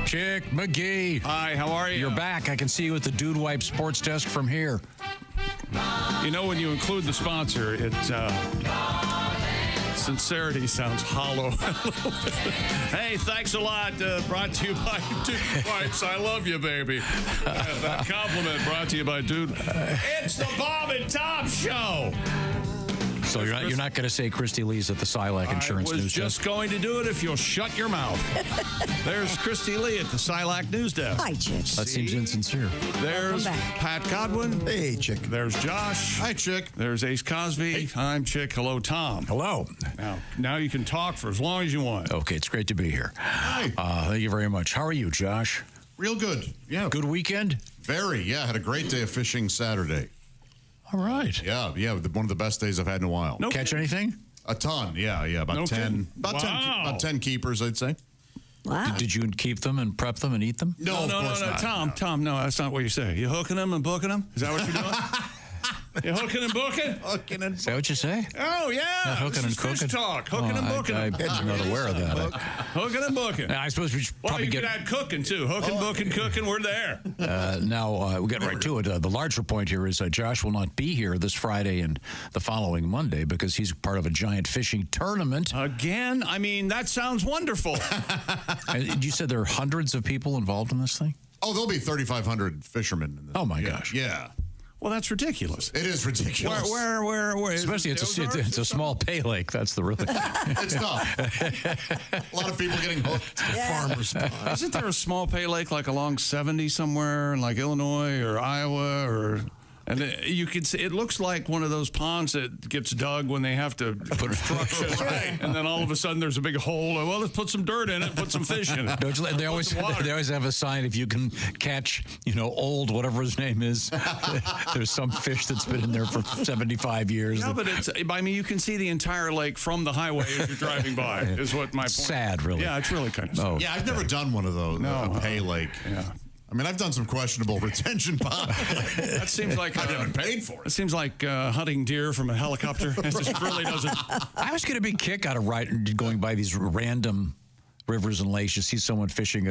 Chick McGee. Hi, how are you? You're back. I can see you at the Dude Wipe Sports Desk from here. You know, when you include the sponsor, sincerity sounds hollow. Hey, thanks a lot. Brought to you by Dude Wipes. I love you, baby. That compliment brought to you by Dude. It's the Bob and Tom Show. So you're not going to say Christy Lee's at the Silac Insurance News Desk? I was just going to do it if you'll shut your mouth. There's Christy Lee at the Silac News Desk. Hi, Chick. That seems insincere. There's Pat Godwin. Hey, Chick. There's Josh. Hi, Chick. There's Ace Cosby. Hey. I'm Chick. Hello, Tom. Hello. Now you can talk for as long as you want. Okay, it's great to be here. Hi. Thank you very much. How are you, Josh? Real good. Yeah. Good weekend? Very. Yeah. Had a great day of fishing Saturday. All right. Yeah. One of the best days I've had in a while. No Catch anything? A ton. Yeah. About 10. About 10 keepers, I'd say. Wow. Did you keep them and prep them and eat them? No, of course not. Tom, no, that's not what you say. You hooking them and booking them? Is that what you're doing? You hooking and booking? Is that what you say? Oh, yeah. Not hooking and cooking? Fish talk. Hooking and booking. I'm not aware of that. Hooking and booking. I suppose we should probably you could add cooking, too. Hooking, booking, cooking. We're there. Now, we'll get right to it. The larger point here is Josh will not be here this Friday and the following Monday because he's part of a giant fishing tournament. Again? I mean, that sounds wonderful. You said there are hundreds of people involved in this thing? Oh, there'll be 3,500 fishermen in this. Oh, my gosh. Yeah. Well, that's ridiculous. It is ridiculous. Where? Especially it's a small pay lake. That's the really. It's tough. A lot of people getting hooked. Yeah. Farmers. Isn't there a small pay lake like along 70 somewhere in like Illinois or Iowa or? And you could see, it looks like one of those ponds that gets dug when they have to put construction. Right. And then all of a sudden there's a big hole. Well, let's put some dirt in it, put some fish in it. They always have a sign if you can catch, old, whatever his name is. There's some fish that's been in there for 75 years. Yeah, but you can see the entire lake from the highway as you're driving by, is what my point. Sad, really. Yeah, it's really kind of sad. Yeah, I've never done one of those. No. A pay lake. Yeah. I mean, I've done some questionable retention ponds. That seems like I haven't paid for it. It seems like hunting deer from a helicopter. It just really doesn't. I was getting a big kick out of going by these random rivers and lakes. You see someone fishing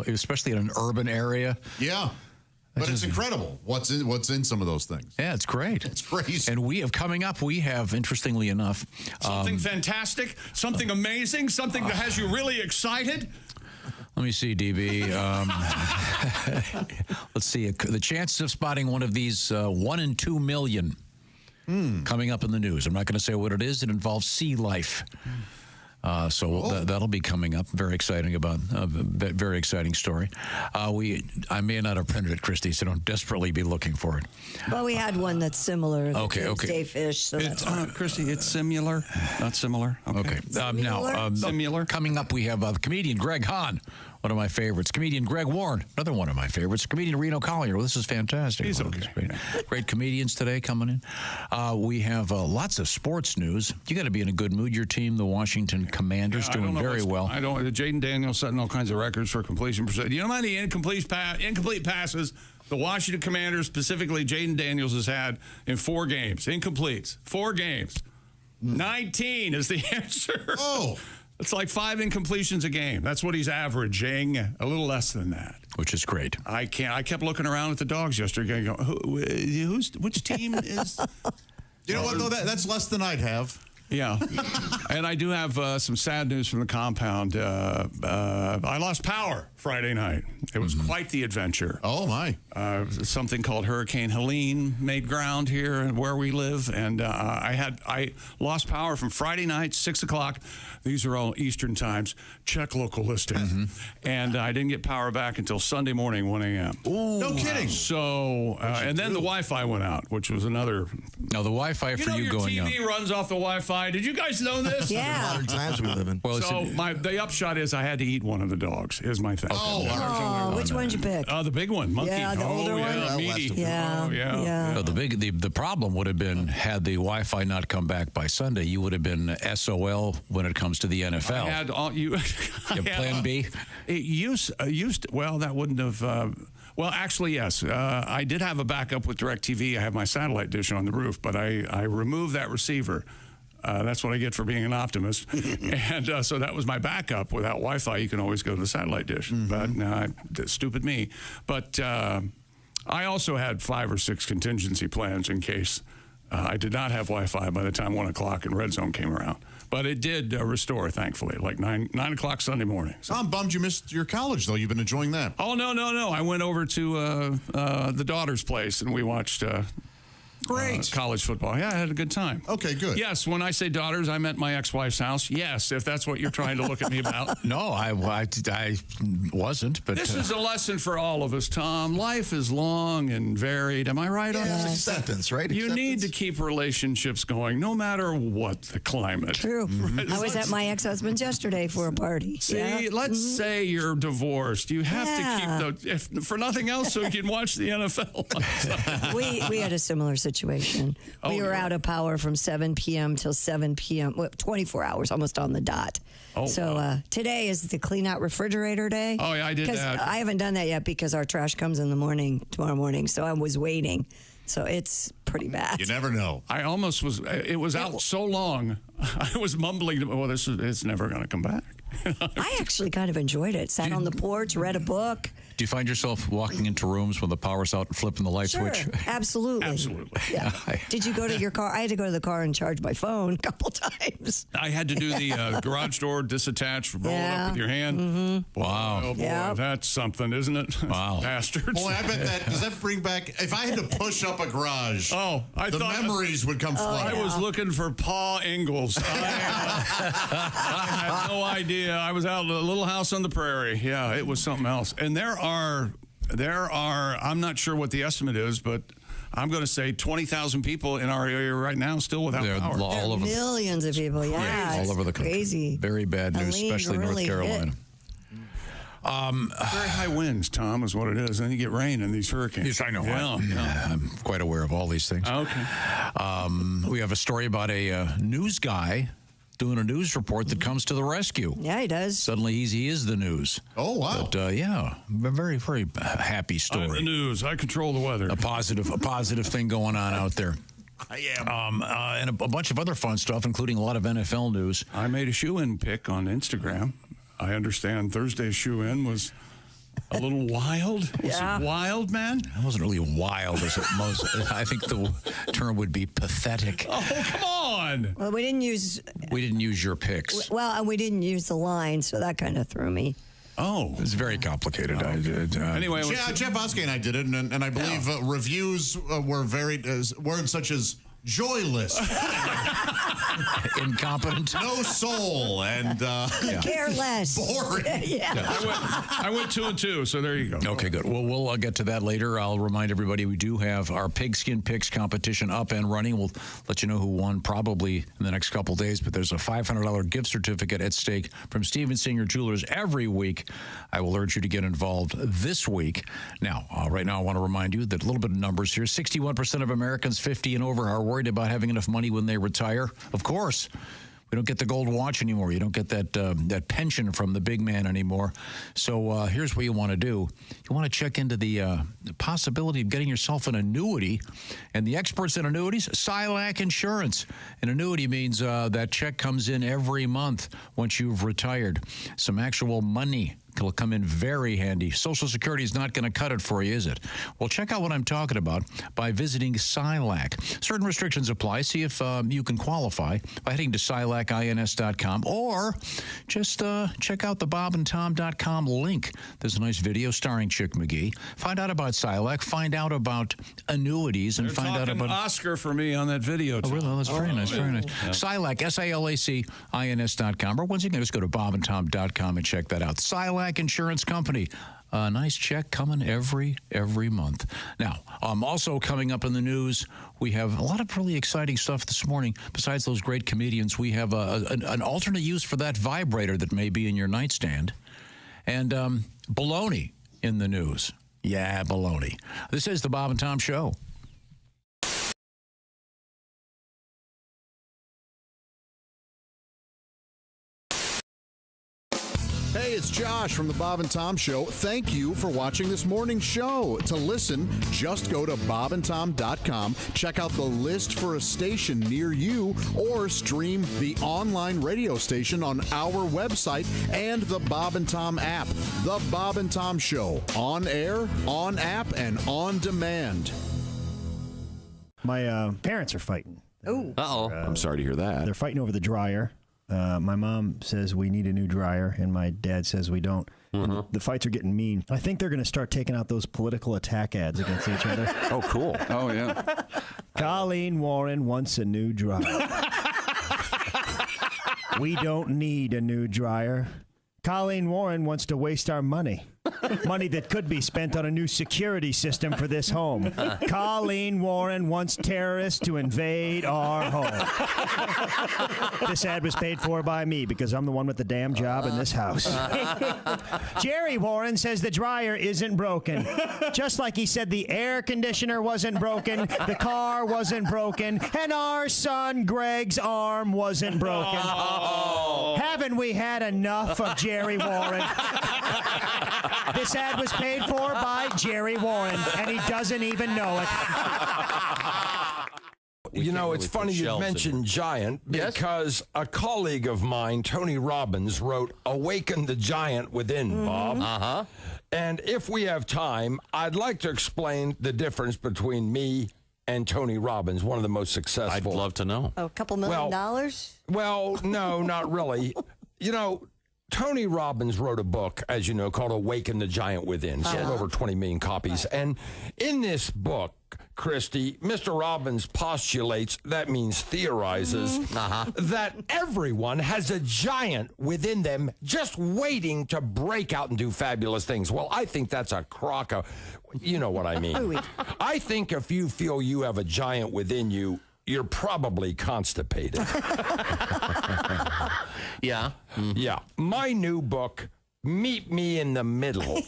especially in an urban area. Yeah. But it's incredible what's in some of those things. Yeah, it's great. It's crazy. And coming up, interestingly enough, something fantastic, something amazing, something that has you really excited. Let me see, DB. Let's see. The chances of spotting one of these 1 in 2 million coming up in the news. I'm not going to say what it is. It involves sea life. That'll be coming up. Very exciting very exciting story. I may not have printed it, Christy, so don't desperately be looking for it. Well, we had one that's similar. Okay. Day fish. So that's Christy, it's similar, not similar. Okay. Similar. Coming up, we have comedian Greg Hahn, one of my favorites. Comedian Greg Warren, another one of my favorites. Comedian Reno Collier. Well, this is fantastic. He's okay. Great comedians today coming in. We have lots of sports news. You got to be in a good mood. Your team, the Washington Commanders, doing very well. I don't. Jaden Daniels setting all kinds of records for completion percentage. You know how many incomplete passes the Washington Commanders, specifically Jaden Daniels, has had in 4 games? Incompletes. 4 games. 19 is the answer. Oh. It's like 5 incompletions a game. That's what he's averaging. A little less than that. Which is great. I kept looking around at the dogs yesterday going, which team is... You know what, though? That's less than I'd have. Yeah. And I do have some sad news from the compound. I lost power Friday night. It was quite the adventure. Oh, my. Something called Hurricane Helene made ground here where we live. And I lost power from Friday night, 6 o'clock. These are all Eastern times. Check local listing. And I didn't get power back until Sunday morning, 1 a.m. Ooh, no kidding. So, and then the Wi-Fi went out, which was another... Now, the Wi-Fi for you going out. Your TV runs off the Wi-Fi. Did you guys know this? Yeah. Modern times we live in. Well, so the upshot is I had to eat one of the dogs, is my thing. Oh, which one did you pick? The big one, monkey. Yeah, the older one? Yeah, meaty. Yeah. Oh, yeah. So the problem would have been, had the Wi-Fi not come back by Sunday, you would have been SOL when it comes to the NFL. I had all you. You plan B? It used well, that wouldn't have. Well, actually, yes. I did have a backup with DirecTV. I have my satellite dish on the roof, but I removed that receiver That's what I get for being an optimist. And so that was my backup. Without Wi-Fi, you can always go to the satellite dish. But stupid me. But I also had 5 or 6 contingency plans in case I did not have Wi-Fi by the time 1 o'clock and Red Zone came around. But it did restore, thankfully, like 9 o'clock Sunday morning. So. I'm bummed you missed your college, though. You've been enjoying that. Oh, no. I went over to the daughter's place, and we watched college football. Yeah, I had a good time. Okay, good. Yes, when I say daughters, I meant my ex-wife's house. Yes, if that's what you're trying to look at me about. No, I wasn't. But this is a lesson for all of us, Tom. Life is long and varied. Am I right on that? Acceptance, right? You need to keep relationships going, no matter what the climate. True. I was at my ex-husband's yesterday for a party. See, let's say you're divorced. You have to keep if for nothing else, so you can watch the NFL. we had a similar situation. We were out of power from 7 p.m. till 7 p.m. 24 hours, almost on the dot. Today is the clean out refrigerator day. Oh, yeah, I did that. I haven't done that yet because our trash comes in the morning, tomorrow morning. So I was waiting. So it's pretty bad. You never know. I almost was. It was out so long. I was mumbling. Well, it's never going to come back. I actually kind of enjoyed it. Sat on the porch, read a book. Do you find yourself walking into rooms when the power's out and flipping the light switch? Absolutely. Absolutely. Yeah. Did you go to your car? I had to go to the car and charge my phone a couple times. I had to do the garage door disattach, roll it up with your hand. Wow. Oh, boy, that's something, isn't it? Wow. Bastards. Boy, I bet does that bring back, if I had to push up a garage, the memories would come flooding. I was looking for Pa Ingalls. I had no idea. I was out in a little house on the prairie. Yeah, it was something else. And there are, I'm not sure what the estimate is, but I'm going to say 20,000 people in our area right now still without power. All over millions of people, all over the country. Crazy. Very bad news, Helene especially really North Carolina. Very high winds, Tom, is what it is. And then you get rain in these hurricanes. Yes, I know. Yeah. I'm quite aware of all these things. Okay. We have a story about a news guy doing a news report that comes to the rescue. Yeah, he does. Suddenly he is the news. Oh, wow. But a very, very happy story. I'm the news. I control the weather. A positive thing going on out there. I am. And a bunch of other fun stuff, including a lot of NFL news. I made a shoe-in pick on Instagram. I understand Thursday's shoe-in was a little wild. Was it wild, man? It wasn't really wild as it most. I think the term would be pathetic. Oh, come on. Well, we didn't use your picks. Well, and we didn't use the line, so that kind of threw me. Oh. It's very complicated. Anyway. Jeff Oskey and I did it, and I believe reviews were very, words such as joyless, incompetent, no soul, and careless, boring. I went 2 and 2, so there you go. Okay, good. Well, we'll get to that later. I'll remind everybody we do have our pigskin picks competition up and running. We'll let you know who won probably in the next couple days, but there's a $500 gift certificate at stake from Steven Singer Jewelers every week. I will urge you to get involved this week. Now, right now, I want to remind you that a little bit of numbers here. 61% of Americans 50 and over are worried about having enough money when they retire. Of course, we don't get the gold watch anymore. You don't get that pension from the big man anymore. So here's what you want to do. You want to check into the possibility of getting yourself an annuity. And the experts in annuities, Silac Insurance. An annuity means that check comes in every month once you've retired. Some actual money. It'll come in very handy. Social Security is not going to cut it for you, is it? Well, check out what I'm talking about by visiting Silac. Certain restrictions apply. See if you can qualify by heading to silacins.com or just check out the bobandtom.com link. There's a nice video starring Chick McGee. Find out about Silac. Find out about annuities and find out about Oscar for me on that video. Oh, really? That's very nice. Very nice. Yeah. Silac, SILACINS.com. Or once again, just go to bobandtom.com and check that out. Silac Insurance Company. A nice check coming every month. Now, also coming up in the news, we have a lot of really exciting stuff this morning. Besides those great comedians, we have an alternate use for that vibrator that may be in your nightstand. And baloney in the news. Yeah, baloney. This is the Bob and Tom Show. Hey, it's Josh from the Bob and Tom Show. Thank you for watching this morning's show. To listen, just go to bobandtom.com, check out the list for a station near you, or stream the online radio station on our website and the Bob and Tom app. The Bob and Tom Show, on air, on app, and on demand. My parents are fighting. Oh. Uh-oh. I'm sorry to hear that. They're fighting over the dryer. My mom says we need a new dryer, and my dad says we don't. And the fights are getting mean. I think they're going to start taking out those political attack ads against each other. Oh, cool. Oh, yeah. Colleen Warren wants a new dryer. We don't need a new dryer. Colleen Warren wants to waste our money. Money that could be spent on a new security system for this home. Colleen Warren wants terrorists to invade our home. This ad was paid for by me because I'm the one with the damn job in this house. Jerry Warren says the dryer isn't broken. Just like he said the air conditioner wasn't broken, the car wasn't broken, and our son Greg's arm wasn't broken. Oh. Haven't we had enough of Jerry Warren? This ad was paid for by Jerry Warren, and he doesn't even know it. You know, it's funny you mentioned Giant because a colleague of mine, Tony Robbins, wrote Awaken the Giant Within, Bob. Uh-huh. And if we have time, I'd like to explain the difference between me and Tony Robbins, one of the most successful. I'd love to know. A couple $1 million? Well, no, not really. You know, Tony Robbins wrote a book, as you know, called Awaken the Giant Within. Sold over 20 million copies. And in this book, Christy, Mr. Robbins postulates, that means theorizes, that everyone has a giant within them just waiting to break out and do fabulous things. Well, I think that's a crock of, you know what I mean. I think if you feel you have a giant within you, you're probably constipated. Yeah. Yeah. My new book, Meet Me in the Middle,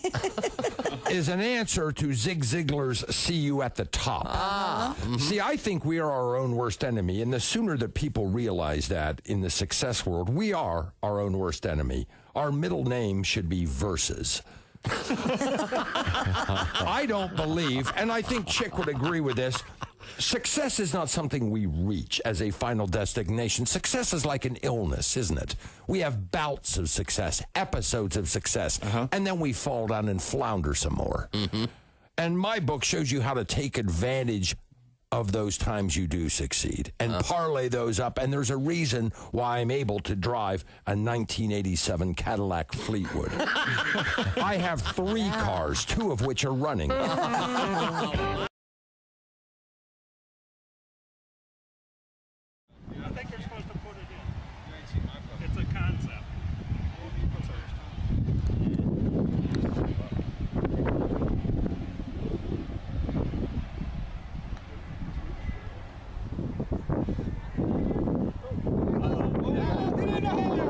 is an answer to Zig Ziglar's See You at the Top. See, I think we are our own worst enemy, and the sooner that people realize that in the success world, we are our own worst enemy. Our middle name should be Versus. I don't believe, and I think Chick would agree with this, success is not something we reach as a final destination. Success is like an illness, isn't it? We have bouts of success, episodes of success, and then we fall down and flounder some more. And my book shows you how to take advantage of those times you do succeed and parlay those up. And there's a reason why I'm able to drive a 1987 Cadillac Fleetwood. I have 3 cars, 2 of which are running. I think they're supposed to put it in. It's a concept.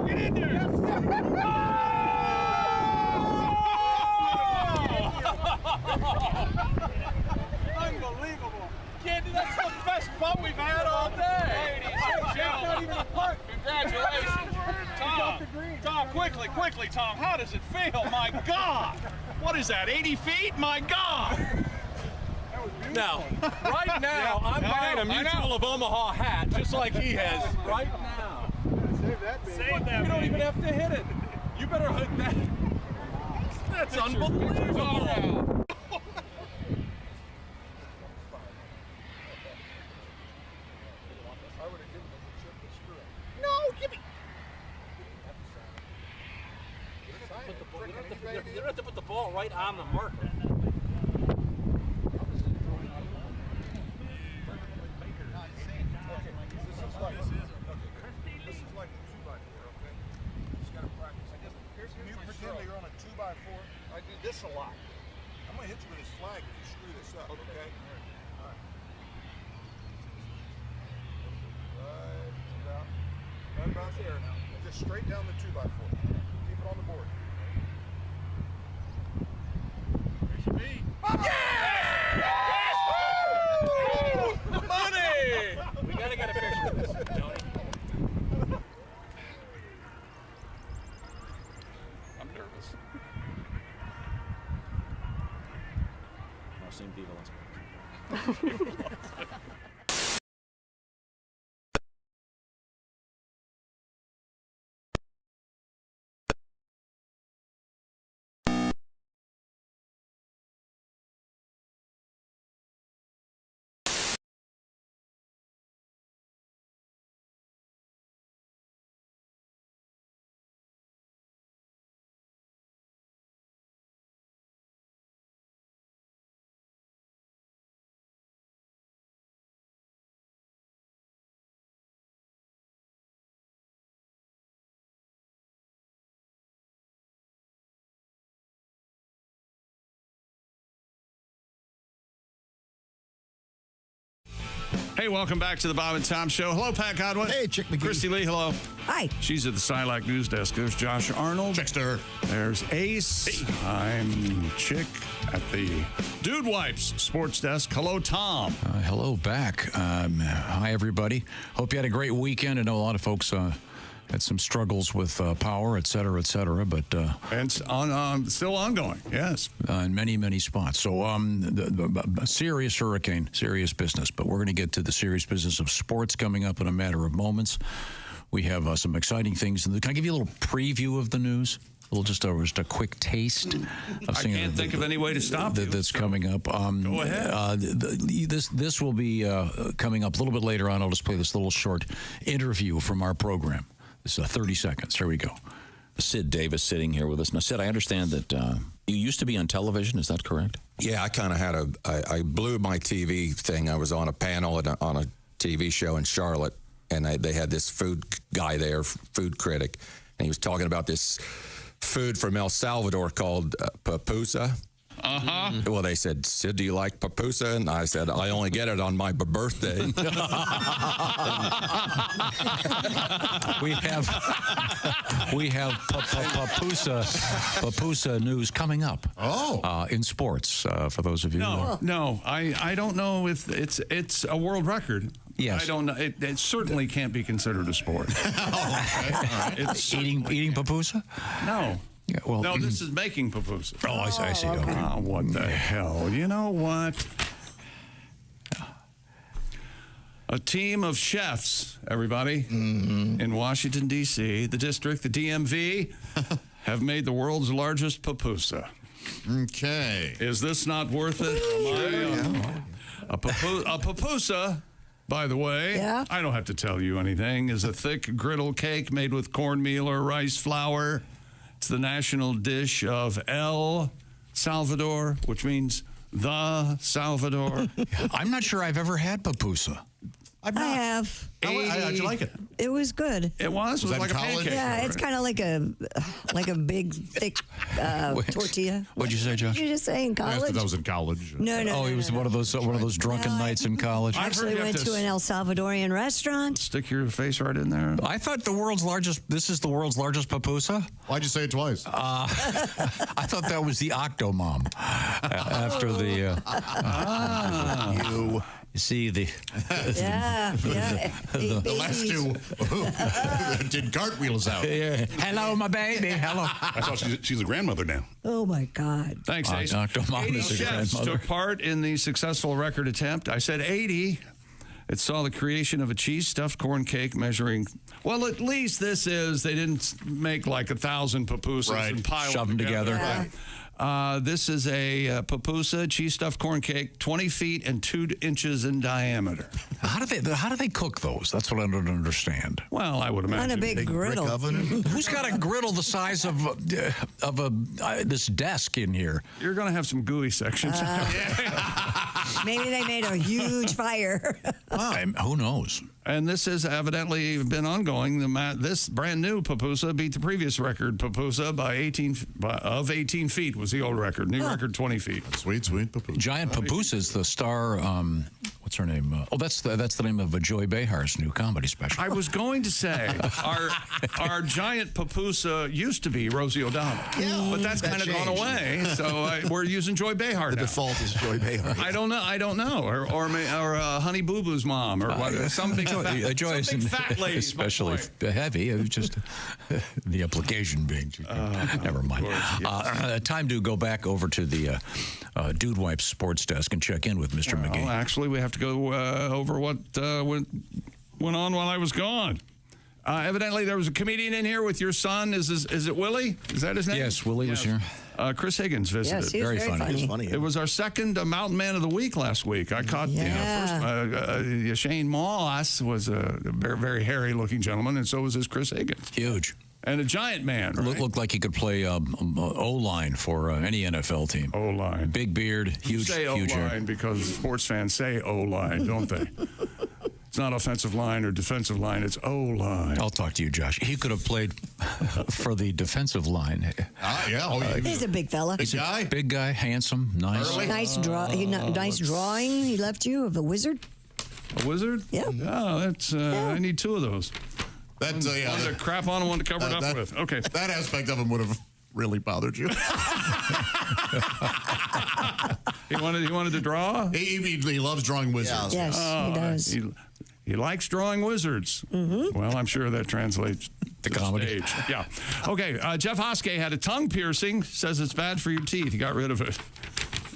Get in there! Unbelievable! Candy, that's the best butt we've had all day. Not even a putt. Congratulations. Tom, quickly, Tom. How does it feel? My God. What is that, 80 feet? My God. Now, right now, I'm buying a Mutual of Omaha hat, just like he has. Right now. Save that, You don't even have to hit it. You better hit that. That's unbelievable. You don't have to put the ball right on the marker. This is like a 2x4, okay? You just gotta practice. You pretend that you're on a 2x4. I do this a lot. I'm gonna hit you with this flag if you screw this up, okay? All right. Right down. Right about there now. Just straight down the 2x4. Keep it on the board. There's your beat. Yes! Woo! Money! We gotta get a picture of this, Tony. I'm nervous. seen Viva Las Vegas. Hey, welcome back to the Bob and Tom Show. Hello, Pat Godwin. Hey, Chick McGee. Christy Lee, hello. Hi. She's at the Silac News Desk. There's Josh Arnold. Chickster. There's Ace. Hey. I'm Chick at the Dude Wipes Sports Desk. Hello, Tom. Hello back. Hi, everybody. Hope you had a great weekend. I know a lot of folks had some struggles with power, et cetera, but... and still ongoing, yes. In many, many spots. So, the serious hurricane, serious business. But we're going to get to the serious business of sports coming up in a matter of moments. We have some exciting things. Can I give you a little preview of the news? Just a quick taste. I can't think of any way to stop you. That's coming up. Go ahead. This will be coming up a little bit later on. I'll just play this little short interview from our program. This is 30 seconds. Here we go. Sid Davis sitting here with us. Now, Sid, I understand that you used to be on television. Is that correct? Yeah, I kind of had I blew my TV thing. I was on a panel on a TV show in Charlotte, and they had this food guy there, food critic, and he was talking about this food from El Salvador called pupusa. Uh-huh. Well, they said, Sid, do you like pupusa? And I said, I only get it on my birthday. We have pupusa news coming up. In sports for those of you. No, I don't know if it's a world record. Yes. I don't know. It certainly can't be considered a sport. It's eating pupusa? No. Yeah, well, no, this is making pupusa. Oh, I see. Okay. Oh, what the hell? You know what? A team of chefs, everybody, in Washington, D.C., the district, the DMV, have made the world's largest pupusa. Okay. Is this not worth it? A pupusa, by the way, I don't have to tell you anything, is a thick griddle cake made with cornmeal or rice flour. It's the national dish of El Salvador, which means the Salvador. I'm not sure I've ever had pupusa. I have. How'd you like it? It was good. It was that like a college? pancake. Yeah, it's kind of like a big, thick tortilla. What'd you say, Josh? What did you just say in I asked college? if that was in college. No. Oh, it was one of those drunken nights in college. I actually went to an El Salvadorian restaurant. Stick your face right in there. I thought this is the world's largest pupusa. Why'd you say it twice? I thought that was the Octomom after the. You see the last two did cartwheels out. Hello, my baby. Hello. I thought she's a grandmother now. Oh my God! Thanks, Ace. Dr. Mom 80 is a chefs grandmother. took part in the successful record attempt. I said 80. It saw the creation of a cheese stuffed corn cake measuring. Well, at least this is. They didn't make like 1,000 pupusas and pile Shove them together. Right. This is a pupusa cheese stuffed corn cake, 20 feet and 2 inches in diameter. How do they cook those? That's what I don't understand. Well, I would imagine On a big griddle. Brick oven. Who's got a griddle the size of this desk in here? You're going to have some gooey sections. Maybe they made a huge fire. Who knows? And this has evidently been ongoing. This brand new pupusa beat the previous record pupusa by 18 feet was the old record. New record 20 feet. Sweet pupusa. Giant pupusas, the star. What's her name? That's the name of Joy Behar's new comedy special. I was going to say our giant pupusa used to be Rosie O'Donnell, but that's kind of gone away. So we're using Joy Behar. The default is Joy Behar. I don't know, or Honey Boo Boo's mom, or what? Some big fat, Joy some big fat lady, especially heavy. It was just the implication being. Never mind. Time to go back over to the Dude Wipes sports desk and check in with Mr. McGee. Actually, we have to go over what went on while I was gone. Evidently, there was a comedian in here with your son. Is it Willie? Is that his name? Yes, Willie was here. Chris Higgins visited. Yes, he was very funny. It was our second Mountain Man of the Week last week. I caught first. Shane Moss was a very, very hairy-looking gentleman, and so was his Chris Higgins. Huge. And a giant man. Right? Looked like he could play O-line for any NFL team. O-line. Big beard, huge, say huge hair. O-line because sports fans say O-line, don't they? It's not offensive line or defensive line. It's O-line. I'll talk to you, Josh. He could have played for the defensive line. He's a big fella. Big guy, handsome, nice. Nice drawing he left you of a wizard. A wizard? Yeah. Oh, that's. I need two of those. That's one to crap on and one to cover it up with. Okay. That aspect of him would have really bothered you. He wanted to draw? He loves drawing wizards. Yes, he does. He likes drawing wizards. Mm-hmm. Well, I'm sure that translates to comedy. Stage. Yeah. Okay. Jeff Hoskey had a tongue piercing. Says it's bad for your teeth. He got rid of it.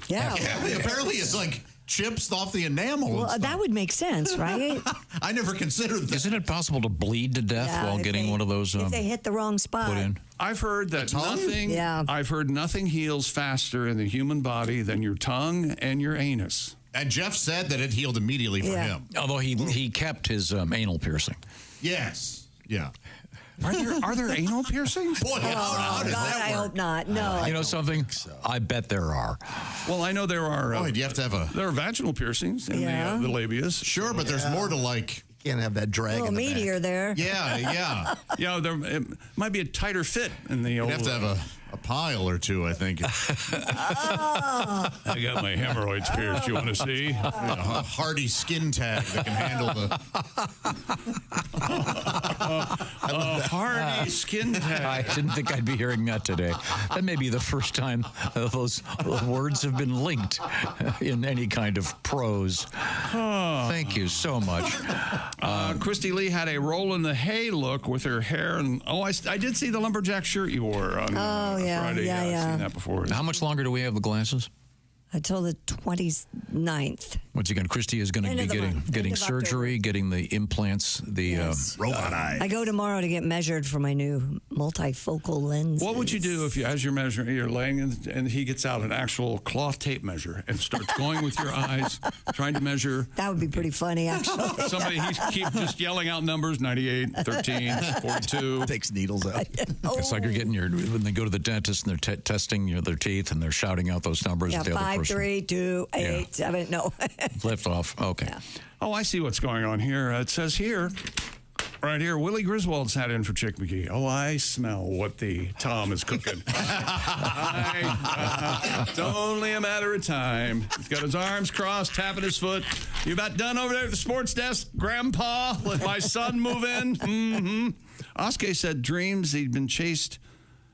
Yeah. Apparently, it's like chips off the enamel. Well, that would make sense, right? I never considered that. Isn't it possible to bleed to death while getting one of those? If they hit the wrong spot. Put in. I've heard that nothing. Yeah. I've heard nothing heals faster in the human body than your tongue and your anus. And Jeff said that it healed immediately for him. Although he kept his anal piercing. Yes. Yeah. Are there anal piercings? Boy, how does that work? I hope not. No. You know something? I bet there are. Well, I know there are. Do you have to have there are vaginal piercings in the labias. Sure, but there's more to like. You can't have that drag. A little meteor there. Yeah. Yeah, there it might be a tighter fit in the old. You have to have a pile or two, I think. I got my hemorrhoids pierced. You want to see? A hardy skin tag that can handle the. Hardy skin tag. I didn't think I'd be hearing that today. That may be the first time those words have been linked in any kind of prose. Thank you so much. Christy Lee had a roll in the hay look with her hair, and I did see the lumberjack shirt you wore on Friday. I've seen that before. How much longer do we have the glasses? Until the 29th. Once again, Christy is going to be getting surgery, getting the implants, the robot eye. I go tomorrow to get measured for my new multifocal lens. What would you do if as you're measuring, you're laying and he gets out an actual cloth tape measure and starts going with your eyes, trying to measure? That would be pretty funny, actually. Somebody keep just yelling out numbers: 98, 13, 42. Takes needles out. It's like you're getting when they go to the dentist and they're testing their teeth and they're shouting out those numbers. Yeah, at the other 5, person. 3, 2, 8, 7. No. Lift off. Okay. Yeah. Oh, I see what's going on here. It says here, right here, Willie Griswold sat in for Chick McGee. Oh, I smell what the Tom is cooking. It's only a matter of time. He's got his arms crossed, tapping his foot. You about done over there at the sports desk, Grandpa? Let my son move in? Mm-hmm. Oskay said dreams he'd been chased.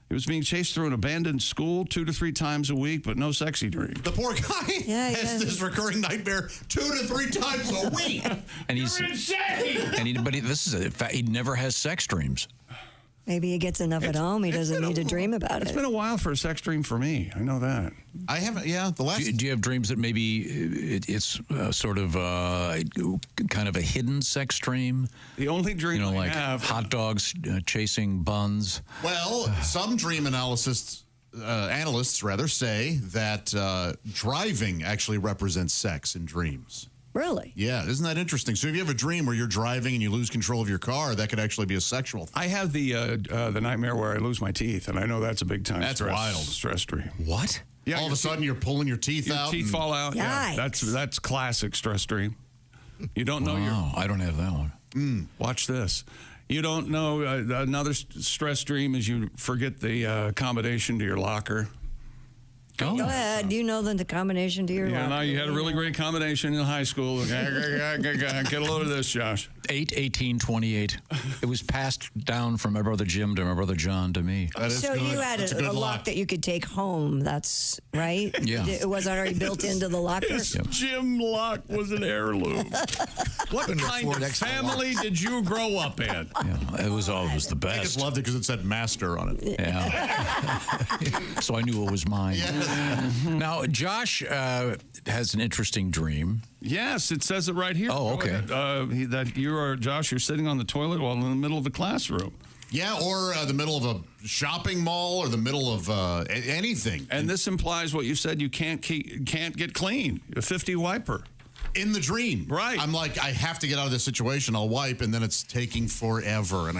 He was being chased through an abandoned school 2 to 3 times a week, but no sexy dream. The poor guy has this recurring nightmare 2 to 3 times a week. And he's insane. But he never has sex dreams. Maybe he gets enough at home. He doesn't need to dream about it. It's been a while for a sex dream for me. I know that. I haven't. Yeah, the last. Do you have dreams that maybe it's sort of kind of a hidden sex dream? The only dream like I have, hot dogs chasing buns. Well, some dream analysts say that driving actually represents sex in dreams. Really? Yeah, isn't that interesting? So if you have a dream where you're driving and you lose control of your car, that could actually be a sexual thing. I have the nightmare where I lose my teeth, and I know that's a big time. That's wild. Stress dream. What? Yeah, all of a sudden you're pulling your teeth out. Your teeth fall out. Yikes. Yeah, that's classic stress dream. You don't know I don't have that one. Watch this. You don't know another stress dream is you forget the accommodation to your locker. Go ahead. You know the combination to your Yeah, locker. no, you had a really great combination in high school. Get a load of this, Josh. 8, 18, 28. It was passed down from my brother Jim to my brother John to me. So you had a lock that you could take home. That's right? Yeah. It was already built into the locker? This Jim lock was an heirloom. What kind of family did you grow up in? Yeah, it was always the I best. just loved it because it said master on it. Yeah. So I knew it was mine. Now, Josh has an interesting dream. Yes, it says it right here. Oh, okay. That you are, Josh, you're sitting on the toilet while in the middle of a classroom. Yeah, or the middle of a shopping mall or the middle of anything. And this implies what you said, you can't get clean. A 50 wiper. In the dream. Right. I'm like, I have to get out of this situation. I'll wipe, and then it's taking forever. And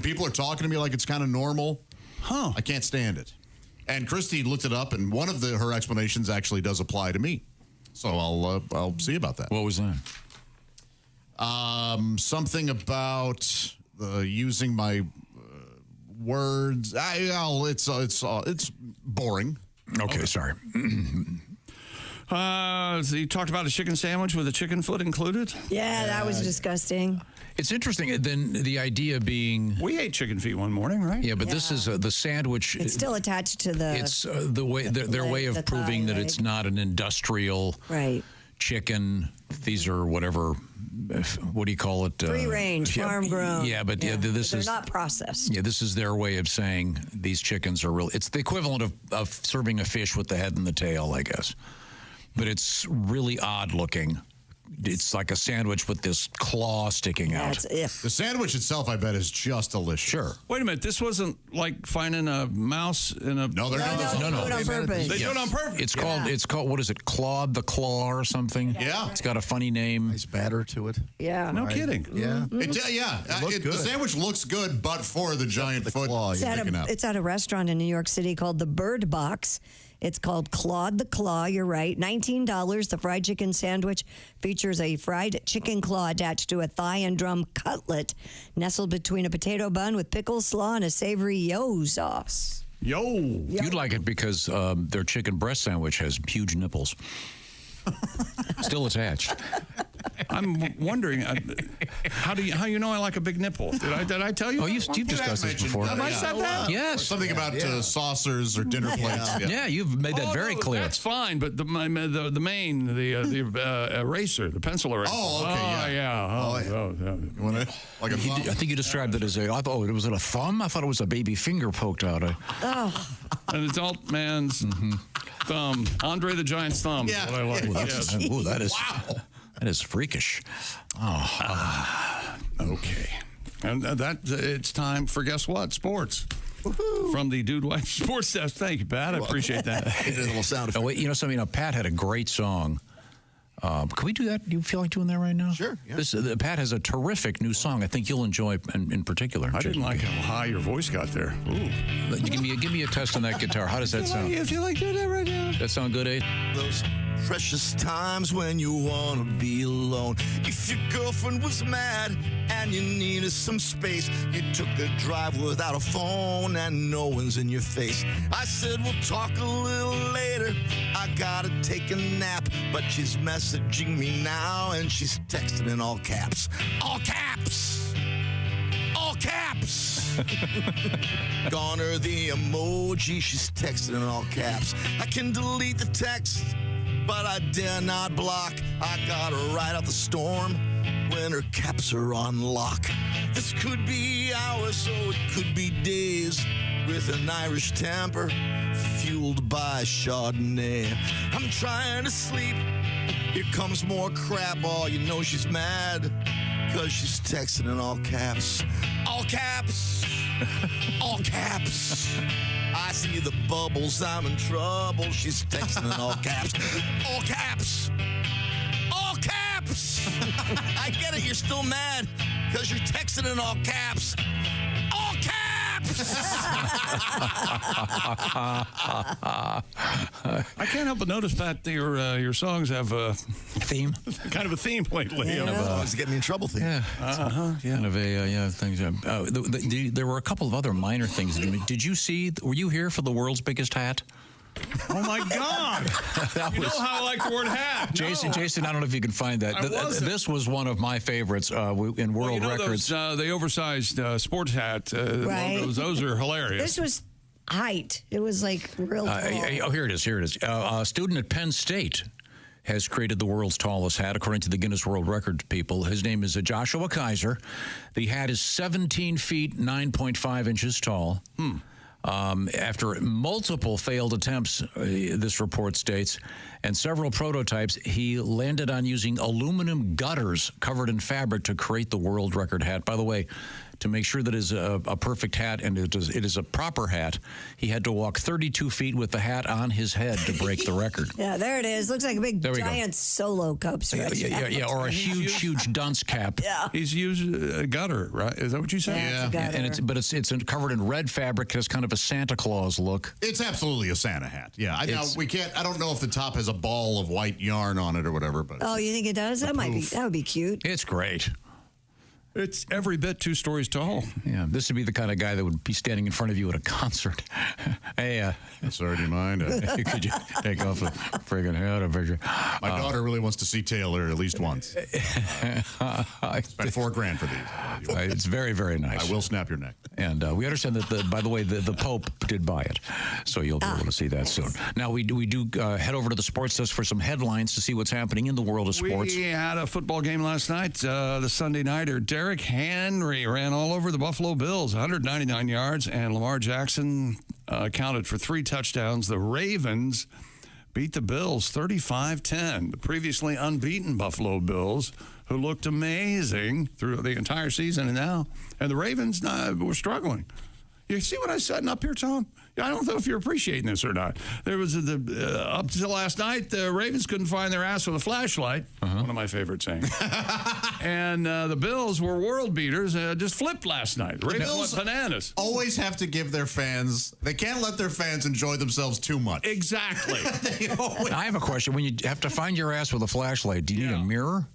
people are talking to me like it's kind of normal. Huh. I can't stand it. And Christy looked it up, and one of her explanations actually does apply to me. So I'll see about that. What was that? Something about using my words. It's boring. Okay, sorry. So you talked about a chicken sandwich with a chicken foot included? Yeah, that was disgusting. It's interesting. Then the idea being, we ate chicken feet one morning, right? Yeah, but this is the sandwich. It's still attached to the. It's the way their way of proving that it's not an industrial chicken. These are whatever. What do you call it? Free range, farm grown. Yeah, but this they're is not processed. Yeah, this is their way of saying these chickens are real. It's the equivalent of serving a fish with the head and the tail, I guess. But it's really odd looking. It's like a sandwich with this claw sticking out. The sandwich itself, I bet, is just delicious. Sure. Wait a minute. This wasn't like finding a mouse in a. No, they're not. They do it on purpose. They do it on purpose. It's called what is it? Claude the Claw or something? Yeah. It's got a funny name. Nice batter to it. Yeah. No kidding. Yeah. The sandwich looks good, but for the giant foot sticking out. It's at a restaurant in New York City called the Bird Box. It's called Claude the Claw. You're right. $19. The fried chicken sandwich features a fried chicken claw attached to a thigh and drum cutlet, nestled between a potato bun with pickles, slaw, and a savory yo sauce. Yo. You'd like it because their chicken breast sandwich has huge nipples. Still attached. I'm wondering how you know I like a big nipple? Did I tell you? Oh, you've discussed this before. Have I said that? Yes. Or something about saucers or dinner plates. Yeah, you've made that very clear. That's fine, but the eraser, the pencil eraser. Oh, okay, yeah. Like a thumb? I think you described it as I thought it was a thumb. I thought it was a baby finger poked out. An adult man's thumb. Andre the Giant's thumb. Yeah. What I like. That is that is freakish. Okay. And it's time for guess what? Sports. Woo-hoo. From the Dude Wife Sports Desk. Thank you, Pat. I appreciate that. It is a little sound effect. Oh, wait, you know something? Pat had a great song. Can we do that? Do you feel like doing that right now? Sure. Yeah. Pat has a terrific new song. I think you'll enjoy in particular. I didn't like how high your voice got there. Ooh. Give me a test on that guitar. How does that sound? You feel like doing that right now? That sound good, eh? Those precious times when you want to be alone. If your girlfriend was mad and you needed some space, you took a drive without a phone and no one's in your face. I said we'll talk a little later, I gotta take a nap, but she's messaging me now and she's texting in all caps. All caps! All caps! Gone are the emoji, she's texting in all caps. I can delete the text, but I dare not block. I got her right out the storm when her caps are on lock. This could be hours, so it could be days, with an Irish temper fueled by Chardonnay. I'm trying to sleep. Here comes more crap. Oh, you know she's mad because she's texting in all caps. All caps. All caps. I see the bubbles. I'm in trouble. She's texting in all caps. All caps. All caps. I get it. You're still mad because you're texting in all caps. All caps. I can't help but notice, Pat, your songs have a theme, kind of a theme lately. Yeah. It's getting me in trouble theme. Yeah. Kind of a things. There were a couple of other minor things. Did you see? Were you here for the world's biggest hat? Oh my God! You know how I like the word hat. Jason, I don't know if you can find that. This was one of my favorites in world records. The oversized sports hat Right. logos, those are hilarious. This was height. It was like real tall. Here it is. A student at Penn State has created the world's tallest hat, according to the Guinness World Record people. His name is Joshua Kaiser. The hat is 17 feet, 9.5 inches tall. After multiple failed attempts, this report states, and several prototypes, he landed on using aluminum gutters covered in fabric to create the world record hat. By the way, to make sure that it is a perfect hat and it is a proper hat, he had to walk 32 feet with the hat on his head to break the record. Yeah, there it is. Looks like a big giant solo cup stretch. Yeah, or a huge dunce cap. Yeah. He's used a gutter, right? Is that what you said? Yeah, it's a gutter. And it's covered in red fabric. It has kind of a Santa Claus look. It's absolutely a Santa hat. Yeah, I don't know if the top has a ball of white yarn on it or whatever. But Oh, you think it does? That would be cute. It's great. It's every bit 2 stories tall. Yeah, this would be the kind of guy that would be standing in front of you at a concert. Hey, sorry, do you mind? Could you take off the friggin' hat? My daughter really wants to see Taylor at least once. Spent $4,000 for these. It's very, very nice. I will snap your neck. And we understand that, by the way, the Pope did buy it. So you'll be able to see that soon. Now, we do head over to the sports desk for some headlines to see what's happening in the world of sports. We had a football game last night, the Sunday nighter. Derrick Henry ran all over the Buffalo Bills, 199 yards, and Lamar Jackson accounted for 3 touchdowns. The Ravens beat the Bills 35-10. The previously unbeaten Buffalo Bills, who looked amazing through the entire season, and the Ravens were struggling. You see what I'm setting up here, Tom? I don't know if you're appreciating this or not. There was up to last night, the Ravens couldn't find their ass with a flashlight. One of my favorite sayings. And the Bills were world beaters. Just flipped last night. The Ravens went bananas. Always have to give their fans. They can't let their fans enjoy themselves too much. Exactly. I have a question. When you have to find your ass with a flashlight, do you need a mirror?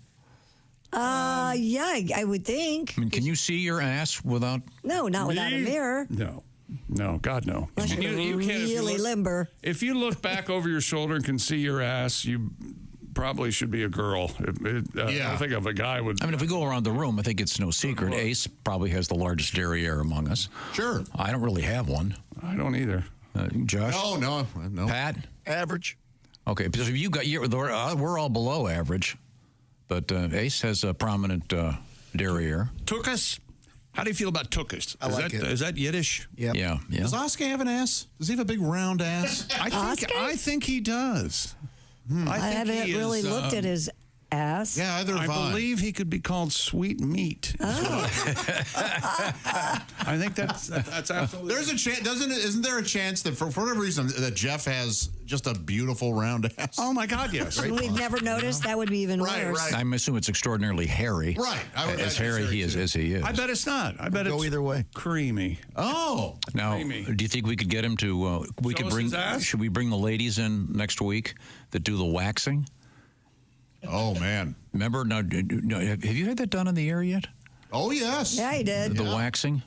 Yeah, I would think. I mean, can you see your ass without? No, not without a mirror. No, God, no. Unless you're really limber. If you look back over your shoulder and can see your ass, you probably should be a girl. I think if a guy would. I mean, if we go around the room, I think it's no secret. Ace probably has the largest derrière among us. Sure. I don't really have one. I don't either. Josh? No. Pat? Average. Okay, because if you got we're all below average, but Ace has a prominent derrière. Tuchus? How do you feel about Tuchus? I like it. Is that Yiddish? Yep. Yeah. Does Oscar have an ass? Does he have a big round ass? I think he does. I haven't really looked at his ass. Yeah, either have I believe he could be called sweet meat. Oh. I think that's absolutely. There's a chance, isn't there a chance that for whatever reason that Jeff has just a beautiful round ass? Oh my God, yes. We've never noticed. That would be even worse. Right. I'm assuming it's extraordinarily hairy. Right. As hairy as he is. I bet it's not. I bet it's either way. Creamy. Oh. Now, Creamy. do you think we could get him to? Should we bring the ladies in next week that do the waxing? Oh man. Remember? Now, have you had that done in the air yet? Oh yes. Yeah, he did. The waxing.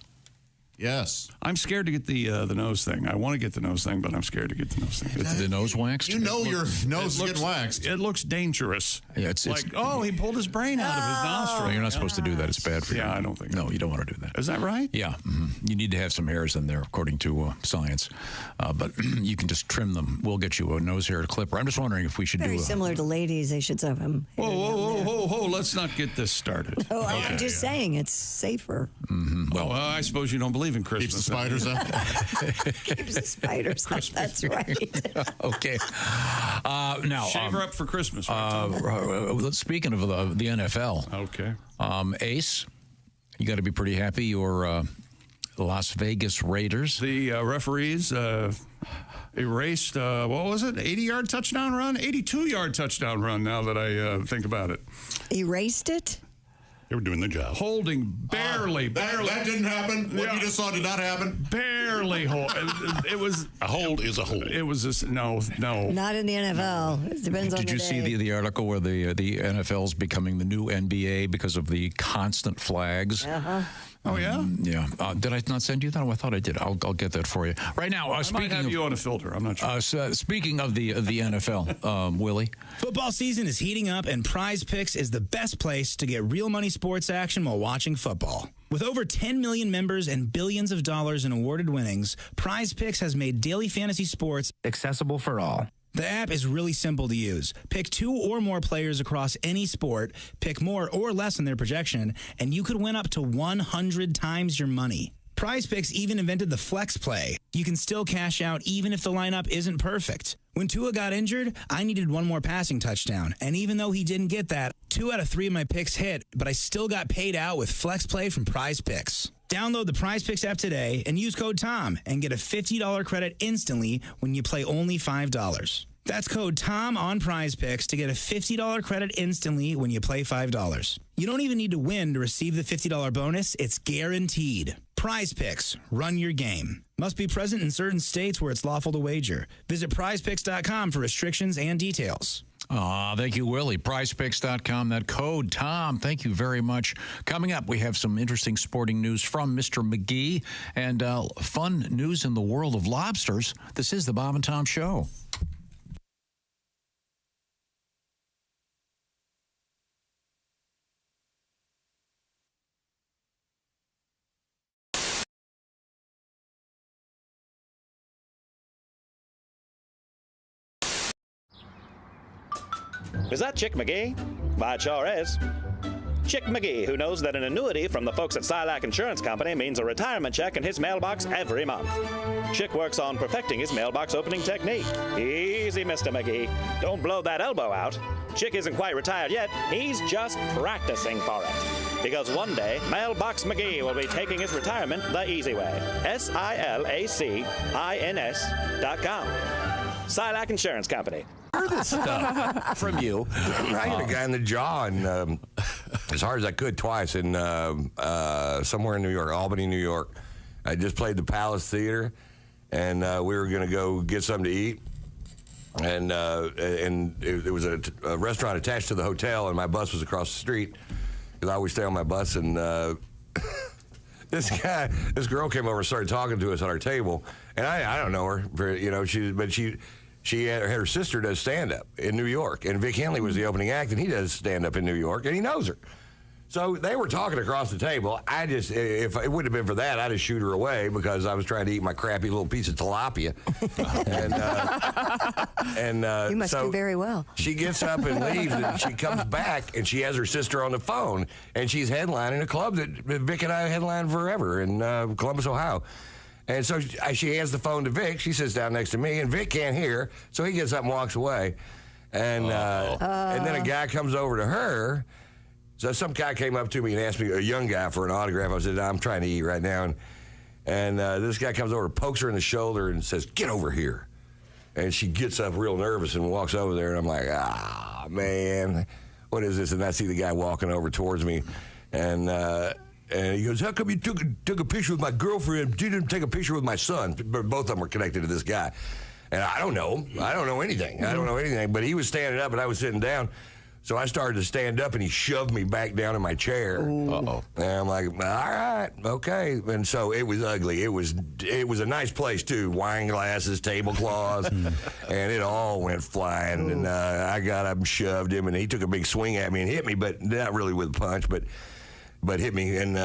Yes. I'm scared to get the nose thing. I want to get the nose thing, but I'm scared to get the nose thing. The nose waxed? You know your nose is getting waxed. It looks dangerous. Yeah, it's like, he pulled his brain out of his nostril. You're not supposed to do that. It's bad for you. Yeah, I don't think No, you don't want to do that. Is that right? Yeah. You need to have some hairs in there, according to science. But you can just trim them. We'll get you a nose hair clipper. I'm just wondering if we should Very do similar to ladies. They should have them. Whoa. Let's not get this started. Oh, I'm just saying it's safer. Well, I suppose you don't believe in Christmas. Keeps the spiders out. Keeps the spiders out. That's right. Okay. Now, shave her up for Christmas. Speaking of the NFL. Okay. Ace, you got to be pretty happy. Your Las Vegas Raiders. The referees erased, what was it? 80-yard touchdown run? 82-yard touchdown run, now that I think about it. Erased it? They were doing the job. Holding barely. That didn't happen. What you just saw did not happen. Barely hold. It was a hold is a hold. It was just no. Not in the NFL. It depends on the Did you see the article where the NFL's becoming the new NBA because of the constant flags? Oh, yeah? Yeah. Did I not send you that? Oh, I thought I did. I'll get that for you. Right now, I speaking might have of you on a filter. I'm not sure. speaking of the NFL, Willie. Football season is heating up, and Prize Picks is the best place to get real money sports action while watching football. With over 10 million members and billions of dollars in awarded winnings, Prize Picks has made daily fantasy sports accessible for all. The app is really simple to use. Pick 2 or more players across any sport, pick more or less than their projection, and you could win up to 100 times your money. Prize Picks even invented the flex play. You can still cash out even if the lineup isn't perfect. When Tua got injured, I needed 1 more passing touchdown, and even though he didn't get that, 2 out of 3 of my picks hit, but I still got paid out with flex play from Prize Picks. Download the Prize Picks app today and use code TOM and get a $50 credit instantly when you play only $5. That's code TOM on Prize Picks to get a $50 credit instantly when you play $5. You don't even need to win to receive the $50 bonus. It's guaranteed. Prize Picks. Run your game. Must be present in certain states where it's lawful to wager. Visit prizepicks.com for restrictions and details. Thank you, Willie. PrizePicks.com. That code, Tom. Thank you very much. Coming up, we have some interesting sporting news from Mr. McGee and fun news in the world of lobsters. This is the Bob and Tom Show. Is that Chick McGee? Why, it sure is. Chick McGee, who knows that an annuity from the folks at Silac Insurance Company means a retirement check in his mailbox every month. Chick works on perfecting his mailbox opening technique. Easy, Mr. McGee. Don't blow that elbow out. Chick isn't quite retired yet. He's just practicing for it. Because one day, Mailbox McGee will be taking his retirement the easy way. SILACINS.com. Silac Insurance Company. Heard this stuff from you. I hit a guy in the jaw, and as hard as I could twice in somewhere in New York, Albany, New York. I just played the Palace Theater, and we were going to go get something to eat. And it was a restaurant attached to the hotel, and my bus was across the street because I always stay on my bus. And this girl came over and started talking to us at our table, and I don't know her, She had her sister does stand-up in New York, and Vic Henley was the opening act, and he does stand-up in New York, and he knows her. So they were talking across the table. If it wouldn't have been for that, I'd have shooed her away because I was trying to eat my crappy little piece of tilapia. You must do very well. She gets up and leaves, and she comes back, and she has her sister on the phone, and she's headlining a club that Vic and I headlined forever in Columbus, Ohio. And so she hands the phone to Vic. She sits down next to me, and Vic can't hear, so he gets up and walks away. And then a guy comes over to her. So some guy came up to me and asked me, a young guy, for an autograph. I said, I'm trying to eat right now. And this guy comes over, pokes her in the shoulder, and says, get over here. And she gets up real nervous and walks over there. And I'm like, man, what is this? And I see the guy walking over towards me. And he goes, how come you took a picture with my girlfriend, didn't take a picture with my son? Both of them were connected to this guy. And I don't know. I don't know anything. But he was standing up and I was sitting down. So I started to stand up and he shoved me back down in my chair. Uh-oh. And I'm like, all right, okay. And so it was ugly. It was a nice place too. Wine glasses, tablecloths, and it all went flying. And I got up and shoved him, and he took a big swing at me and hit me, but not really with a punch, but hit me and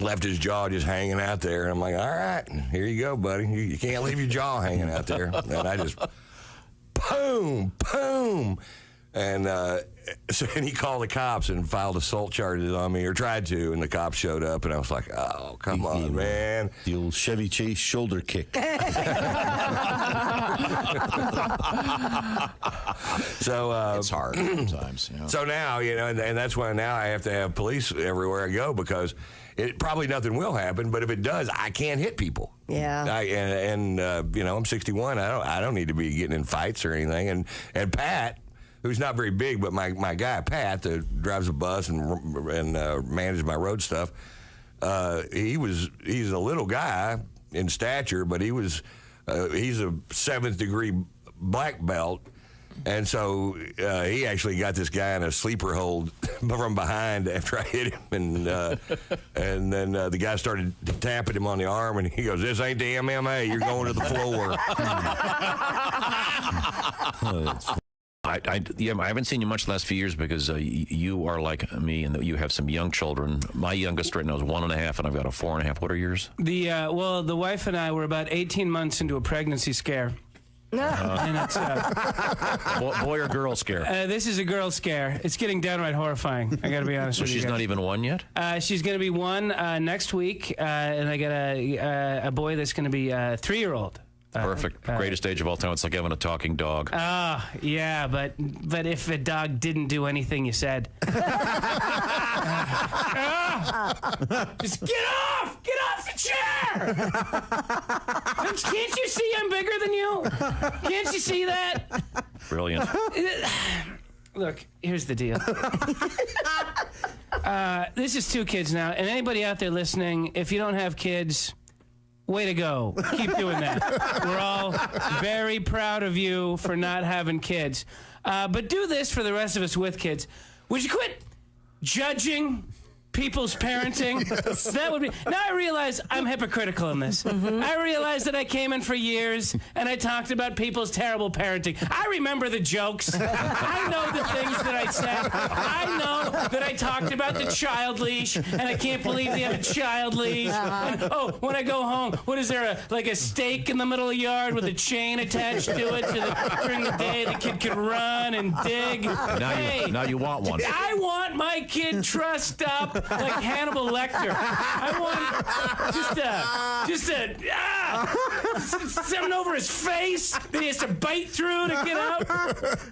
left his jaw just hanging out there. And I'm like, all right, here you go, buddy. You can't leave your jaw hanging out there. And I just, boom. And and he called the cops and filed assault charges on me, or tried to, and the cops showed up, and I was like, oh, come on, man. The old Chevy Chase shoulder kick. So it's hard sometimes. Yeah. So now, and that's why now I have to have police everywhere I go, because probably nothing will happen, but if it does, I can't hit people. Yeah. I'm 61. I don't need to be getting in fights or anything. And Pat, who's not very big, but my guy Pat that drives a bus and manages my road stuff, he's a little guy in stature, but he's a 7th degree black belt And so he actually got this guy in a sleeper hold from behind after I hit him. And then the guy started tapping him on the arm, and he goes, "This ain't the MMA. You're going to the floor." I haven't seen you much the last few years because you are like me and you have some young children. My youngest right now is 1.5, and I've got a 4.5. What are yours? Well, the wife and I were about 18 months into a pregnancy scare. And it's boy or girl scare? This is a girl scare. It's getting downright horrifying. I got to be honest with you. She's not even one yet? She's going to be one next week, and I got a boy that's going to be a 3-year-old. Perfect. Greatest age of all time. It's like having a talking dog. Yeah, but if a dog didn't do anything you said. Just get off the chair. Can't you see I'm bigger than you? Can't you see that? Brilliant. Look, here's the deal. This is 2 kids now, and anybody out there listening, if you don't have kids, way to go. Keep doing that. We're all very proud of you for not having kids. But do this for the rest of us with kids. Would you quit judging people's parenting? That would be. Now I realize I'm hypocritical in this. I realize that I came in for years and I talked about people's terrible parenting. I remember the jokes. I know the things that I said. I know that I talked about the child leash, and I can't believe they have a child leash. And, when I go home, what is there, a stake in the middle of the yard with a chain attached to it during the day the kid could run and dig? Now you want one. I want my kid trussed up like Hannibal Lecter. I want something over his face that he has to bite through to get out.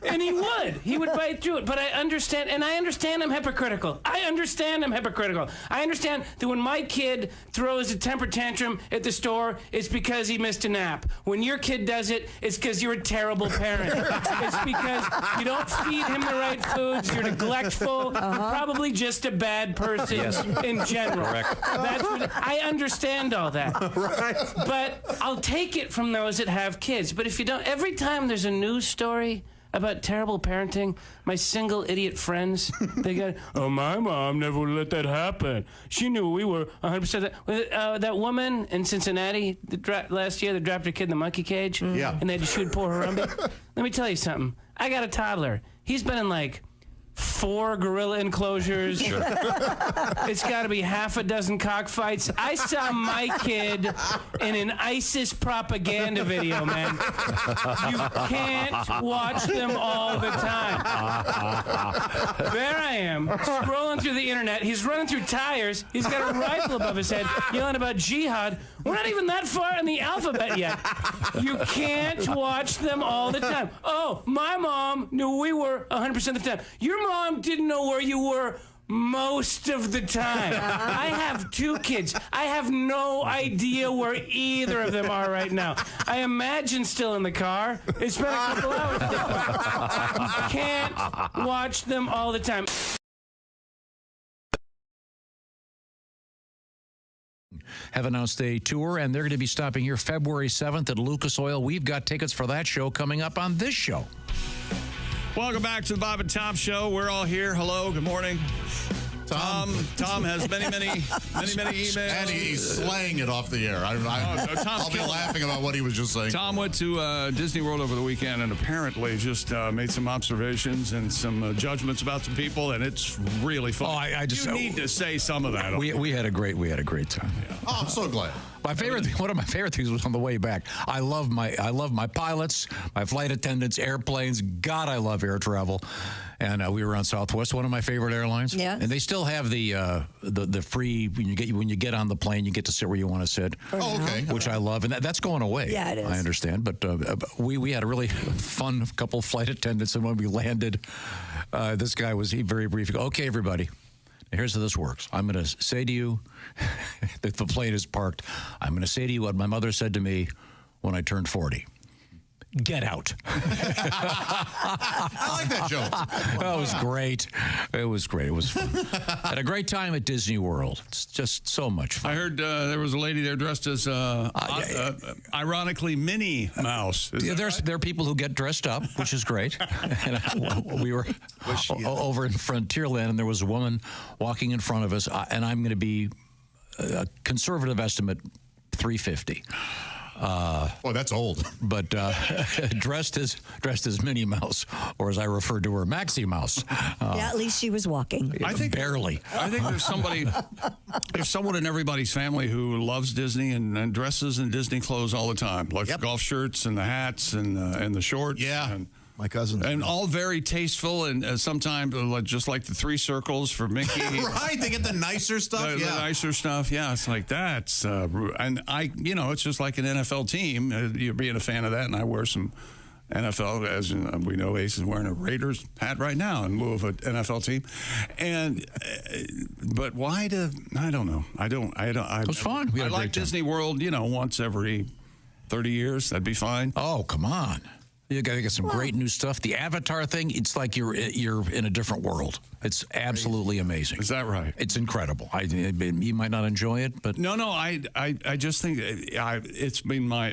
And he would bite through it. But I understand I'm hypocritical. I understand that when my kid throws a temper tantrum at the store, it's because he missed a nap. When your kid does it, it's because you're a terrible parent. It's because you don't feed him the right foods, you're neglectful, probably just a bad person. In general. Correct. I understand all that. Right. But I'll take it from those that have kids. But if you don't, every time there's a news story about terrible parenting, my single idiot friends, they go, my mom never would let that happen. She knew we were 100%. That woman in Cincinnati last year that dropped her kid in the monkey cage, and they had to shoot poor Harambe. Let me tell you something. I got a toddler. He's been in 4 gorilla enclosures. Sure. It's got to be half a dozen cockfights. I saw my kid in an ISIS propaganda video, man. You can't watch them all the time. There I am, scrolling through the internet. He's running through tires. He's got a rifle above his head, yelling about jihad. We're not even that far in the alphabet yet. You can't watch them all the time. My mom knew we were 100% of the time. Your mom didn't know where you were most of the time. I have 2 kids. I have no idea where either of them are right now. I imagine still in the car. It's been a couple hours. You can't watch them all the time. Have announced a tour, and they're going to be stopping here February 7th at Lucas Oil. We've got tickets for that show coming up on this show. Welcome back to the Bob and Tom Show. We're all here. Hello, good morning. Tom has many emails. And he's slaying it off the air. I'll be laughing about what he was just saying. Tom went to Disney World over the weekend and apparently just made some observations and some judgments about some people, and it's really fun. You need to say some of that. We had a great time. Yeah. Oh, I'm so glad. One of my favorite things was on the way back. I love my pilots, my flight attendants, airplanes. God, I love air travel. And we were on Southwest, one of my favorite airlines. Yeah. And they still have the free when you get on the plane, you get to sit where you want to sit. Oh, okay. Which I love, and that's going away. Yeah, it is. I understand, but we had a really fun couple flight attendants, and when we landed, this guy was very brief. Okay, everybody. Here's how this works. I'm going to say to you, if the plane is parked, I'm going to say to you what my mother said to me when I turned 40. Get out. I like that joke. That was great. It was great. It was fun. Had a great time at Disney World. It's just so much fun. I heard there was a lady there dressed as, ironically, Minnie Mouse. There are people who get dressed up, which is great. And we were over in Frontierland, and there was a woman walking in front of us, and I'm going to be a conservative estimate, 350. Boy, that's old. But dressed as Minnie Mouse, or as I referred to her, Maxie Mouse. Yeah, at least she was walking. I think barely. I think there's someone in everybody's family who loves Disney and dresses in Disney clothes all the time, like the golf shirts and the hats and the shorts. Yeah. And, my cousins. And all very tasteful, and sometimes just like the 3 circles for Mickey. Right, they get the nicer stuff. The nicer stuff, yeah. It's like that's, and it's just like an NFL team. You're being a fan of that, and I wear some NFL, as we know, Ace is wearing a Raiders hat right now in lieu of an NFL team. And but why I don't know. It was fun. We had I like Disney World, once every 30 years. That'd be fine. Oh, come on. You got to get some great new stuff. The Avatar thing, it's like you're in a different world. It's absolutely amazing. Is that right? It's incredible. You might not enjoy it, but no. I just think it's been my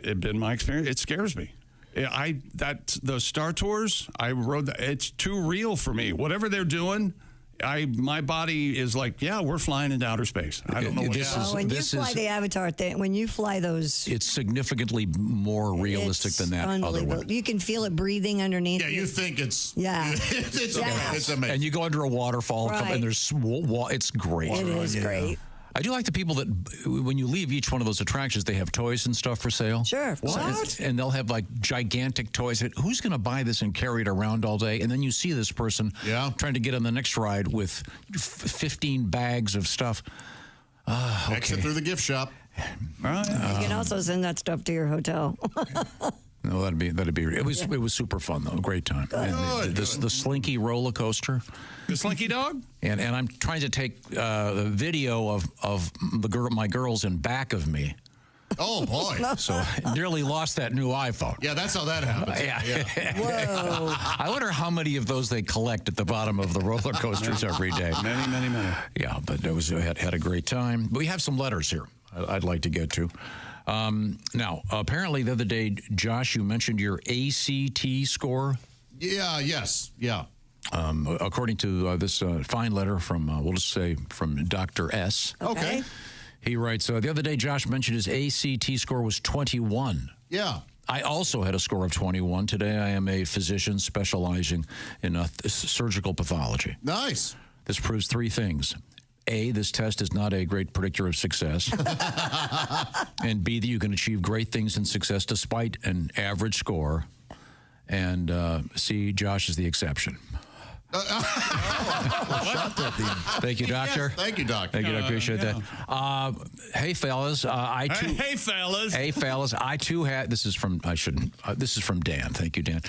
experience. It scares me. The Star Tours, I rode that. It's too real for me. Whatever they're doing, my body is like, yeah, we're flying into outer space. I don't know. When you fly the Avatar thing, when you fly those, it's significantly more realistic than that other one. You can feel it breathing underneath. Yeah, you think it's it's amazing. And you go under a waterfall, and there's it's great. It is great. I do like the people that, when you leave each one of those attractions, they have toys and stuff for sale. Sure. What? And they'll have like gigantic toys. Who's going to buy this and carry it around all day? And then you see this person trying to get on the next ride with 15 bags of stuff. Okay. Exit through the gift shop. You can also send that stuff to your hotel. No, that'd be. It was super fun though. Great time. And the Slinky roller coaster. The Slinky dog. And I'm trying to take a video of my girls in back of me. Oh boy! So I nearly lost that new iPhone. Yeah, that's how that happened. Yeah. Whoa! I wonder how many of those they collect at the bottom of the roller coasters every day. Many. Yeah, but had a great time. We have some letters here I'd like to get to. Now, apparently the other day, Josh, you mentioned your ACT score. Yeah. According to this fine letter from, we'll just say, from Dr. S. Okay. He writes, the other day, Josh mentioned his ACT score was 21. Yeah. I also had a score of 21. Today, I am a physician specializing in surgical pathology. Nice. This proves 3 things. A, this test is not a great predictor of success. And B, that you can achieve great things in success despite an average score. And C, Josh is the exception. Thank you, Doctor. Yes, thank you, Doctor. Thank you, I appreciate that. Hey, fellas. Hey, fellas. Hey, fellas. I too had. This is from. This is from Dan. Thank you, Dan.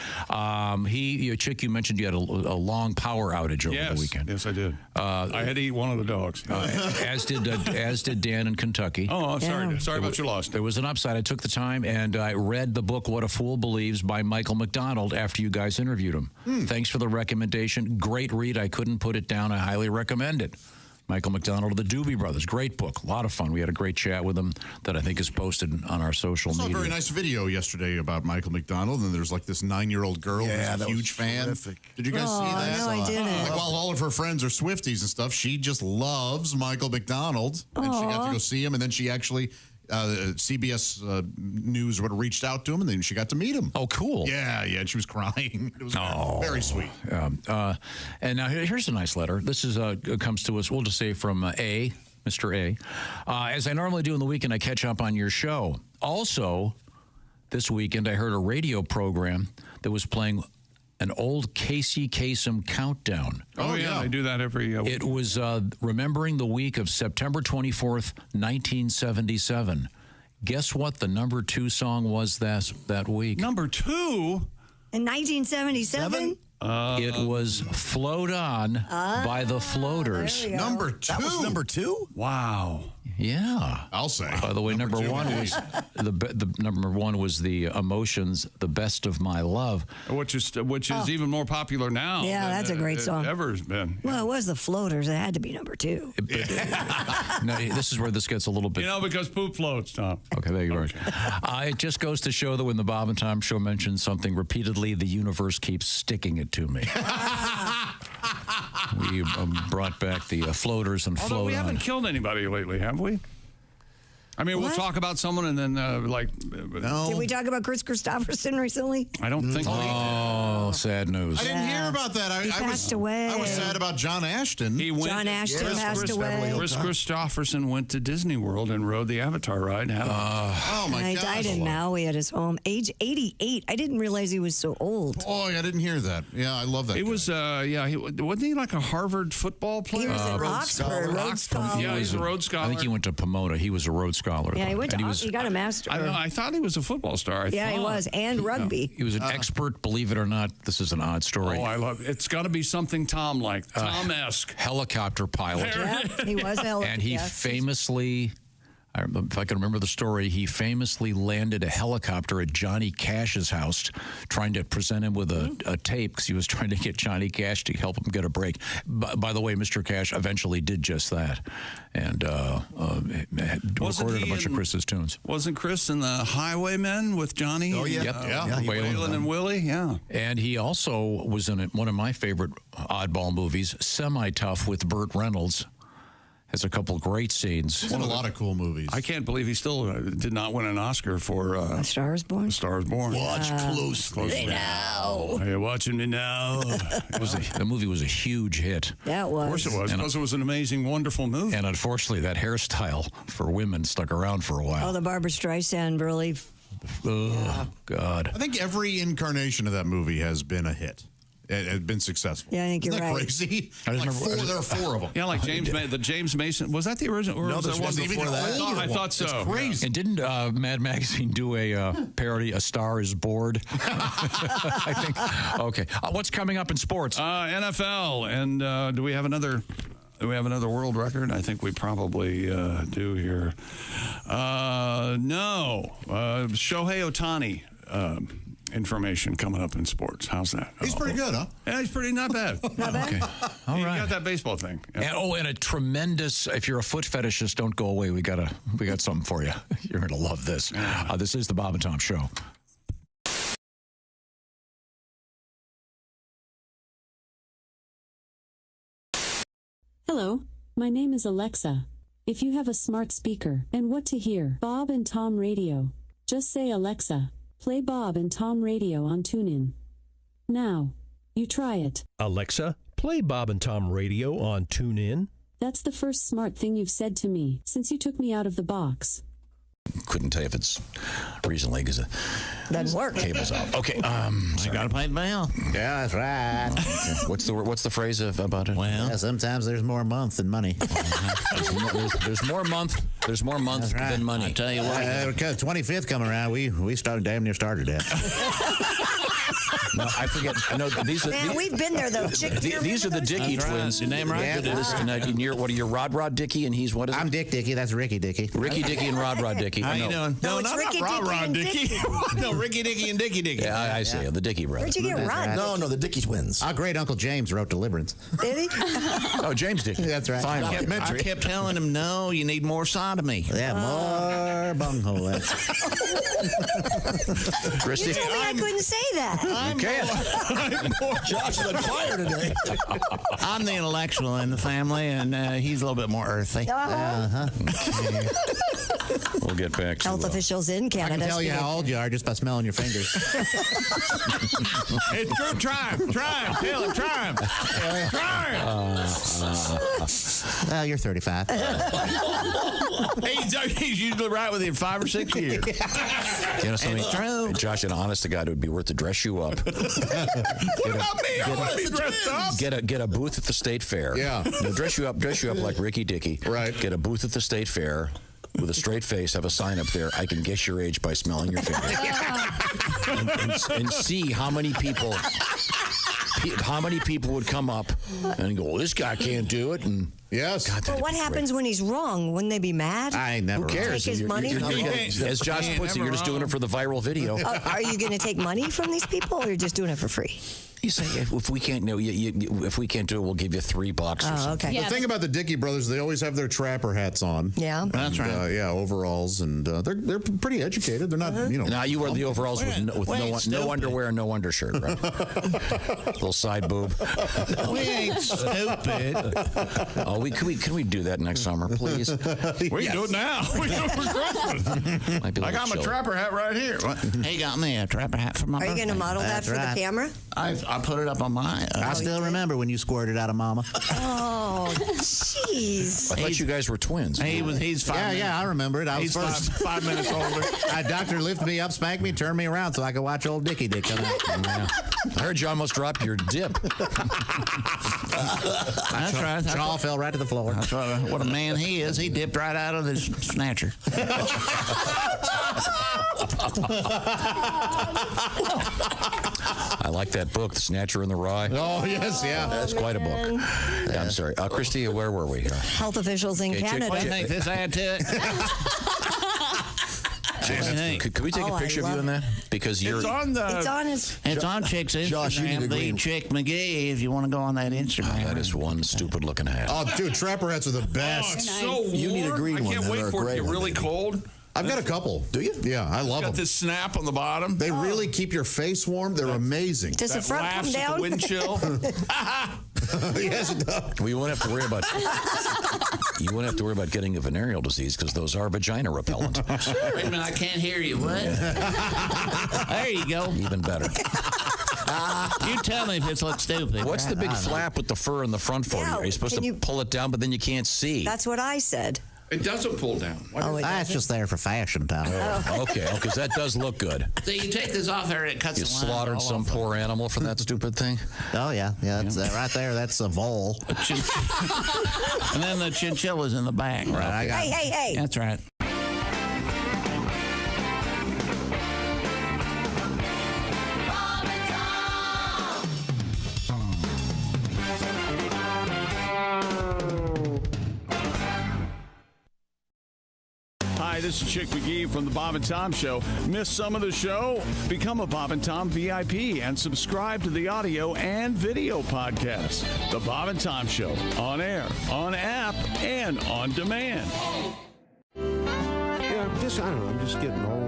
Chick, you mentioned you had a long power outage over the weekend. Yes, I did. I had to eat one of the dogs. As did Dan in Kentucky. Oh, I'm sorry. Sorry about your loss. There was an upside. I took the time and I read the book "What a Fool Believes" by Michael McDonald after you guys interviewed him. Thanks for the recommendation. Great read. I couldn't put it down. I highly recommend it. Michael McDonald of the Doobie Brothers. Great book. A lot of fun. We had a great chat with him that I think is posted on our social media. I saw a very nice video yesterday about Michael McDonald, and there's like this 9-year-old girl who's a huge fan. Terrific. Did you guys see that? No, I didn't. Like, while all of her friends are Swifties and stuff, she just loves Michael McDonald, and she got to go see him, and then she actually... CBS News would have reached out to him, and then she got to meet him. Oh, cool. Yeah, and she was crying. It was very sweet. And now here's a nice letter. This is comes to us, we'll just say from Mr. A. As I normally do in the weekend, I catch up on your show. Also, this weekend, I heard a radio program that was playing an old Casey Kasem countdown. Oh, yeah. I do that every week. It was remembering the week of September 24th, 1977. Guess what the number 2 song was that week? Number 2? In 1977? It was Float On by the Floaters. Number 2? That was number 2? Wow. Yeah, I'll say. By the way, number one was the number one was the Emotions, the Best of My Love, which is even more popular now. Yeah, that's a great song. Ever has been. Well, it was the Floaters. It had to be number 2. No, this is where this gets a little bit. Because poop floats, Tom. Okay, thank you very much. It just goes to show that when the Bob and Tom Show mentions something repeatedly, the universe keeps sticking it to me. We brought back the floaters and Although float we on. haven't killed anybody lately, have we? I mean, we'll talk about someone and then, Did we talk about Kris Kristofferson recently? I don't think Oh, sad news. I didn't hear about that. He passed away. I was sad about John Ashton. John Ashton passed away. Kris Kristofferson went to Disney World and rode the Avatar ride. Oh, my He God. died in Maui at his home, age 88. I didn't realize he was so old. Boy, I didn't hear that. Yeah, I love that. He was, wasn't he like a Harvard football player? He was at Oxford, Rhodes Scholar. Yeah, he's a Rhodes Scholar. I think he went to Pomona. He was a Rhodes Scholar. Yeah, he went to And he got a master. I thought he was a football star. He was, and rugby. He was an expert, believe it or not. This is an odd story. Oh, I love it. It's got to be something Tom-like, Tom-esque. Helicopter pilot. Yeah, he was a helicopter. And he famously, if I can remember the story, he famously landed a helicopter at Johnny Cash's house, trying to present him with a tape because he was trying to get Johnny Cash to help him get a break. By the way, Mr. Cash eventually did just that, and recorded a bunch of Chris's tunes. Wasn't Kris in the Highwaymen with Johnny? Oh, yeah. Waylon and Willie, yeah. And he also was in one of my favorite oddball movies, Semi-Tough, with Burt Reynolds. Has a couple great scenes. He's in a lot of cool movies. I can't believe he still did not win an Oscar for A Star is Born. A Star is Born. Watch closely now. Are you watching me now? The movie was a huge hit. That was. Of course it was, because it was an amazing, wonderful movie. And unfortunately, that hairstyle for women stuck around for a while. Oh, the Barbara Streisand really. Oh, God. I think every incarnation of that movie has been a hit. It had been successful. Yeah, I think you're Isn't that right. crazy? I Like remember- there are 4 of them. Yeah, like James Mason. Was that the original? Or No, was there's that one before that. I thought so. It's crazy. And didn't Mad Magazine do a parody, A Star is Bored? I think. Okay. What's coming up in sports? NFL. And do we have another world record? I think we probably do here. No. Shohei Ohtani information coming up in sports. How's that? He's pretty good, huh? Yeah, he's pretty not bad. Not bad. Okay. All You right. got that baseball thing. Yeah. And a tremendous, if you're a foot fetishist, don't go away. We got something for you. You're going to love this. This is the Bob and Tom Show. Hello, my name is Alexa. If you have a smart speaker and what to hear, Bob and Tom Radio, just say Alexa, play Bob and Tom Radio on TuneIn. Now, you try it. Alexa, play Bob and Tom Radio on TuneIn. That's the first smart thing you've said to me since you took me out of the box. Couldn't tell you if it's recently because the Doesn't work. cable's out. Okay. You gotta pay the bill. Yeah, that's right. What's the phrase about it? Well, Yeah, sometimes there's more month than money. There's more month. There's more month That's right. than money. I tell you what. Because 25th coming around, we started damn near started that. No, I forget. I know these are. Man, we've been there though. Chick, do you These are the remember those? Dicky That's right. twins. Your name right? Yeah. And you're what are you, Rod Dicky, and he's what is it? I'm Dick Dicky. That's Ricky Dicky. Ricky Dicky and Rod Dicky. How I you know. doing? No, it's Ricky Dicky and Dicky. No, Ricky Dicky and Dicky Dicky. Yeah, I see. The Dicky brothers. Where'd you get Rod? No, the Dicky twins. Our great Uncle James wrote Deliverance. Did he? Oh, James Dicky. That's right. Finally. I kept telling him, no, you need more sodomy. Yeah, more bunghole. Christy. You told me I couldn't say that. You can't. Josh is on fire today. I'm the intellectual in the family, and he's a little bit more earthy. Uh-huh. We'll get back to Health officials in I Canada. can tell you how old you are just by smelling your fingers. It's true. Try him. Tell him. Try him. Well, you're 35. He's usually right within 5 or 6 years. You know something? It's true. Josh, an honest to God, it would be worth to dress you up. What about me? I want to be dressed up. Get a booth at the state fair. Yeah. No, dress you up like Ricky Dicky. Right. Get a booth at the state fair with a straight face. Have a sign up there. I can guess your age by smelling your fingers. and see how many people how many people would come up and go, well, this guy can't do it? And yes. God, Well, what happens when he's wrong? Wouldn't they be mad? I never. Who cares? Take his money? As Josh puts it, you're just doing it for the viral video. Are you going to take money from these people, or you're just doing it for free? You say if we can't if we can't do it, we'll give you $3 or something. Okay. The thing about the Dicky brothers, they always have their trapper hats on. Yeah, that's right. Yeah, overalls, and they're pretty educated. They're not, Now you wear the overalls with no underwear and no undershirt, right? Little side boob. We ain't stupid. Oh, can we do that next summer, please? We can do it now. We do it for Christmas. Might be a I got little my chill. trapper hat right here. He got me a trapper hat for my Are you going to model that for the camera? I put it up on my. I still remember when you squirted out of Mama. Oh, jeez. I thought you guys were twins. He's 5 minutes. Yeah, I remember it. I was He's first. 5 minutes older. A doctor lifted me up, spanked me, turned me around so I could watch old Dicky Dick come out. Yeah. I heard you almost dropped your dip. That's right. Jaw fell right to the floor. That's what a man he is. He dipped right out of his snatcher. I like that book, The Snatcher in the Rye. Oh, yes, yeah. That's quite a book. Yeah, I'm sorry. Christy, where were we? Health officials in Canada. What do you think this add to it? Could we take a picture of you in that? Because you're. It's on the. It's on his. It's on Chick's Instagram. Josh, you need to the agree. Chick McGee. If you want to go on that Instagram. That is one stupid looking hat. Oh, dude, trapper hats are the Oh, best. it's so warm. You need a green I one can't then, wait or a for it to gray get one, really maybe. cold. I've got a couple. Do you? Yeah, I love Got them. this snap on the bottom. They really keep your face warm. They're amazing. Does the That front come laughs at down? the wind chill. Yes, it does. We won't have to worry about. You won't have to worry about getting a venereal disease because those are vagina repellent. Wait a minute, I can't hear you. What? There you go. Even better. You tell me if this looks stupid. What's the big flap with the fur in the front for you? Yeah, Are you supposed to pull it down, but then you can't see? That's what I said. It doesn't pull down. That's just there for fashion, Tom. Okay, because that does look good. So you take this off there and it cuts You the line slaughtered all some off. poor animal for that stupid thing? Oh, yeah. That's, right there, that's a vole. And then the chinchilla's in the back. Right, I got Hey. That's right. Hi, this is Chick McGee from the Bob and Tom Show. Miss some of the show? Become a Bob and Tom VIP and subscribe to the audio and video podcast. The Bob and Tom Show, on air, on app, and on demand. Yeah, I don't know. I'm just getting old.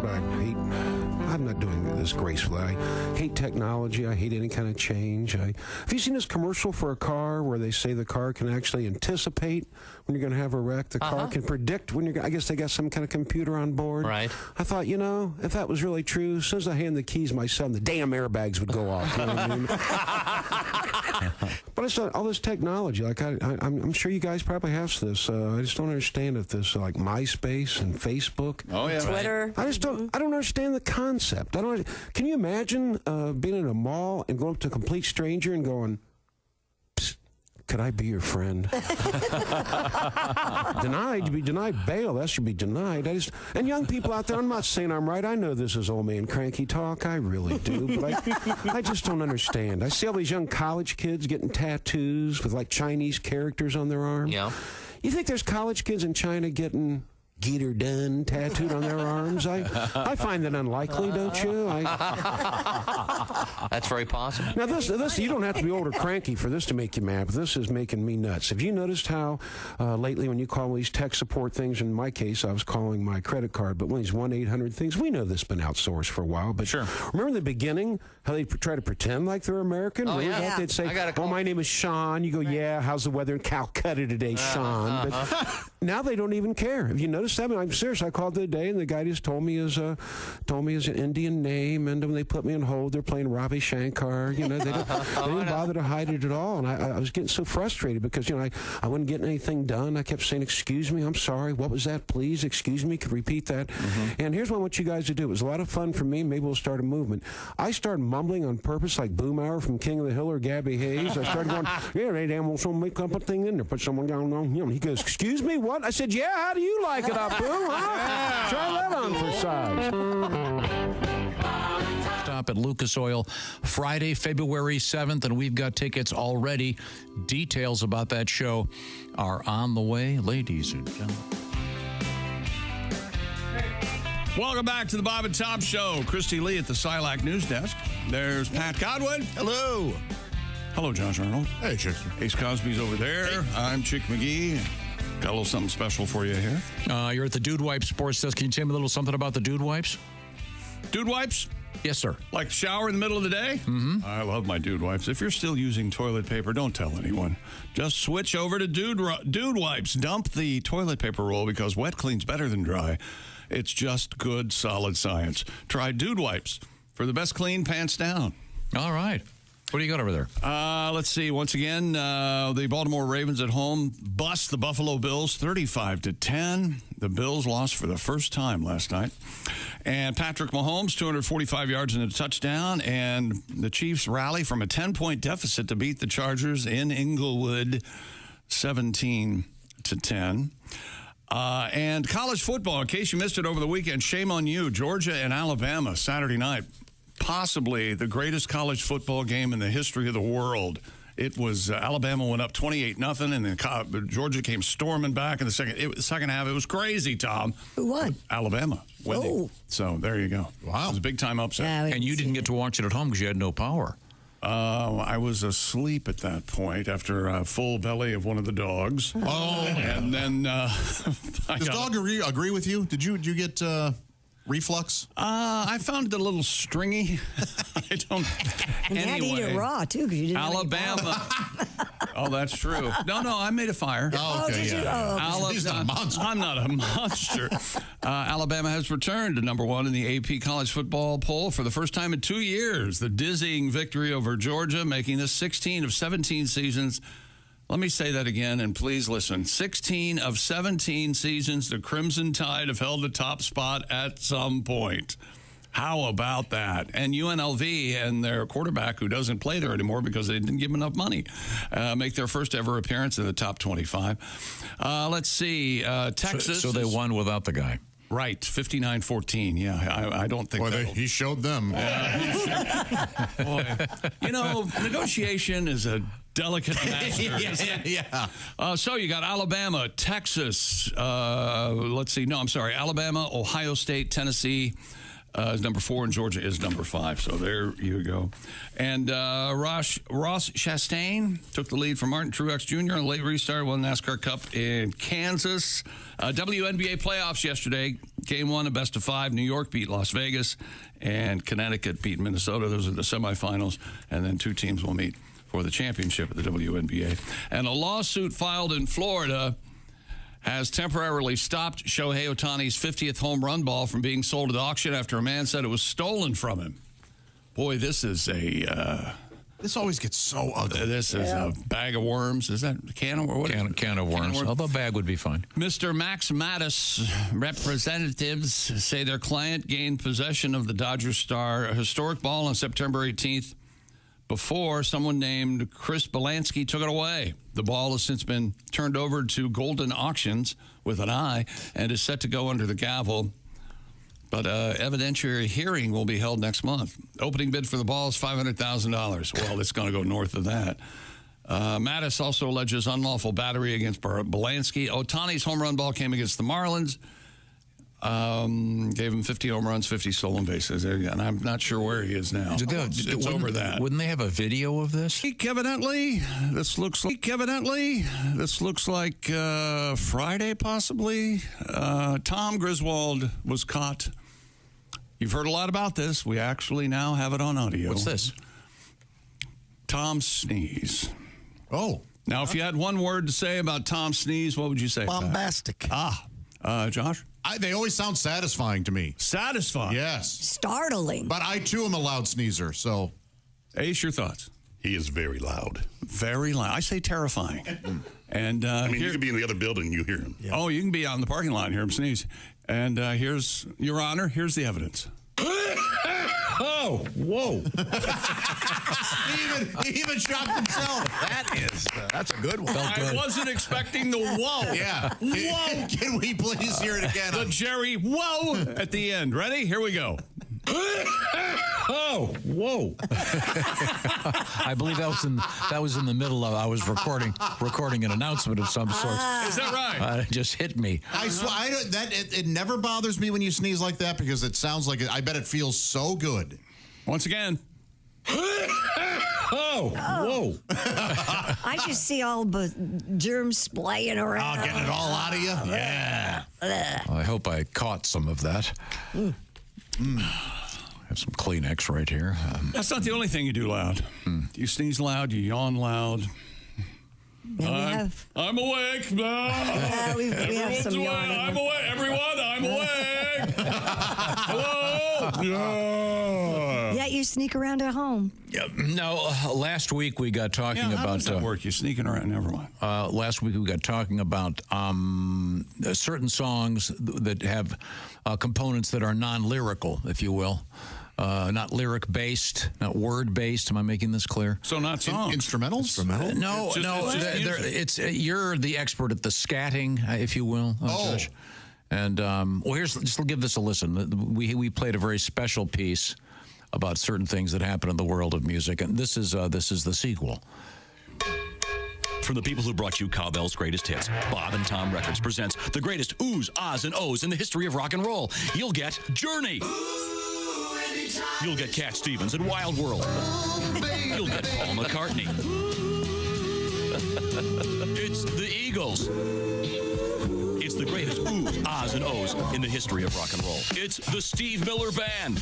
I'm not doing this gracefully. I hate technology. I hate any kind of change. Have you seen this commercial for a car where they say the car can actually anticipate when you're going to have a wreck? The car can predict when you're going to... I guess they got some kind of computer on board. Right. I thought, if that was really true, as soon as I hand the keys to my son, the damn airbags would go off. You know what I mean? But I saw all this technology. Like I'm sure you guys probably have this. I just don't understand if this like MySpace and Facebook. Oh yeah, Twitter. I just don't. I don't understand the concept. Can you imagine being in a mall and going up to a complete stranger and going, "Psst, could I be your friend?" Denied. You be denied bail. That should be denied. And young people out there, I'm not saying I'm right. I know this is old man cranky talk. I really do. But I just don't understand. I see all these young college kids getting tattoos with like Chinese characters on their arm. Yeah. You think there's college kids in China getting "Get her done" tattooed on their arms? I find that unlikely, don't you? That's very possible. Now, this you don't have to be old or cranky for this to make you mad, but this is making me nuts. Have you noticed how lately when you call these tech support things, in my case, I was calling my credit card, but one of these 1-800 things, we know this has been outsourced for a while, but sure. Remember in the beginning how they try to pretend like they're American? Oh, Remember yeah. that? They'd say, "Oh, my name is Sean." You go, "Yeah, how's the weather in Calcutta today, Sean?" But now they don't even care. Have you noticed that? I mean, I'm serious. I called the other day, and the guy just told me his an Indian name, and when they put me on hold, they're playing Ravi Shankar. They didn't bother to hide it at all, and I was getting so frustrated because I wasn't getting anything done. I kept saying, "Excuse me, I'm sorry. What was that? Please, excuse me. Could repeat that." And here's what I want you guys to do. It was a lot of fun for me. Maybe we'll start a movement. I started mumbling on purpose, like Boomhauer from King of the Hill or Gabby Hayes. I started going, "Yeah, they damn well some make up a thing in there, put someone down on him." He goes, "Excuse me, what?" I said, "Yeah, how do you like it up, Boom? Huh? Try that on for size." stop at Lucas Oil Friday, February 7th, and we've got tickets already. Details about that show are on the way, ladies and gentlemen. Welcome back to the Bob and Tom Show. Christy Lee at the Silac News Desk. There's Pat Godwin. Hello. Hello, Josh Arnold. Hey, Chester. Ace Cosby's over there. Hey. I'm Chick McGee. Got a little something special for you here. You're at the Dude Wipes Sports Desk. Can you tell me a little something about the Dude Wipes? Dude Wipes? Yes, sir. Like shower in the middle of the day? Mm-hmm. I love my Dude Wipes. If you're still using toilet paper, don't tell anyone. Just switch over to Dude Wipes. Dump the toilet paper roll because wet cleans better than dry. It's just good, solid science. Try Dude Wipes for the best clean, pants down. All right. What do you got over there? Let's see. Once again, the Baltimore Ravens at home bust the Buffalo Bills 35-10. The Bills lost for the first time last night. And Patrick Mahomes, 245 yards and a touchdown. And the Chiefs rally from a 10-point deficit to beat the Chargers in Inglewood 17-10. And college football, in case you missed it over the weekend, shame on you. Georgia and Alabama, Saturday night. Possibly the greatest college football game in the history of the world. It was Alabama went up 28-0, and then Georgia came storming back in the second half. It was crazy, Tom. Who won? Alabama. Oh. So there you go. Wow. It was a big-time upset. Yeah, and you didn't get to watch it at home because you had no power. I was asleep at that point after a full belly of one of the dogs. Oh. And then... Does dog agree with you? Did you get... reflux? I found it a little stringy. I don't. And you had to eat it raw too because you didn't. Alabama. Oh, that's true. No, I made a fire. Oh, okay. He's not a monster. I'm not a monster. Alabama has returned to number one in the AP college football poll for the first time in 2 years. The dizzying victory over Georgia, making this 16 of 17 seasons. Let me say that again, and please listen. 16 of 17 seasons, the Crimson Tide have held the top spot at some point. How about that? And UNLV and their quarterback, who doesn't play there anymore because they didn't give him enough money, make their first ever appearance in the top 25. Let's see. Texas. So they won without the guy. Right, 59-14. Yeah, I don't think he showed them. Boy, negotiation is a delicate matter. Yeah. So you got Alabama, Texas. Alabama, Ohio State, Tennessee is number 4, and Georgia is number 5. So there you go. And Ross Chastain took the lead from Martin Truex Jr. on a late restart, won the NASCAR Cup in Kansas. WNBA playoffs yesterday. Game 1, a best of 5. New York beat Las Vegas, and Connecticut beat Minnesota. Those are the semifinals, and then 2 teams will meet for the championship of the WNBA. And a lawsuit filed in Florida has temporarily stopped Shohei Ohtani's 50th home run ball from being sold at auction after a man said it was stolen from him. Boy, this is this always gets so ugly. This is a bag of worms. Is that a can of worms? Can of worms. Although a bag would be fine. Mr. Max Mattis representatives say their client gained possession of the Dodgers star historic ball on September 18th before someone named Chris Belansky took it away. The ball has since been turned over to Golden Auctions with an I and is set to go under the gavel. But evidentiary hearing will be held next month. Opening bid for the ball is $500,000. Well, it's going to go north of that. Mattis also alleges unlawful battery against Belansky. Ohtani's home run ball came against the Marlins. Gave him 50 home runs, 50 stolen bases. And I'm not sure where he is now. It's over that. Wouldn't they have a video of this? Evidently, this looks like Friday, possibly. Tom Griswold was caught. You've heard a lot about this. We actually now have it on audio. What's this? Tom sneeze. Oh. Now, if you had one word to say about Tom sneeze, what would you say? Bombastic. Josh? They always sound satisfying to me. Satisfying? Yes. Startling. But I, too, am a loud sneezer, so. Ace, your thoughts? He is very loud. Very loud. I say terrifying. And you could be in the other building and you hear him. Yeah. Oh, you can be out in the parking lot and hear him sneeze. And here's, Your Honor, here's the evidence. Oh, whoa. he even shocked himself. That's a good one. I wasn't expecting the whoa. Yeah. Whoa. Can we please hear it again? The Jerry whoa at the end. Ready? Here we go. Oh, whoa! I believe that was in the middle of I was recording an announcement of some sort. Is that right? It just hit me. I swear, it never bothers me when you sneeze like that because it sounds like I bet it feels so good. Once again. Oh, whoa! I just see all the germs splaying around. Oh, getting it all out of you? Yeah. I hope I caught some of that. I have some Kleenex right here. That's not the only thing you do loud. You sneeze loud, you yawn loud. I'm awake. We have some yawning. I'm awake. Everyone, I'm awake. Hello. Yeah, you sneak around at home. Yeah, no, last week we got talking how about does that work? You're sneaking around. Never mind. Last week we got talking about certain songs that have components that are non-lyrical, if you will. Not lyric-based, not word-based. Am I making this clear? So not songs. Instrumentals? No. It's you're the expert at the scatting, if you will, Josh. And just give this a listen. We played a very special piece about certain things that happen in the world of music, and this is the sequel. From the people who brought you Cowbell's greatest hits, Bob and Tom Records presents the greatest oohs, ahs, and ohs in the history of rock and roll. You'll get Journey. You'll get Cat Stevens and Wild World. You'll get Paul McCartney. It's the Eagles. It's the greatest oohs, ahs, and ohs in the history of rock and roll. It's the Steve Miller Band.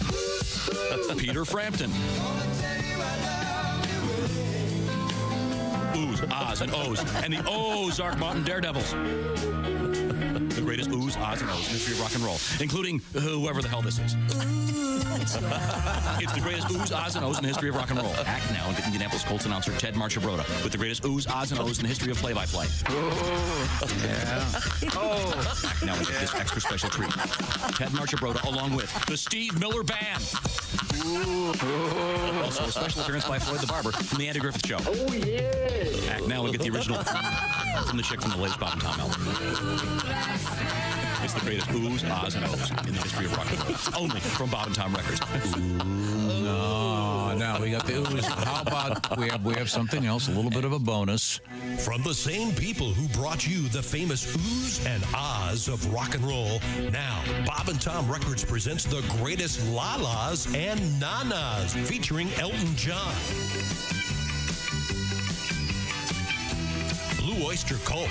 Peter Frampton. Oohs, ahs, and ohs, and the Ozark Mountain Daredevils. The greatest oohs, ahs, and ohs in the history of rock and roll, including whoever the hell this is. It's the greatest oohs, ahs, and ohs in the history of rock and roll. Act now and get Indianapolis Colts announcer Ted Marchibroda with the greatest oohs, ahs, and ohs in the history of play-by-play. Act now and get this extra special treat. Ted Marchibroda along with the Steve Miller Band. Also a special appearance by Floyd the Barber from the Andy Griffith Show. Oh, yeah. Act now and get the original from the chick from the latest Bob and Tom album. It's the greatest oohs, ahs, and ohs in the history of rock and roll. Only from Bob and Tom Records. No, we got the oohs. How about we have something else, a little bit of a bonus. From the same people who brought you the famous oohs and ahs of rock and roll, now Bob and Tom Records presents the greatest la-las and na-nas featuring Elton John. Blue Oyster Cult.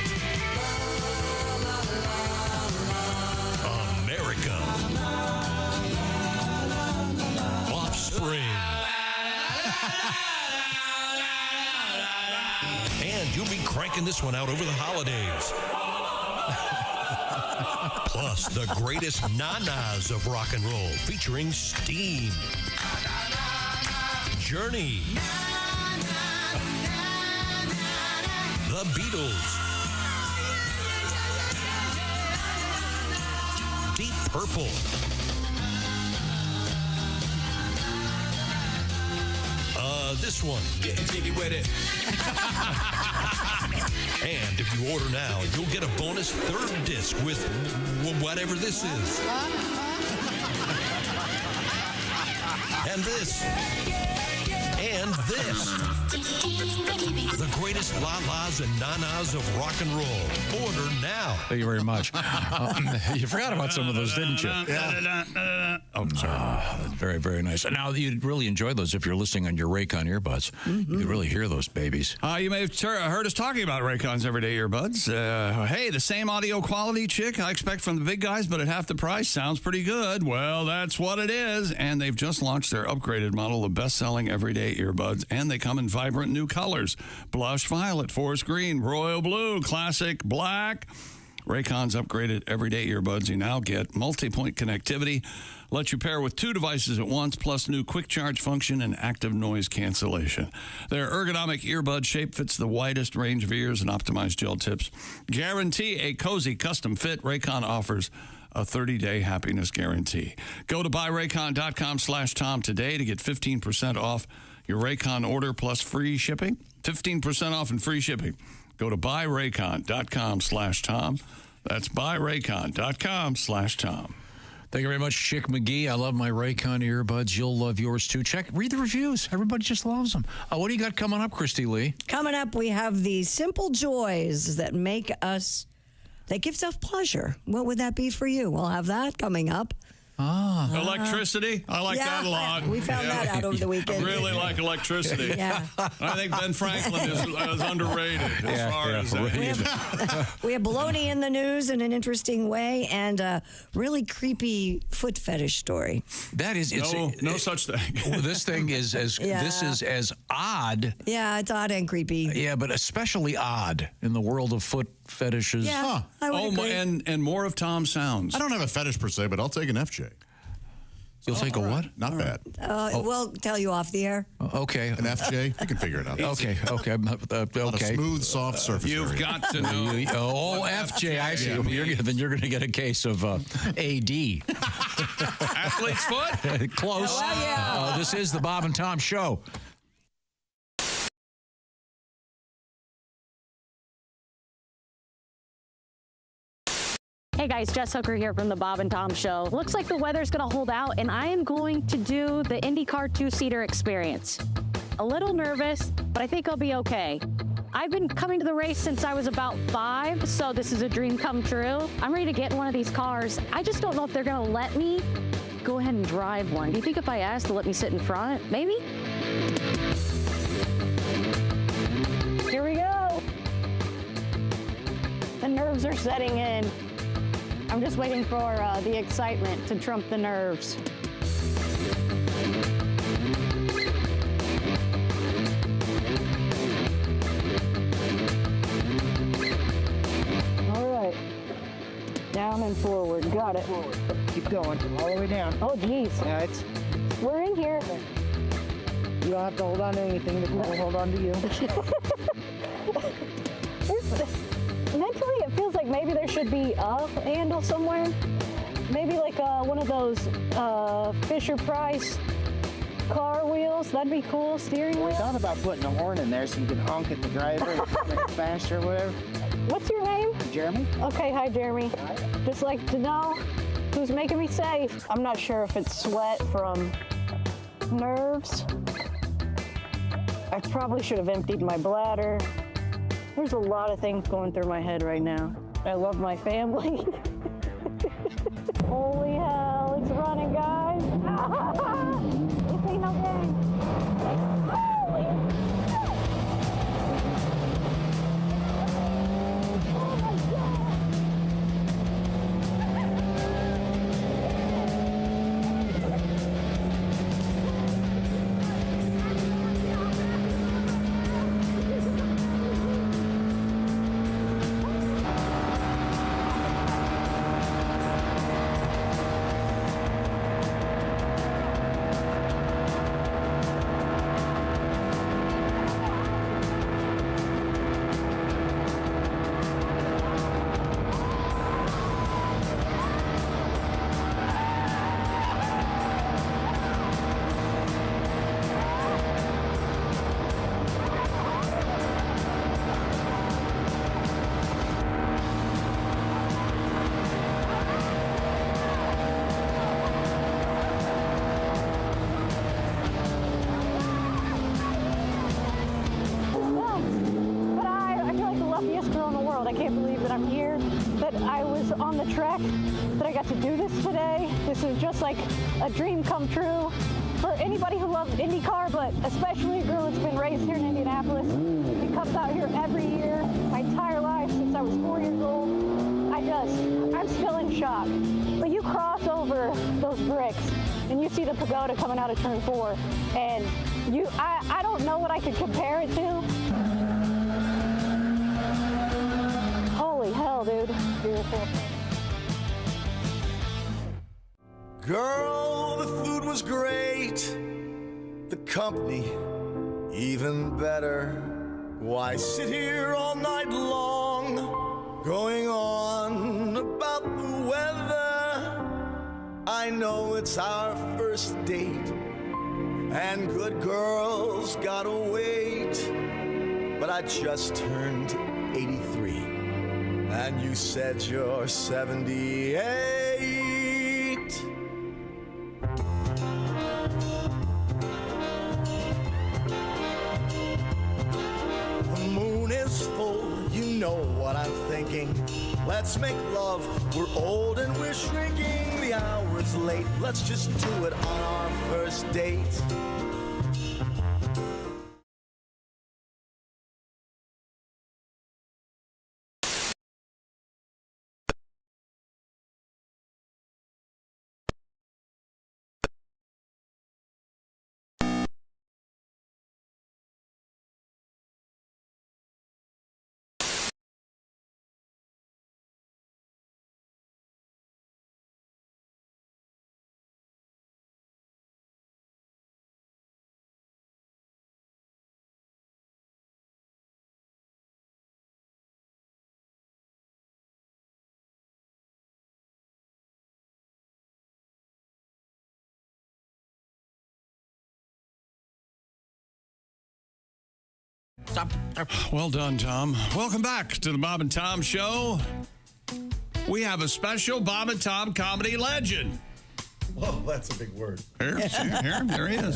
America. Offspring. And you'll be cranking this one out over the holidays. Plus, the greatest na-nas of rock and roll featuring Steam. Journey. The Beatles. Deep Purple. This one. Getting jiggy with it. And if you order now, you'll get a bonus third disc with whatever this is. And this. And this. The greatest la-las and na-nas of rock and roll. Order now. Thank you very much. You forgot about some of those, didn't you? Yeah. Oh, sorry. Very, very nice. Now, you'd really enjoy those if you're listening on your Raycon earbuds. You could really hear those babies. You may have heard us talking about Raycon's everyday earbuds. Hey, the same audio quality, chick, I expect from the big guys, but at half the price. Sounds pretty good. Well, that's what it is. And they've just launched their upgraded model of best-selling everyday earbuds, and they come in vibrant new colors. Blush violet, forest green, royal blue, classic black. Raycon's upgraded everyday earbuds. You now get multi-point connectivity, lets you pair with two devices at once, plus new quick charge function and active noise cancellation. Their ergonomic earbud shape fits the widest range of ears and optimized gel tips. Guarantee a cozy custom fit. Raycon offers a 30-day happiness guarantee. Go to buyraycon.com/Tom today to get 15% off your Raycon order plus free shipping. 15% off and free shipping. Go to buyraycon.com/Tom. That's buyraycon.com/Tom. Thank you very much, Chick McGee. I love my Raycon earbuds. You'll love yours too. Read the reviews. Everybody just loves them. What do you got coming up, Christy Lee? Coming up, we have the simple joys that give us pleasure. What would that be for you? We'll have that coming up. Electricity? I like that a lot. We found that out over the weekend. I really like electricity. Yeah. I think Ben Franklin is underrated as far as that. We have Baloney in the news in an interesting way, and a really creepy foot fetish story. That is no such thing. This thing is as this is as odd. Yeah, it's odd and creepy. Yeah, but especially odd in the world of foot fetishes. Yeah, I would agree. And more of Tom sounds. I don't have a fetish per se, but I'll take an FJ. You'll take a what? Not bad. We'll tell you off the air. Okay. An FJ? You can figure it out. Okay. On a smooth, soft surface. You've got to know. FJ, I see. Then you're going to get a case of AD. Athlete's foot? Close. Oh, yeah. This is the Bob and Tom Show. Hey guys, Jess Hooker here from the Bob and Tom Show. Looks like the weather's gonna hold out and I am going to do the IndyCar 2-seater experience. A little nervous, but I think I'll be okay. I've been coming to the race since I was about 5, so this is a dream come true. I'm ready to get in one of these cars. I just don't know if they're gonna let me go ahead and drive one. Do you think if I asked to let me sit in front, maybe? Here we go. The nerves are setting in. I'm just waiting for the excitement to trump the nerves. All right. Down and forward. Got it. Keep going. All the way down. Oh, geez. Yeah, We're in here. You don't have to hold on to anything. The people will hold on to you. Mentally, it feels like maybe there should be a handle somewhere. Maybe like one of those Fisher-Price car wheels. That'd be cool. Steering wheel. I thought about putting a horn in there so you can honk at the driver and make it faster or whatever. What's your name? Jeremy. Okay, hi, Jeremy. Just like to know who's making me safe. I'm not sure if it's sweat from nerves. I probably should have emptied my bladder. There's a lot of things going through my head right now. I love my family. Holy hell, it's running, guys. This ain't no game. Holy oh my God. Like a dream come true for anybody who loves IndyCar, but especially a girl that's been raised here in Indianapolis. She comes out here every year, my entire life since I was 4 years old. I'm still in shock. But you cross over those bricks and you see the pagoda coming out of turn 4, and I don't know what I could compare it to. Holy hell, dude. Beautiful. Girl, the food was great, the company even better. Why sit here all night long, going on about the weather? I know it's our first date, and good girls gotta wait. But I just turned 83, and you said you're 78. know what I'm thinking. Let's make love. We're old and we're shrinking. The hour is late. Let's just do it on our first date. Stop. Well done, Tom. Welcome back to the Bob and Tom Show. We have a special Bob and Tom comedy legend. Whoa, that's a big word. Here, there he is.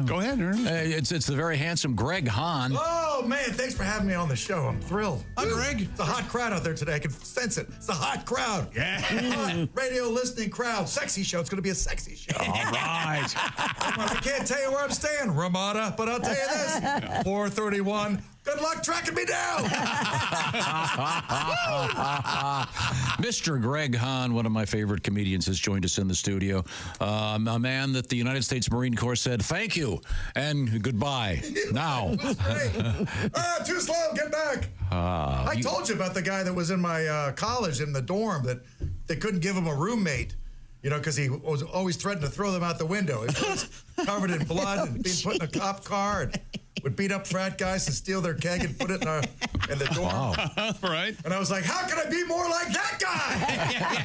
Go ahead, Ernest. It's the very handsome Greg Hahn. Oh, man, thanks for having me on the show. I'm thrilled. Hi, Greg. It's a hot crowd out there today. I can sense it. It's a hot crowd. Yeah. Hot radio listening crowd. Sexy show. It's going to be a sexy show. All right. Well, I can't tell you where I'm staying, Ramada, but I'll tell you this. 431. Good luck tracking me down. Mr. Greg Hahn, one of my favorite comedians, has joined us in the studio. A man that the United States Marine Corps said, thank you and goodbye. Now. Too slow. Get back. I told you about the guy that was in my college in the dorm that they couldn't give him a roommate. You know, because he was always threatened to throw them out the window. He was covered in blood and being put in a cop car and would beat up frat guys and steal their keg and put it in the dorm. Wow. Right. And I was like, how can I be more like that guy?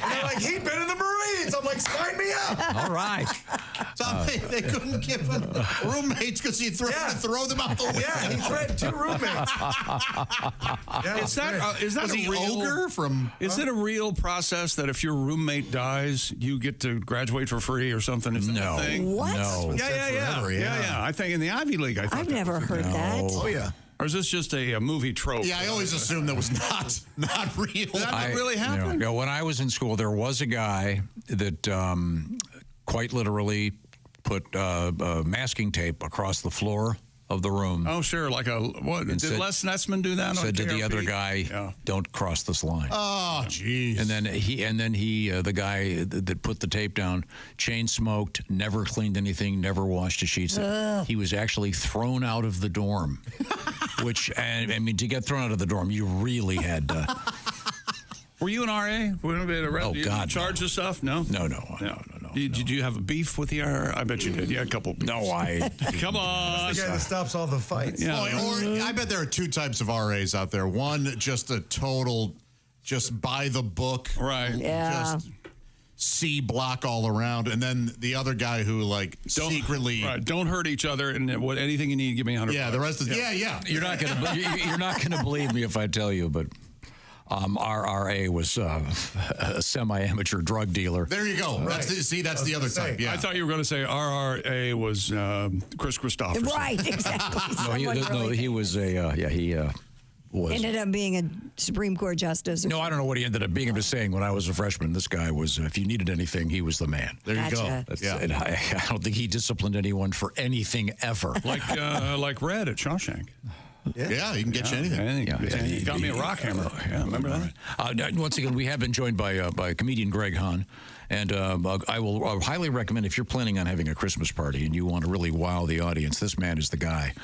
And they're like, he'd been in the Marines. I'm like, sign me up. All right. So they couldn't give him roommates because he threatened to throw them out the window. Yeah, he threatened 2 roommates. Is that a real ogre from? Is it a real process that if your roommate dies, you get to graduate for free or something? Is that a thing? What? No. Yeah. I think in the Ivy League, I've never heard that. Oh, yeah. Or is this just a movie trope? Yeah, I always assumed that was not real. That really happened? You know, when I was in school, there was a guy that quite literally put masking tape across the floor of the room. Oh, sure. Like did Les Nessman do that? Said to the KRP? other guy, "Don't cross this line." Oh, jeez. And then he, the guy that put the tape down, chain smoked, never cleaned anything, never washed his sheets. He was actually thrown out of the dorm. Which, I mean, to get thrown out of the dorm, you really had to. Were you an RA? Oh, God, charge of stuff? No. Did you have a beef with the RA? I bet you did. You had a couple beefs. No, Come on. That's the guy that stops all the fights. Yeah. Or I bet there are 2 types of RAs out there. One, just a total, just by the book. Right. Yeah. Just C block all around. And then the other guy who, like, secretly. Right. Don't hurt each other. And anything you need, give me 100. Yeah, the rest of yeah. You're not gonna believe me if I tell you, but our RA was a semi-amateur drug dealer. There you go. Right. That's the other type. Yeah. I thought you were going to say RRA was Kris Kristofferson. Right, exactly. He was he was. Ended up being a Supreme Court justice. No, I don't know what he ended up being. I'm just saying, when I was a freshman, this guy was, if you needed anything, he was the man. There you go. And I don't think he disciplined anyone for anything ever. Like Red at Shawshank. Yeah, he can get you anything. He got me a rock hammer. Yeah, remember that? Once again, we have been joined by comedian Greg Hahn. And I will highly recommend, if you're planning on having a Christmas party and you want to really wow the audience, this man is the guy.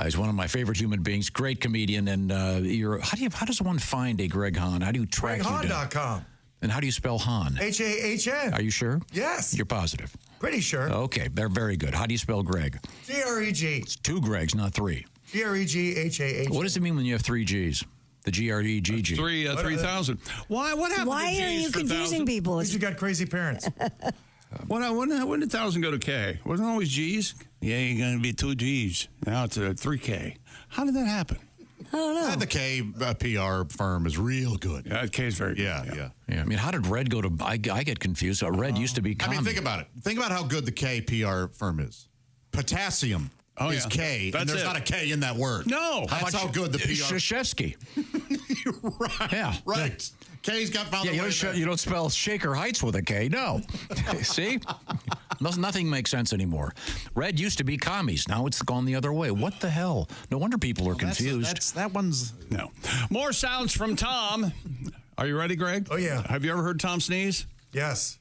He's one of my favorite human beings, great comedian. And how does one find a Greg Hahn? How do you track you down? GregHahn.com. And how do you spell Hahn? H-A-H-N. Are you sure? Yes. You're positive? Pretty sure. Okay, they're very good. How do you spell Greg? G-R-E-G. It's 2 Gregs, not 3. G-R-E-G-H-A-H. What does it mean when you have 3 G's? The G-R-E-G-G. 3,000. Why? What happened Why to G's are you for confusing 1,000? people? Because you got crazy parents. When did 1,000 go to K? Wasn't it always G's? Yeah, you're going to be 2 G's. Now it's a 3K. How did that happen? I don't know. The K PR firm is real good. Yeah, K is very good. Yeah. I mean, how did Red go to... I get confused. Red used to be... I mean, think about it. Think about how good the K PR firm is. Potassium is K, and there's not a K in that word. No. That's how good the PR... Krzyzewski. Right. Yeah. Right. K's got found Yeah, you don't spell Shaker Heights with a K. No. See? Nothing makes sense anymore. Red used to be commies. Now it's gone the other way. What the hell? No wonder people are confused. That one's... No. More sounds from Tom. Are you ready, Greg? Oh, yeah. Have you ever heard Tom sneeze? Yes.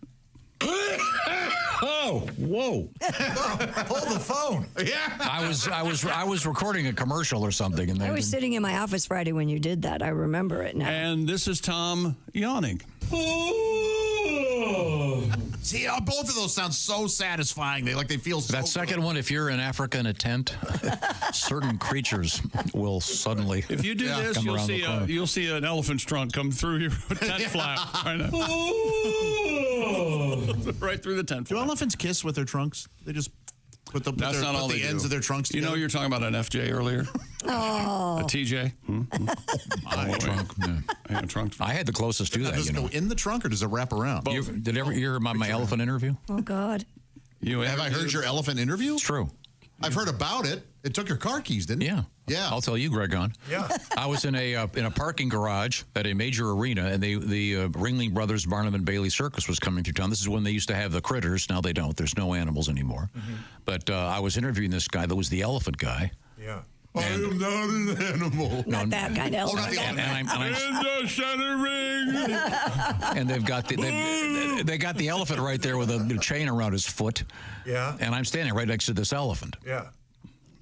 Oh, whoa. Hold the phone. Yeah. I was recording a commercial or something. And I was sitting in my office Friday when you did that. I remember it now. And this is Tom yawning. See, both of those sound so satisfying. They feel so That second good. one, if you're in Africa in a tent, certain creatures will suddenly If you do this, come around the corner. you'll see an elephant's trunk come through your tent flap. Right through the tent flap. Do elephants kiss with their trunks? They just put the That's not all the they ends do. of their trunks together? You know, you're talking about an FJ earlier. Oh. A TJ. My trunk. Yeah, trunk. I had the closest to that. Does it go in the trunk or does it wrap around? Did you hear about my elephant interview? Oh, God. Have I heard your elephant interview? It's true. I've heard about it. It took your car keys, didn't it? Yeah. Yeah. I'll tell you, Greg. Yeah. I was in a parking garage at a major arena, and the Ringling Brothers Barnum and Bailey Circus was coming through town. This is when they used to have the critters. Now they don't. There's no animals anymore. Mm-hmm. But I was interviewing this guy that was the elephant guy. Yeah. I am not an animal. Not that kind of elephant. And they've got they got the elephant right there with a chain around his foot. Yeah. And I'm standing right next to this elephant. Yeah.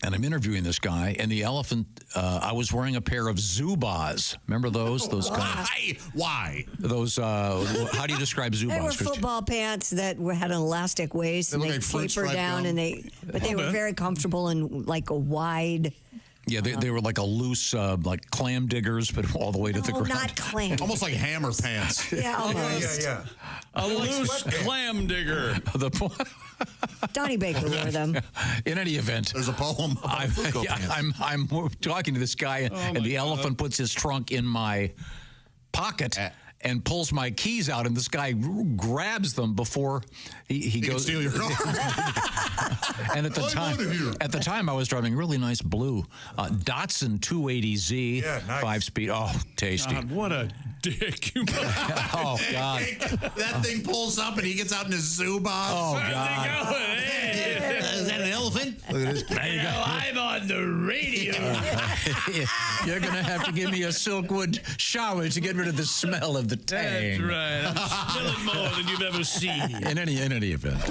And I'm interviewing this guy, and the elephant, I was wearing a pair of Zubas. Remember those? Those Why? Those, how do you describe Zubas? They were Christian? football pants that had an elastic waist, and look they like fruit tapered stripe down, gum. but they were very comfortable and like a wide. Yeah, they were like a loose, like clam diggers, but all the way to the ground. Not clam. Almost like hammer pants. Yeah, almost. Yeah. A loose clam digger. Donnie Baker wore them. In any event, there's a poem. I'm talking to this guy, and the elephant puts his trunk in my pocket and pulls my keys out, and this guy grabs them before he goes. Can steal your car. And at the time, I was driving a really nice blue Datsun 280Z, 5-speed. Oh, tasty! God, what a dick! Oh God! That thing pulls up and he gets out in his zoo box. Oh God! Is that an elephant? Look at this. There you go. I'm on the radio. You're gonna have to give me a Silkwood shower to get rid of the smell of the tang. That's right. I'm smelling more than you've ever seen. In any event.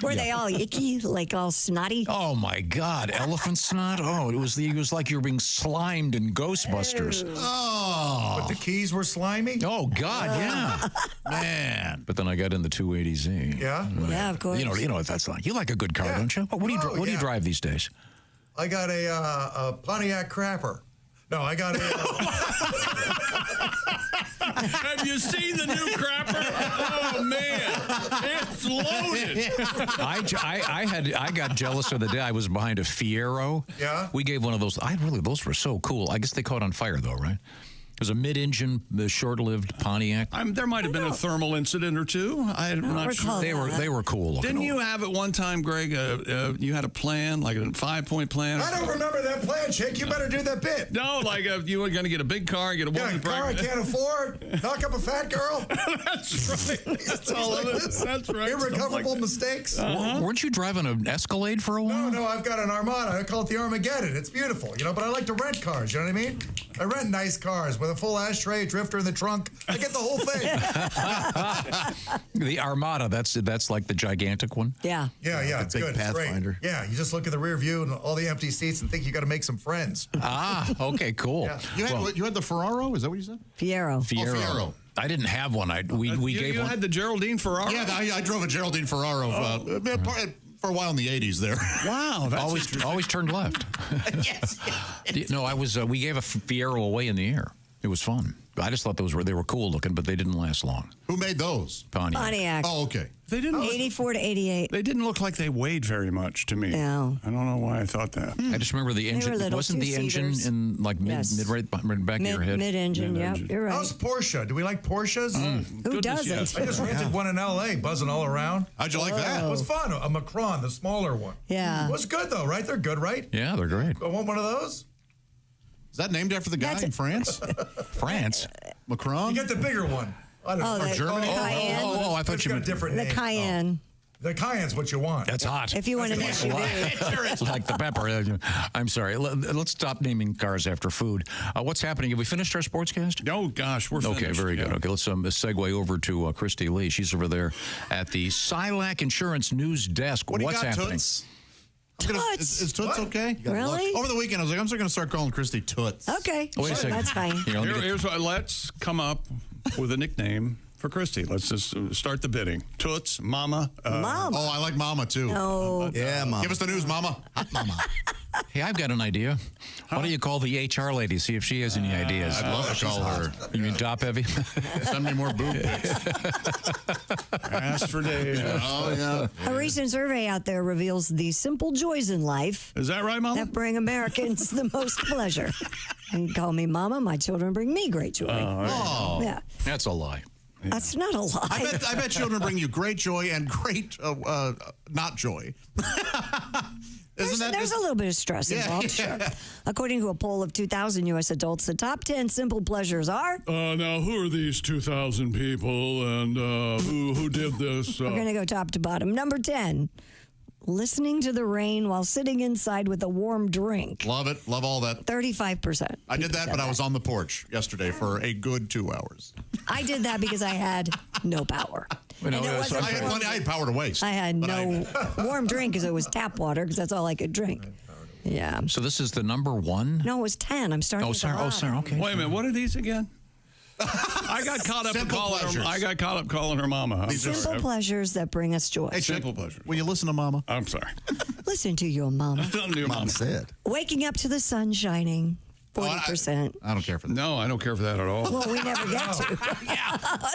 Were they all icky, like all snotty? Oh my God, elephant snot! Oh, it was like you were being slimed in Ghostbusters. Oh, but the keys were slimy. Oh God, yeah, man. But then I got in the 280Z. Yeah, yeah, of course. You know what that's like. You like a good car, don't you? What do you drive these days? I got a Pontiac Crapper. No, I got a. Have you seen the new crapper? Oh man, it's loaded. I got jealous of the day I was behind a Fiero. Yeah. We gave one of those. Those were so cool. I guess they caught on fire though, right? It was a mid-engine, short-lived Pontiac. There might have been a thermal incident or two. I'm not sure. They were cool looking. Didn't you have at one time, Greg? You had a plan, like a 5-point plan. I don't remember that plan, Chick. You better do that bit. No, like you were going to get a big car, get a woman a car I can't afford, knock up a fat girl. That's right. That's all of it. That's right. Irrecoverable mistakes. Weren't you driving an Escalade for a while? No, I've got an Armada. I call it the Armageddon. It's beautiful, but I like to rent cars. You know what I mean? I rent nice cars with a full ashtray, drifter in the trunk. I get the whole thing. The Armada, that's like the gigantic one? Yeah. Yeah, it's big good. Pathfinder. It's great. Yeah, you just look at the rear view and all the empty seats and think you got to make some friends. Okay, cool. Yeah. You had the Ferraro? Is that what you said? Fiero. Fiero. I didn't have one. We gave you one. had the Geraldine Ferraro? Yeah, I drove a Geraldine Ferraro for a while in the 80s there. Wow. That's always turned left. Yes. No, we gave a Fiero away in the air. It was fun. I just thought they were cool looking, but they didn't last long. Who made those? Pontiac. Oh, okay. They didn't. 84 to 88. They didn't look like they weighed very much to me. No. I don't know why I thought that. I just remember the engine. little Wasn't the engine two-seaters. in like mid right back of your head? Mid-engine, yep, you're right. How's Porsche? Do we like Porsches? Who doesn't? yes. I just rented one in L.A., buzzing all around. How'd you like that? It was fun. A Macron, the smaller one. Yeah. It was good, though, right? They're good, right? Yeah, they're great. I want one of those. Is that named after the guy in France? France? Macron? You get the bigger one. I don't know. the Germany? Cayenne. I thought It's you got meant a different The name. Cayenne. The Cayenne's what you want. That's hot. If you want an SUV. Like the pepper. I'm sorry. Let's stop naming cars after food. What's happening? Have we finished our sportscast? Oh, gosh, we're finished. Okay, very good. Okay, let's segue over to Christy Lee. She's over there at the Silac Insurance News Desk. What do you What's got, happening? Toots? Is Toots okay? Really? Over the weekend, I was like, I'm just going to start calling Christy Toots. Okay. Wait a second. That's fine. Here's what. Let's come up with a nickname for Christy. Let's just start the bidding. Toots, Mama. Mama. Oh, I like Mama, too. No. Yeah, Mama. Give us the news, Mama. Mama. Hey, I've got an idea. Why don't you call the HR lady, see if she has any ideas? I'd love to call her. You mean top heavy? Send me more boob pics. Ask for days. Oh, yeah. A recent survey out there reveals the simple joys in life Is that right, Mama? that bring Americans the most pleasure. And you call me Mama, my children bring me great joy. Oh. Yeah. That's a lie. That's not a lie. I bet children bring you great joy and great not joy. There's a little bit of stress involved, sure. According to a poll of 2,000 U.S. adults, the top 10 simple pleasures are... Now, who are these 2,000 people, and who did this? We're going to go top to bottom. Number 10, listening to the rain while sitting inside with a warm drink. Love it. Love all that. 35%. I did that, but I was on the porch yesterday for a good 2 hours. I did that because I had no power. I had power to waste. I had no warm drink because it was tap water because that's all I could drink. Yeah. So this is the number one? No, it was 10. I'm starting with the bottom. Okay. Wait a minute. What are these again? I got caught up calling her Mama. I'm Simple sorry. pleasures that bring us joy. Hey, Simple pleasure. Will you listen to Mama? I'm sorry. Listen to your mama. Mom said. Waking up to the sun shining. 40%. I don't care for that. No, I don't care for that at all. Well, we never get to.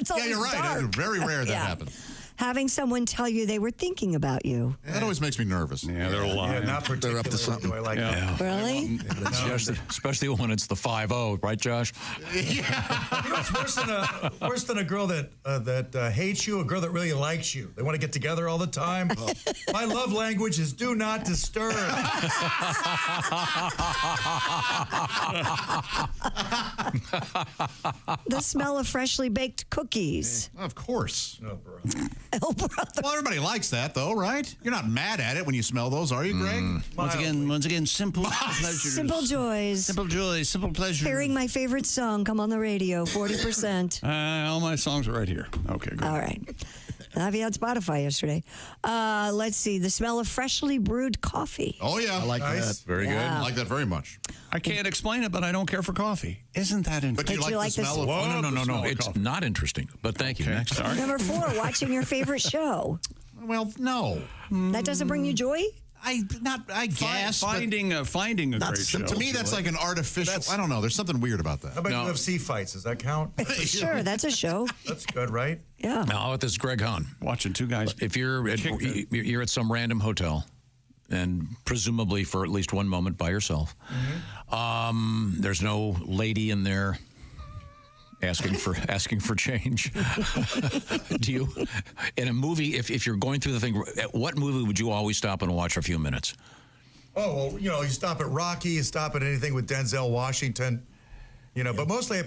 It's always you're right. dark. Very rare that happens. Having someone tell you they were thinking about you. That always makes me nervous. Yeah, they're lying. Not particularly. They're up to something. Do I like that? Really? Especially when it's the 5-0, right, Josh? You know what's worse than a girl that hates you, a girl that really likes you. They want to get together all the time. My love language is do not disturb. The smell of freshly baked cookies. Of course. Oh, bro. Oh, brother. Well, everybody likes that, though, right? You're not mad at it when you smell those, are you, Greg? Once again, simple pleasures. Simple joys. Simple joys, simple pleasures. Hearing my favorite song come on the radio, 40%. All my songs are right here. Okay, good. All right. I've had Spotify yesterday. Let's see. The smell of freshly brewed coffee. Oh, yeah. I like Nice. that. Very good. Yeah. I like that very much. I can't explain it, but I don't care for coffee. Isn't that interesting? But do you like the smell of Oh, no. smell of It's coffee. not interesting. But thank you. Next. Sorry. Number 4, watching your favorite show. Well, no. That doesn't bring you joy? I guess. Finding a great show. To me, that's like an artificial. I don't know. There's something weird about that. How about UFC fights? Does that count? Sure, that's a show. That's good, right? Yeah. Now, this is Greg Hahn. Watching two guys. If you're at some random hotel, and presumably for at least one moment by yourself, there's no lady in there asking for change. Do you, in a movie, if you're going through the thing, what movie would you always stop and watch for a few minutes? Oh, well, you stop at Rocky, you stop at anything with Denzel Washington, but mostly I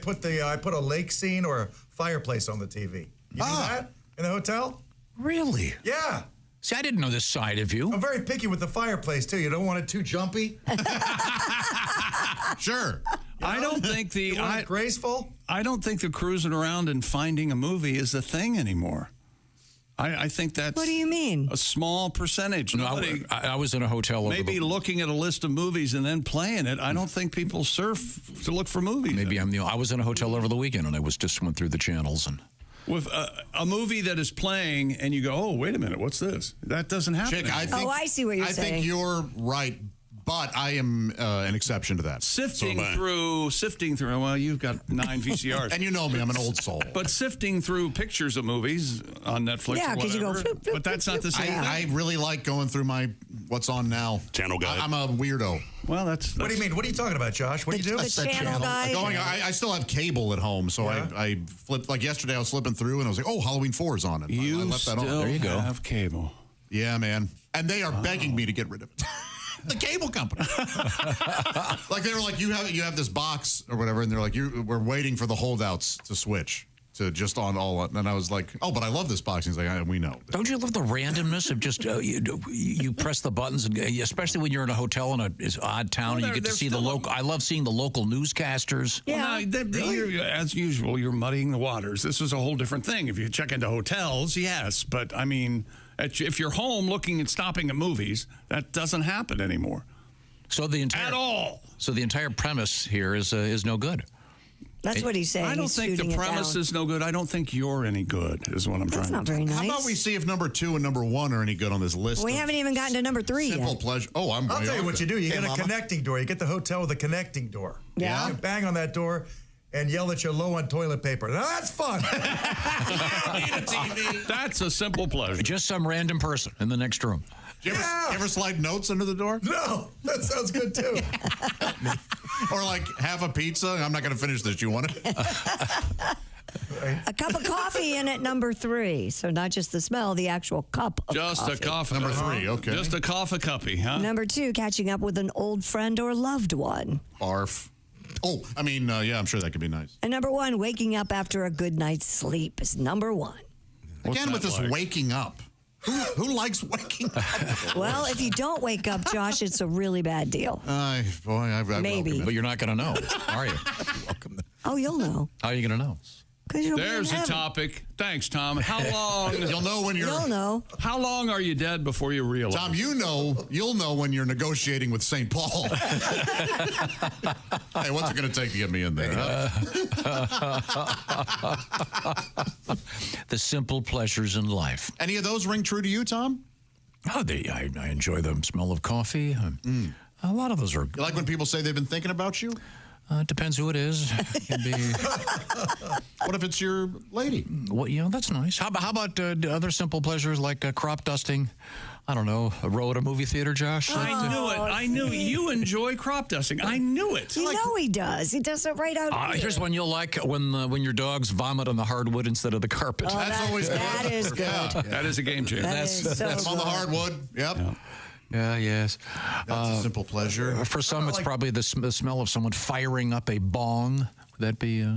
put a lake scene or a fireplace on the TV. You do that in the hotel? Really? Yeah. See, I didn't know this side of you. I'm very picky with the fireplace, too. You don't want it too jumpy? Sure. I don't think graceful. I don't think the cruising around and finding a movie is a thing anymore. I think that's. What do you mean? A small percentage. No, I was in a hotel. Maybe looking at a list of movies and then playing it. I don't think people surf to look for movies. Maybe I was in a hotel over the weekend and I just went through the channels and. With a movie that is playing and you go, oh, wait a minute, what's this? That doesn't happen. Chick, I see what you're saying. I think you're right, but I am an exception to that. Sifting through. Well, you've got 9 VCRs, and you know me, I'm an old soul. But sifting through pictures of movies on Netflix, Yeah, or 'cause you go whatever. flip, flip, but that's flip, not the same. flip. I really like going through my what's on now channel guide. I'm a weirdo. Well, that's. What do you mean? What are you talking about, Josh? What do you do? The channel guide. I still have cable at home, so I flipped. Like yesterday, I was flipping through, and I was like, "Oh, Halloween 4 is on it." I left that on. There you go. Have cable. Yeah, man, and they are begging me to get rid of it. The cable company. Like they were like, you have this box or whatever, and they're like, we're waiting for the holdouts to switch to just on all. And I was like, oh, but I love this box. And he's like, we know. Don't you love the randomness of just you press the buttons, and especially when you're in a hotel in an odd town, and you get to see the local. I love seeing the local newscasters. Yeah. Well, now, as usual, you're muddying the waters. This is a whole different thing. If you check into hotels, yes, but I mean, if you're home looking and stopping at movies, that doesn't happen anymore. So the entire at all. So the entire premise here is no good. That's what he's saying. I don't think the premise is no good. I don't think you're any good, is what I'm trying to say. That's not very nice. How about we see if number 2 and number 1 are any good on this list? We haven't even gotten to number 3 yet. Simple pleasure. Oh, I'll tell you what you do. You get a connecting door. You get the hotel with a connecting door. Yeah. You bang on that door and yell that you're low on toilet paper. Now that's fun. You don't need a TV. That's a simple pleasure. Just some random person in the next room. Do you ever slide notes under the door? No, that sounds good too. Or like have a pizza. I'm not going to finish this. You want it? A cup of coffee in at number 3. So not just the smell, the actual cup of just coffee. A coffee. Number 3, okay. Just a coffee cuppy, huh? Number 2, catching up with an old friend or loved one. Barf. Oh, I mean, yeah, I'm sure that could be nice. And number 1, waking up after a good night's sleep is number 1. Again, with this waking up. Who likes waking up? Well, if you don't wake up, Josh, it's a really bad deal. Maybe. But you're not going to know, are you? Oh, you'll know. How are you going to know? There's a topic. Thanks, Tom. How long? You'll know when you're. You'll know. How long are you dead before you realize? Tom, you'll know when you're negotiating with St. Paul. Hey, what's it going to take to get me in there? The simple pleasures in life. Any of those ring true to you, Tom? Oh, I enjoy the smell of coffee. A lot of those are. You like when people say they've been thinking about you? Depends who it is. It can be. What if it's your lady? Well, that's nice. How about other simple pleasures like crop dusting? I don't know, a row at a movie theater, Josh? I knew it. I knew you enjoy crop dusting. I knew it. You know he does. He does it right out Here's one you'll like: when your dogs vomit on the hardwood instead of the carpet. Oh, that's always good. That is good. Yeah. That is a game changer. That's on the hardwood. Yep. Yeah. Yeah, yes. That's a simple pleasure. For some, it's probably the smell of someone firing up a bong. Would that be?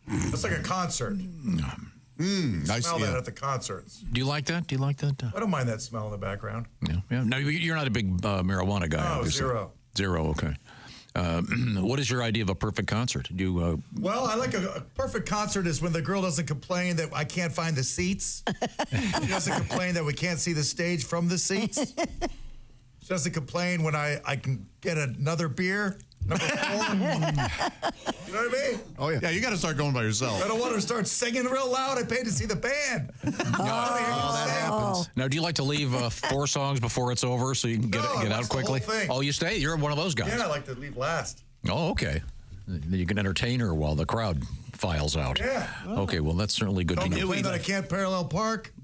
It's like a concert. Nice. Smell that at the concerts. Do you like that? I don't mind that smell in the background. Yeah. No, you're not a big marijuana guy. No, obviously. Zero. Okay. What is your idea of a perfect concert? Well, I like a perfect concert is when the girl doesn't complain that I can't find the seats. She doesn't complain that we can't see the stage from the seats. She doesn't complain when I can get another beer. Number 4. You know what I mean? Oh, yeah. Yeah, you got to start going by yourself. I don't want her to start singing real loud. I paid to see the band. That happens. Now, do you like to leave 4 songs before it's over so you can get out quickly? The whole thing. Oh, you stay? You're one of those guys. Yeah, I like to leave last. Oh, okay. You can entertain her while the crowd files out. Yeah. Okay, well, that's certainly good to Don't know. complain that I can't parallel park.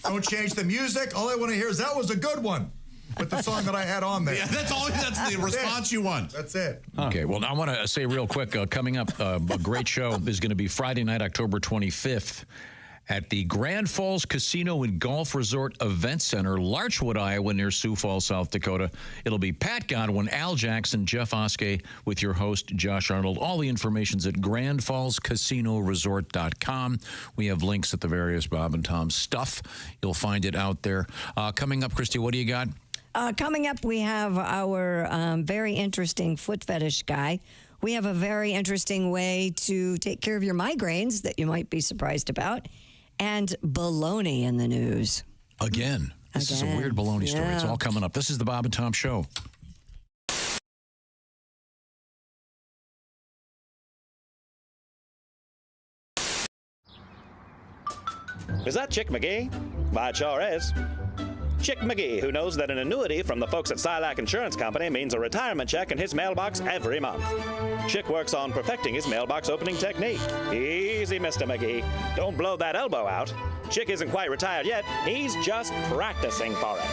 Don't change the music. All I want to hear is that was a good one. With the song that I had on there. Yeah, that's the response you want. That's it. Okay, well, I want to say real quick, coming up, a great show is going to be Friday night, October 25th at the Grand Falls Casino and Golf Resort Event Center, Larchwood, Iowa, near Sioux Falls, South Dakota. It'll be Pat Godwin, Al Jackson, Jeff Oskey with your host, Josh Arnold. All the information's at grandfallscasinoresort.com. We have links at the various Bob and Tom stuff. You'll find it out there. Coming up, Christy, what do you got? Coming up, we have our very interesting foot fetish guy. We have a very interesting way to take care of your migraines that you might be surprised about. And baloney in the news. Again. This is a weird baloney story. It's all coming up. This is the Bob and Tom Show. Is that Chick McGee? Why, it sure is. Chick McGee, who knows that an annuity from the folks at Silac Insurance Company means a retirement check in his mailbox every month. Chick works on perfecting his mailbox opening technique. Easy, Mr. McGee. Don't blow that elbow out. Chick isn't quite retired yet. He's just practicing for it.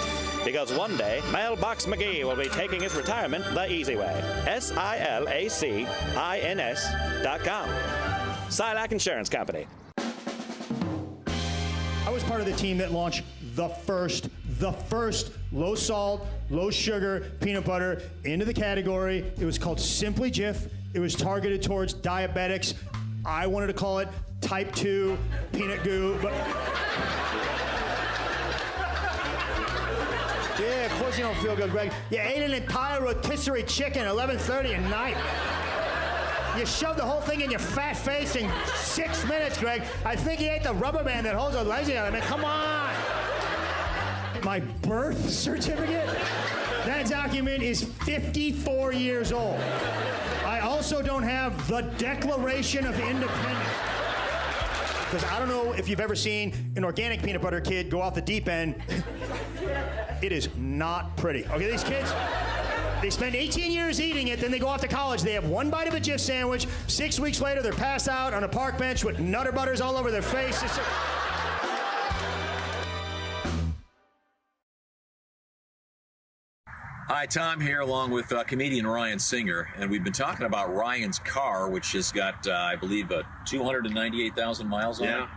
Because one day, Mailbox McGee will be taking his retirement the easy way. SILACINS.com. Silac Insurance Company. I was part of the team that launched the first the first low salt, low sugar peanut butter into the category. It was called Simply Jif. It was targeted towards diabetics. I wanted to call it type 2 peanut goo, but yeah, of course you don't feel good, Greg. You ate an entire rotisserie chicken at 11:30 at night. You shoved the whole thing in your fat face in 6 minutes, Greg. I think you ate the rubber band that holds the legs together. I mean, come on. My birth certificate? That document is 54 years old. I also don't have the Declaration of Independence. Because I don't know if you've ever seen an organic peanut butter kid go off the deep end. It is not pretty. Okay, these kids, they spend 18 years eating it, then they go off to college. They have one bite of a Jif sandwich. 6 weeks later, they're passed out on a park bench with Nutter Butters all over their face. Hi, Tom here, along with comedian Ryan Singer, and we've been talking about Ryan's car, which has got, I believe, 298,000 miles on it.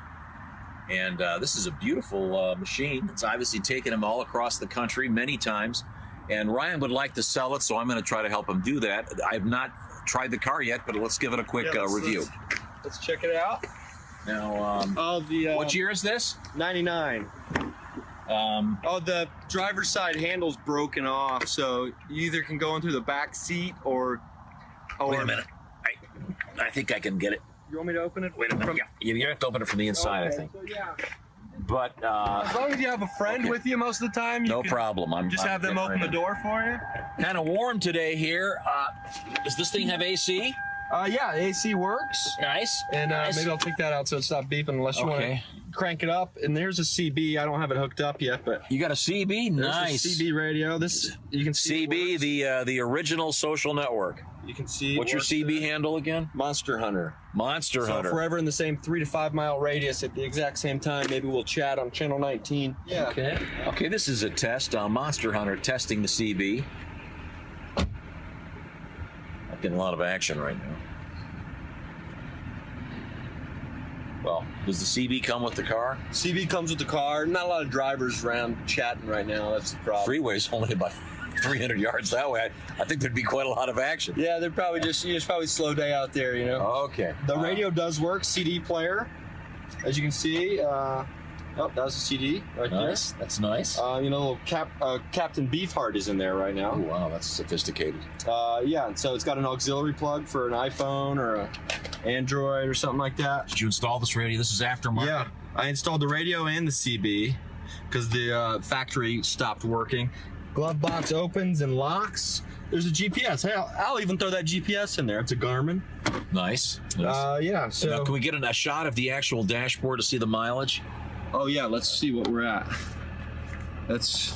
And this is a beautiful machine. It's obviously taken him all across the country many times, and Ryan would like to sell it, so I'm going to try to help him do that. I've not tried the car yet, but let's give it a quick review. Let's check it out. Now, what year is this? 99. The driver's side handle's broken off, so you either can go in through the back seat or Wait a minute. I think I can get it. You want me to open it? Wait a minute. You have to open it from the inside, Okay, I think. so yeah. But as long as you have a friend with you most of the time, no problem. I'm just have them open the door for you. Kind of warm today here. Does this thing have AC? Yeah, AC works. Nice. And nice. maybe I'll take that out so it's not beeping unless you want to crank it up. And there's a CB. I don't have it hooked up yet, but you got a CB. Nice. There's a CB radio. This you can see. CB, the original social network. You can see. What's your CB handle again? Monster Hunter. Monster So Hunter. if we're ever in the same 3 to 5 mile radius at the exact same time, maybe we'll chat on channel 19. Yeah. Okay. Okay, this is a test. Monster Hunter testing the CB. I'm getting a lot of action right now. Well, does the CB come with the car? CB comes with the car. Not a lot of drivers around chatting right now. That's the problem. Freeway's only about 300 yards that way. I think there'd be quite a lot of action. Yeah, they're probably it's probably a slow day out there, you know. Okay. The radio does work. CD player, as you can see. That was a CD right there. Nice. That's nice. Little Captain Beefheart is in there right now. Oh, wow, that's sophisticated. Yeah, and so it's got an auxiliary plug for an iPhone or a Android or something like that. Did you install this radio? This is aftermarket? Yeah, I installed the radio and the CB because the factory stopped working. Glove box opens and locks. There's a GPS. Hey, I'll even throw that GPS in there. It's a Garmin. Nice. Yeah, so... Now, can we get a shot of the actual dashboard to see the mileage? Oh, yeah, let's see what we're at. That's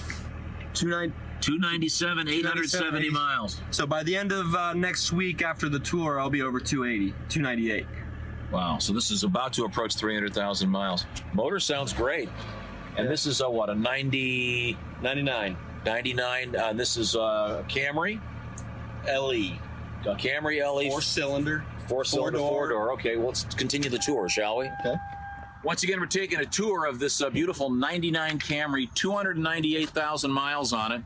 297, 870 miles. So by the end of next week after the tour, I'll be over 280, 298. Wow, so this is about to approach 300,000 miles. Motor sounds great. And this is a 99. 99. This is Camry LE. Camry LE. Four-cylinder. Four-cylinder, four-door. Okay, well, let's continue the tour, shall we? Okay. Once again, we're taking a tour of this beautiful 99 Camry, 298,000 miles on it.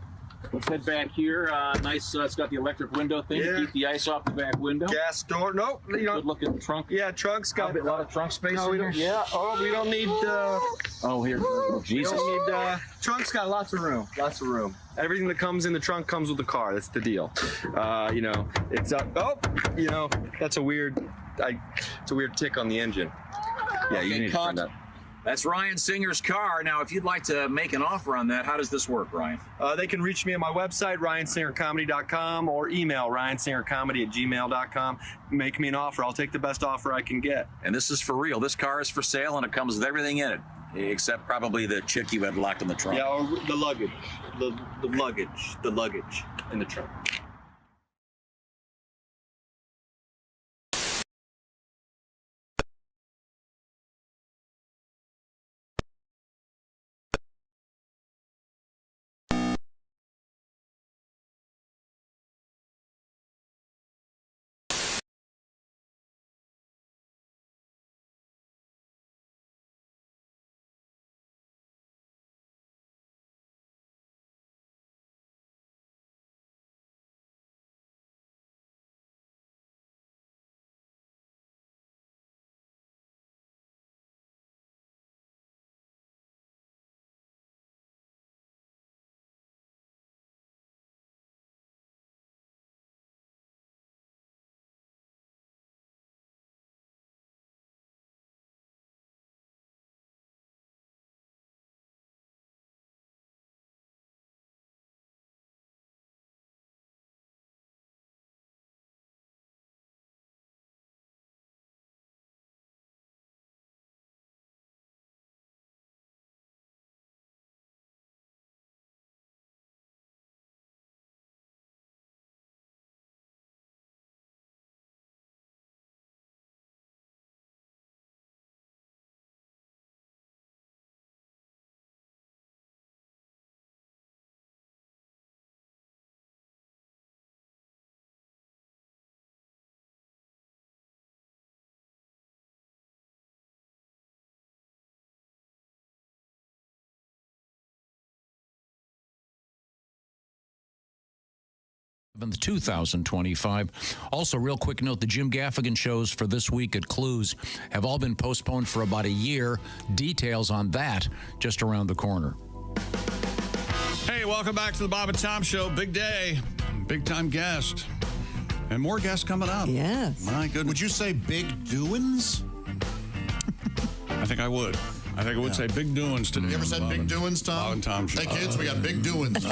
Let's head back here. Nice, it's got the electric window thing to keep the ice off the back window. Gas door. Nope. Good looking trunk. Yeah, trunk's got a lot of trunk space in here. Yeah. Oh, we don't need. Oh, here. Oh, Jesus. We don't need. Trunk's got lots of room. Lots of room. Everything that comes in the trunk comes with the car. That's the deal. It's up. Oh, that's a weird. It's a weird tick on the engine. Yeah, you need to turn that. That's Ryan Singer's car. Now, if you'd like to make an offer on that, how does this work, Ryan? They can reach me at my website, ryansingercomedy.com, or email ryansingercomedy@gmail.com. Make me an offer. I'll take the best offer I can get. And this is for real. This car is for sale, and it comes with everything in it, except probably the chick you had locked in the trunk. Yeah, or the luggage. The luggage in the trunk. 2025. Also, real quick note, the Jim Gaffigan shows for this week at Clues have all been postponed for about a year. Details on that just around the corner. Hey, welcome back to the Bob and Tom Show. Big day, big time guest, and more guests coming up. Yes. My goodness. Would you say big doings? I think I would. I think I would say big doings today. You ever said big doings, Tom? Bob and Tom Show. Hey, kids, we got big doings.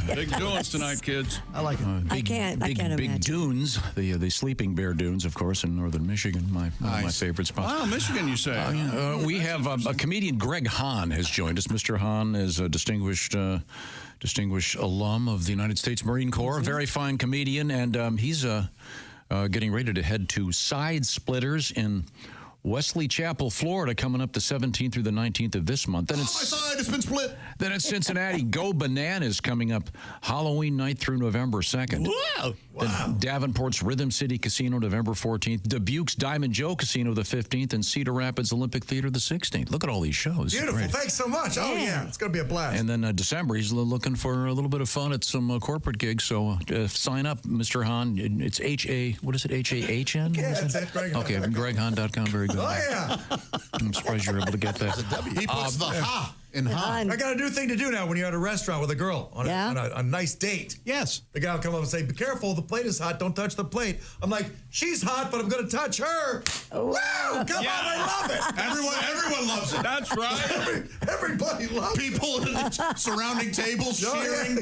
Big doings tonight, kids. I like it. I can't imagine. Big dunes, the Sleeping Bear Dunes, of course, in northern Michigan, one of my favorite spots. Wow, Michigan, you say? We have a comedian, Greg Hahn, has joined us. Mr. Hahn is a distinguished alum of the United States Marine Corps, a very fine comedian, and he's getting ready to head to Side Splitters in Wesley Chapel, Florida, coming up the 17th through the 19th of this month. Then my side has been split. Then it's Cincinnati. Go Bananas coming up Halloween night through November 2nd. Wow. Then Davenport's Rhythm City Casino, November 14th. Dubuque's Diamond Joe Casino, the 15th. And Cedar Rapids Olympic Theater, the 16th. Look at all these shows. Beautiful. Great. Thanks so much. Oh, yeah. It's going to be a blast. And then December, he's looking for a little bit of fun at some corporate gigs. So sign up, Mr. Hahn. It's H-A, what is it, H-A-H-N? Yeah, that's it. Okay, GregHahn.com. Very good. Oh, yeah. I'm surprised you're able to get that. He puts the ha in Hahn. I got a new thing to do now when you're at a restaurant with a girl on a nice date. Yes. The guy will come up and say, be careful, the plate is hot, don't touch the plate. I'm like, she's hot, but I'm going to touch her. Oh. Wow, come on, I love it. Everyone loves it. That's right. Everybody loves it. People at the surrounding tables cheering.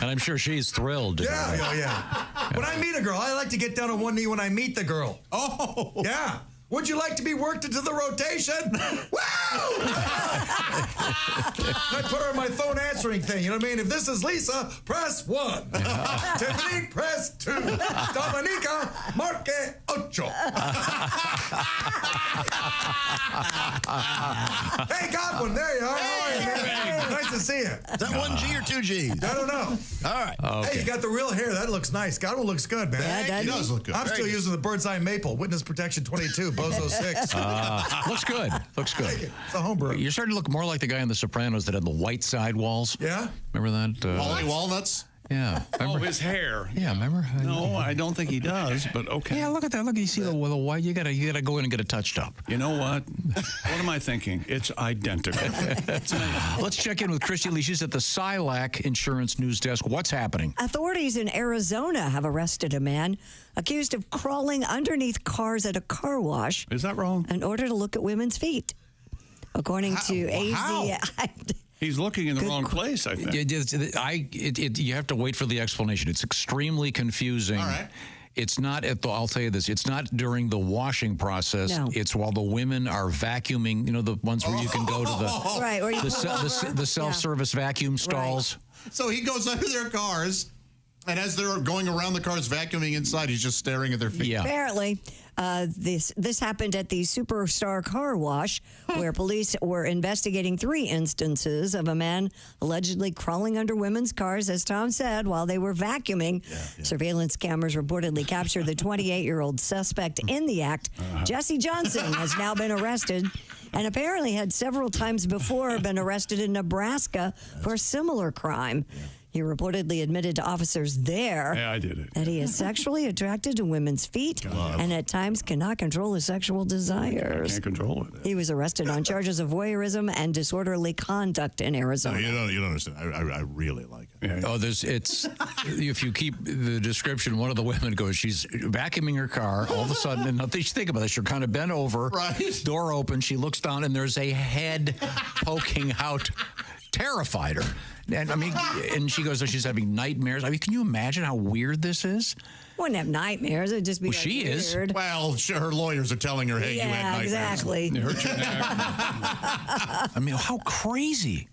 And I'm sure she's thrilled. Yeah. When I meet a girl, I like to get down on one knee when I meet the girl. Oh. Yeah. Would you like to be worked into the rotation? Wow! I put her on my phone answering thing. You know what I mean? If this is Lisa, press 1. Tiffany, press 2. Dominica, marque 8. Hey, Godwin, there you are. Hey. Nice to see you. Is that 1G or 2G? I don't know. All right. Hey, you got the real hair. That looks nice. Godwin looks good, man. Yeah, He does look good. I'm still using the bird's eye maple. Witness protection 22, Bozo 6. Looks good. Looks good. It's a homebrew. You're starting to look more like the guy in The Sopranos that had the white sidewalls. Yeah? Remember that? Wally Walnuts? Yeah. Oh, his hair. Yeah, remember? No, I don't think he does, but okay. Yeah, look at that. Look, you see the white. You gotta go in and get it touched up. You know what? What am I thinking? It's identical. Let's check in with Kris. She's at the Silac Insurance News Desk. What's happening? Authorities in Arizona have arrested a man accused of crawling underneath cars at a car wash. Is that wrong? In order to look at women's feet. According to AZ. He's looking in the wrong place, I think. You have to wait for the explanation. It's extremely confusing. All right. It's not I'll tell you this, it's not during the washing process. No. It's while the women are vacuuming, the ones where you can go to the self-service vacuum stalls. Right. So he goes under their cars, and as they're going around the cars vacuuming inside, he's just staring at their feet. Yeah. Apparently, this happened at the Superstar Car Wash, where police were investigating 3 instances of a man allegedly crawling under women's cars, as Tom said, while they were vacuuming. Yeah. Surveillance cameras reportedly captured the 28-year-old suspect in the act. Jesse Johnson has now been arrested and apparently had several times before been arrested in Nebraska for a similar crime. Yeah. He reportedly admitted to officers there that he is sexually attracted to women's feet and at times cannot control his sexual desires. Can't control it. He was arrested on charges of voyeurism and disorderly conduct in Arizona. No, you don't understand. I really like it. Oh, if you keep the description, one of the women goes, she's vacuuming her car. All of a sudden, and nothing, think about this, you're kind of bent over, door open, she looks down, and there's a head poking out. Terrified her. And she goes, she's having nightmares. Can you imagine how weird this is? Wouldn't have nightmares. It'd just be she weird. is. Well, her lawyers are telling her, hey, you had nightmares. Exactly. How crazy.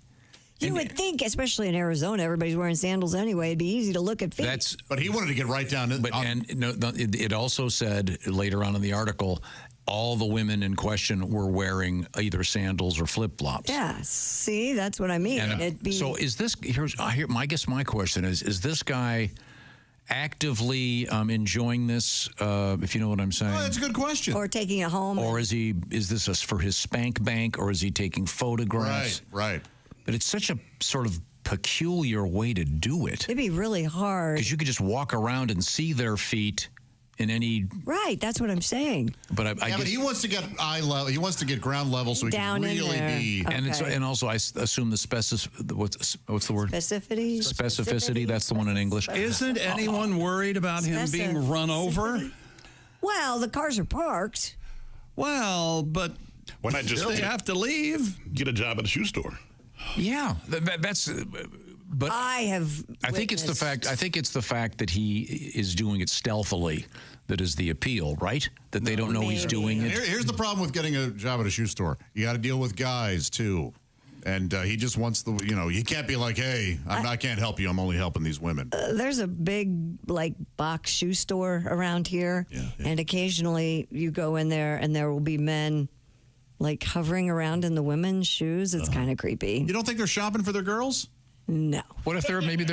You would think, especially in Arizona, everybody's wearing sandals anyway. It'd be easy to look at feet. But he wanted to get right down to it also said later on in the article, all the women in question were wearing either sandals or flip-flops. Yeah, see, that's what I mean. So is this, my question is this guy actively enjoying this, if you know what I'm saying? Oh, that's a good question. Or taking it home. Or is this for his spank bank, or is he taking photographs? Right. But it's such a sort of peculiar way to do it. It'd be really hard. Because you could just walk around and see their feet in any. Right, that's what I'm saying. But I but guess, he wants to get eye level. He wants to get ground level, so he Down can in really there. be. Okay. and also I assume the what's the word? Specificity. That's the one in English. Isn't anyone worried about him being run over? Well, the cars are parked. Well, but why not just they have to leave? Get a job at a shoe store. Yeah, that's. But I think it's the fact. I think it's the fact that he is doing it stealthily that is the appeal, right? That they don't know he's doing it. Here's the problem with getting a job at a shoe store. You got to deal with guys too, and he just wants the. You can't be like, hey, I can't help you. I'm only helping these women. There's a big box shoe store around here, and occasionally you go in there and there will be men hovering around in the women's shoes. It's kind of creepy. You don't think they're shopping for their girls? No. What if maybe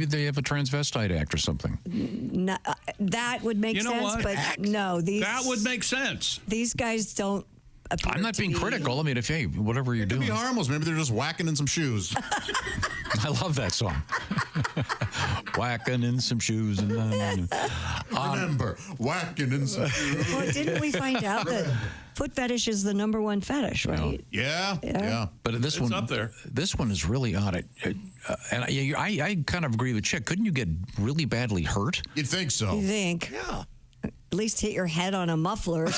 they have a transvestite act or something? No, that would make You know sense, what? but no, That would make sense. These guys don't. I'm not being critical. I mean, whatever you're doing, It could be harmless. Maybe they're just whacking in some shoes. I love that song. Whacking in some shoes. Remember, whacking in some shoes. Well, didn't we find out that foot fetish is the #1 fetish, right? Yeah. But this one up there. This one is really odd. And I kind of agree with Chick. Couldn't you get really badly hurt? You'd think so. You think? Yeah. At least hit your head on a muffler.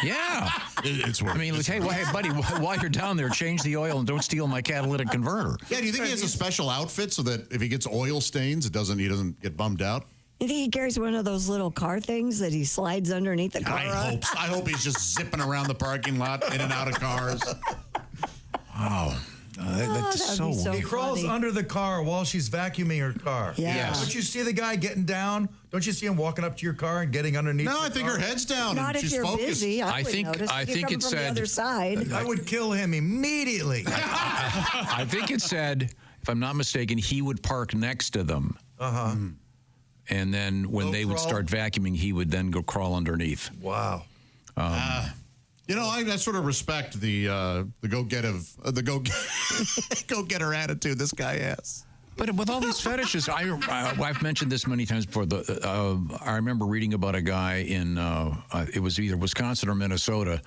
Yeah. It's worth I mean, hey, buddy, while you're down there, change the oil and don't steal my catalytic converter. Yeah, do you think he has a special outfit so that if he gets oil stains, he doesn't get bummed out? You think he carries one of those little car things that he slides underneath the car? I hope he's just zipping around the parking lot, in and out of cars. Wow. That's so so He crawls funny. under the car while she's vacuuming her car. Yeah. Yes. Don't you see the guy getting down? Don't you see him walking up to your car and getting underneath? No, your I think car? her head's down Not and if she's you're focused. busy. I think it from the said other side. I would kill him immediately. I think it said, if I'm not mistaken, he would park next to them. Uh-huh. And then when Low they would crawl? start vacuuming, he would then go crawl underneath. Wow. I sort of respect the go-getter attitude this guy has. But with all these fetishes, I've mentioned this many times before. I remember reading about a guy in it was either Wisconsin or Minnesota,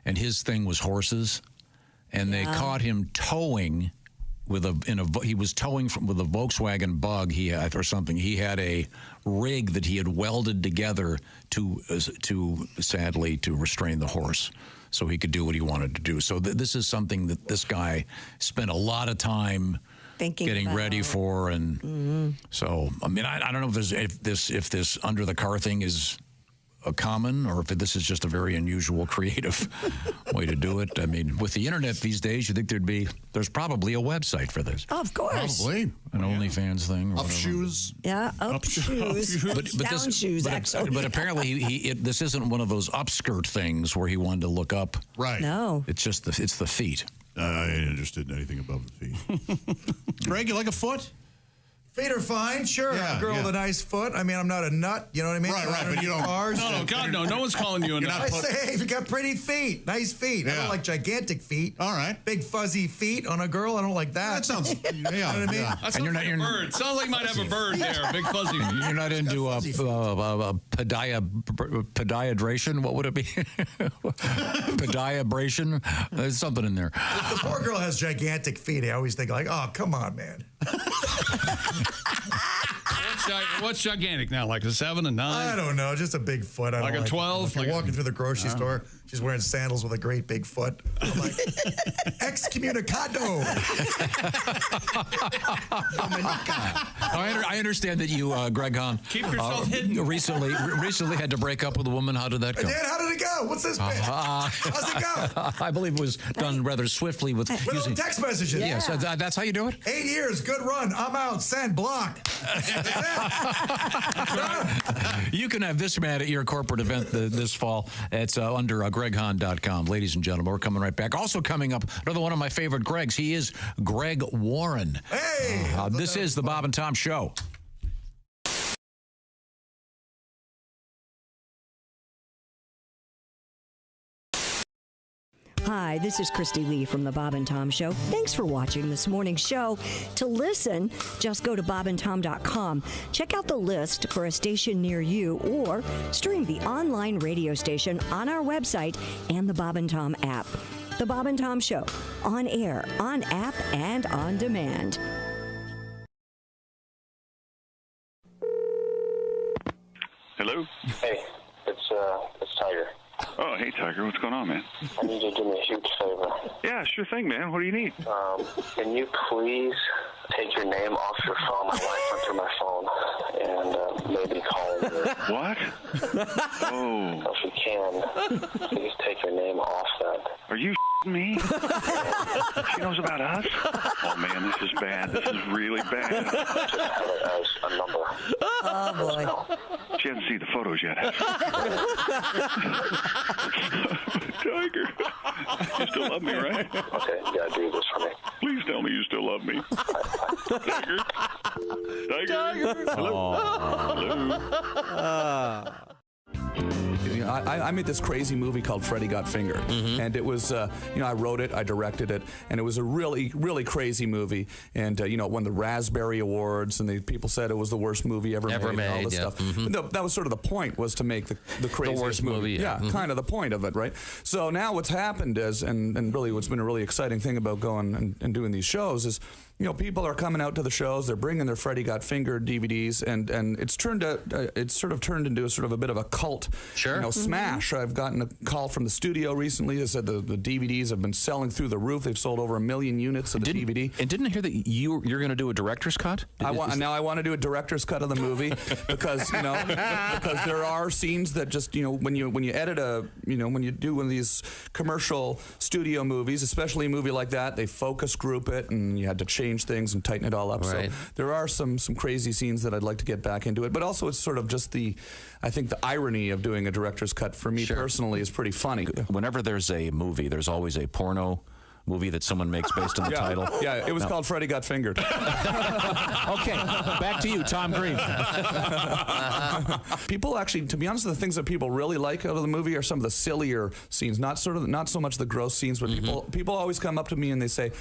and his thing was horses, and they caught him towing with he was towing with a Volkswagen Bug or something. He had a rig that he had welded together to sadly to restrain the horse, so he could do what he wanted to do. So this is something that this guy spent a lot of time getting ready for, and so I mean I don't know if this under the car thing is a common or if this is just a very unusual creative way to do it. I mean, with the internet these days, you think there's probably a website for this. Oh, of course. Probably an OnlyFans thing or up whatever. shoes. Yeah, up shoes. Down shoes, actually. But apparently this isn't one of those upskirt things where he wanted to look up. Right. No. It's just it's the feet. I ain't interested in anything above the feet. Greg, you like a foot? Feet are fine, sure. Yeah, a girl with a nice foot. I mean, I'm not a nut. You know what I mean? Right, but you don't. Cars. No, God, no. No one's calling you a nut. I say, hey, if you got pretty feet, nice feet. I don't like gigantic feet. All right. Big fuzzy feet on a girl. I don't like that. That sounds. Yeah. You know what I mean? Yeah. That sounds like a bird. Sounds like you might have a bird there. Big fuzzy. You're not into podiatration? What would it be? Podiabration? There's something in there. The poor girl has gigantic feet. I always think like, oh, come on, man. What's gigantic now? Like a 7, a 9? I don't know. Just a big foot. I Like don't a 12? If you're walking through the grocery store, she's wearing sandals with a great big foot. I'm like, excommunicado. I understand that you, Greg Hahn, keep yourself hidden. Recently had to break up with a woman. How did that go? Dan, how did it go? What's this bit? How's it go? I believe it was done rather swiftly with using text messages. Yes, that's how you do it. 8 years, good run. I'm out. Send, block. You can have this man at your corporate event this fall. It's under GregHahn.com. Ladies and gentlemen, we're coming right back. Also coming up, another one of my favorite Gregs. He is Greg Warren. Hey! This is the Bob and Tom Show. Hi, this is Christy Lee from The Bob and Tom Show. Thanks for watching this morning's show. To listen, just go to bobandtom.com. Check out the list for a station near you or stream the online radio station on our website and the Bob and Tom app. The Bob and Tom Show, on air, on app, and on demand. Hello? Hey, it's Tiger. Oh, hey, Tiger. What's going on, man? I need you to do me a huge favor. Yeah, sure thing, man. What do you need? Can you please take your name off your phone? My wife went through my phone and maybe call you. What? Oh. If you can, please take your name off that. Are you me? She knows about us? Oh, man, this is bad. This is really bad. Just have it as a number. Oh, boy. She hasn't seen the photos yet, has she? Tiger. You still love me, right? Okay, you gotta do this for me. Please tell me you still love me. Tiger? Tiger? Hello? Hello? I made this crazy movie called Freddy Got Fingered, and it was, I wrote it, I directed it, and it was a really, really crazy movie, and it won the Raspberry Awards, and people said it was the worst movie ever made, and all this stuff. That was sort of the point, was to make the craziest worst movie. Yeah, kind of the point of it, right? So now what's happened is, and really what's been a really exciting thing about going and doing these shows is, people are coming out to the shows. They're bringing their Freddy Got Fingered DVDs, and it's sort of turned into a sort of a bit of a cult, smash. I've gotten a call from the studio recently that said the DVDs have been selling through the roof. They've sold over 1 million units of the DVD. And didn't I hear that you're going to do a director's cut? I want to do a director's cut of the movie because because there are scenes that just when you edit when you do one of these commercial studio movies, especially a movie like that, they focus group it, and you had to change things and tighten it all up. Right. So there are some crazy scenes that I'd like to get back into it, but also it's sort of just I think the irony of doing a director's cut for me personally is pretty funny. Whenever there's a movie, there's always a porno movie that someone makes based on the title. Yeah, it was called Freddy Got Fingered. Okay, back to you, Tom Green. People actually, to be honest, the things that people really like out of the movie are some of the sillier scenes, not so much the gross scenes, but people always come up to me and they say,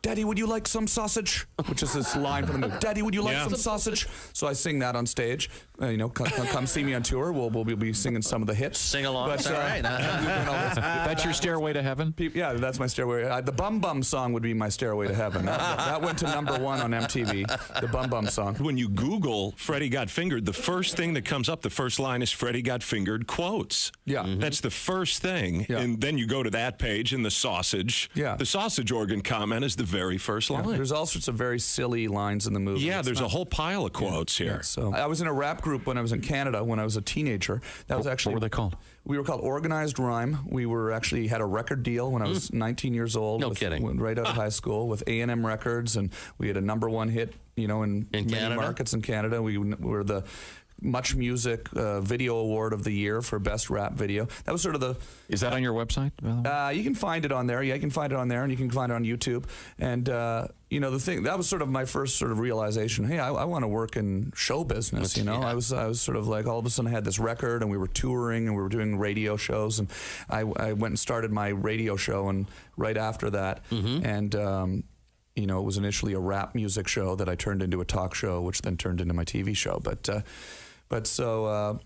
"Daddy, would you like some sausage?" Which is this line from the movie. "Daddy, would you like some sausage?" So I sing that on stage. Come see me on tour. We'll be singing some of the hits. Sing along. That's all right. That's your Stairway to Heaven? Yeah, that's my Stairway. The Bum Bum song would be my Stairway to Heaven. That went to #1 on MTV, the Bum Bum song. When you Google Freddy Got Fingered, the first thing that comes up, the first line is Freddy Got Fingered quotes. Yeah. That's the first thing. Yeah. And then you go to that page and the sausage. Yeah. The sausage organ comment is the very first line. There's all sorts of very silly lines in the movie. Yeah, there's a whole pile of quotes here. Yeah, so I was in a rap group when I was in Canada when I was a teenager. That was actually, what were they called? We were called Organized Rhyme. We were actually had a record deal when I was 19 years old. No kidding. Right out of high school with A&M Records, and we had a #1 hit, in many Canada? markets in Canada. We were the Much Music Video Award of the Year for Best Rap Video. That was sort of the... Is that on your website? You can find it on there. Yeah, you can find it on there, and you can find it on YouTube. And, the thing, that was sort of my first sort of realization. Hey, I want to work in show business, I was sort of like, all of a sudden I had this record, and we were touring, and we were doing radio shows, and I went and started my radio show, and right after that, and... it was initially a rap music show that I turned into a talk show, which then turned into my TV show. I've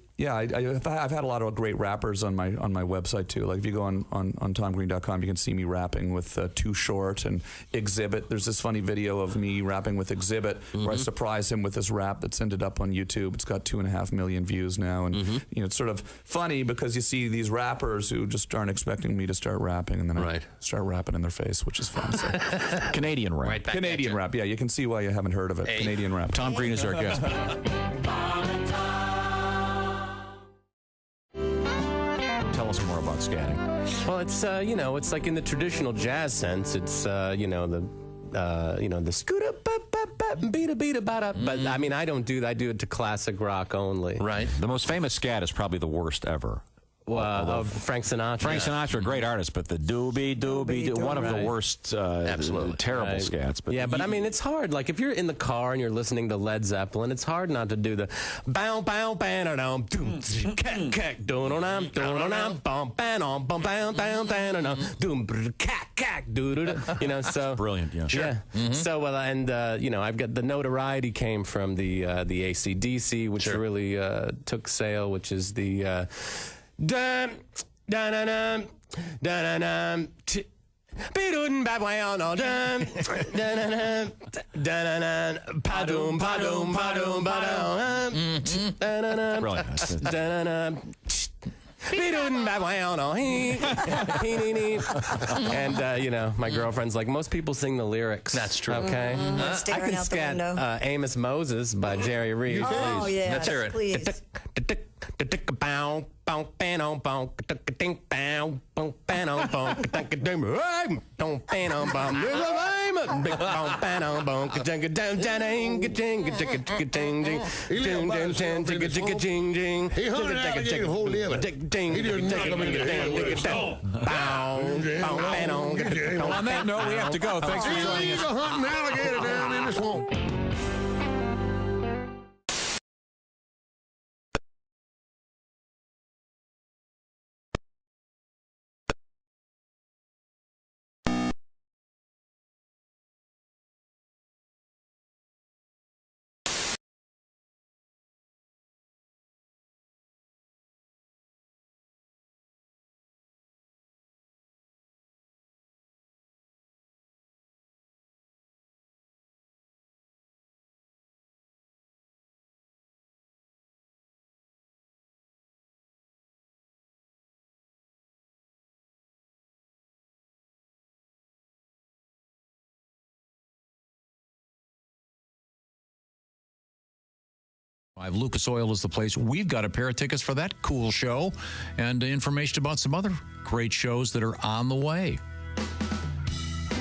had a lot of great rappers on my website too. Like if you go on tomgreen.com, you can see me rapping with Too Short and Exhibit. There's this funny video of me rapping with Exhibit where I surprise him with this rap that's ended up on YouTube. It's got 2.5 million views now, and it's sort of funny because you see these rappers who just aren't expecting me to start rapping, and then I start rapping in their face, which is fun. So. Canadian rap. Canadian rap. Yeah, you can see why you haven't heard of it. Canadian rap. Tom Green is our guest. Tell us more about scatting. Well, it's it's like in the traditional jazz sense. It's the scooter beat about. But I mean, I don't do that. I do it to classic rock only. Right. The most famous scat is probably the worst ever. of Frank Sinatra. Frank Sinatra, a great artist, but the doobie, one of the worst, Absolutely terrible right. scats. But yeah, but I mean, it's hard. Like if you're in the car and you're listening to Led Zeppelin, it's hard not to do the bow bow bam dum doom cack cack doom dum bum bam bum bam down down doom cack cack doo. You know, so brilliant. Yeah, sure. Yeah. Mm-hmm. So well, and you know, I've got the notoriety came from the AC/DC, which really took sale, which is the dum dum dum dum dum. Bidun babwayon all dum dun dun padum padum padum badum Brilliant. Bidun babwayon all and you know, my girlfriend's like, most people sing the lyrics. That's true. Okay, I Staring can out the scat window. Amos Moses by Jerry Reed. Oh, yeah. Let's hear it. Please. Well, on that note, we have to go. Thanks for joining us. He's a hunting alligator down in the swamp. Lucas Oil is the place. We've got a pair of tickets for that cool show and information about some other great shows that are on the way.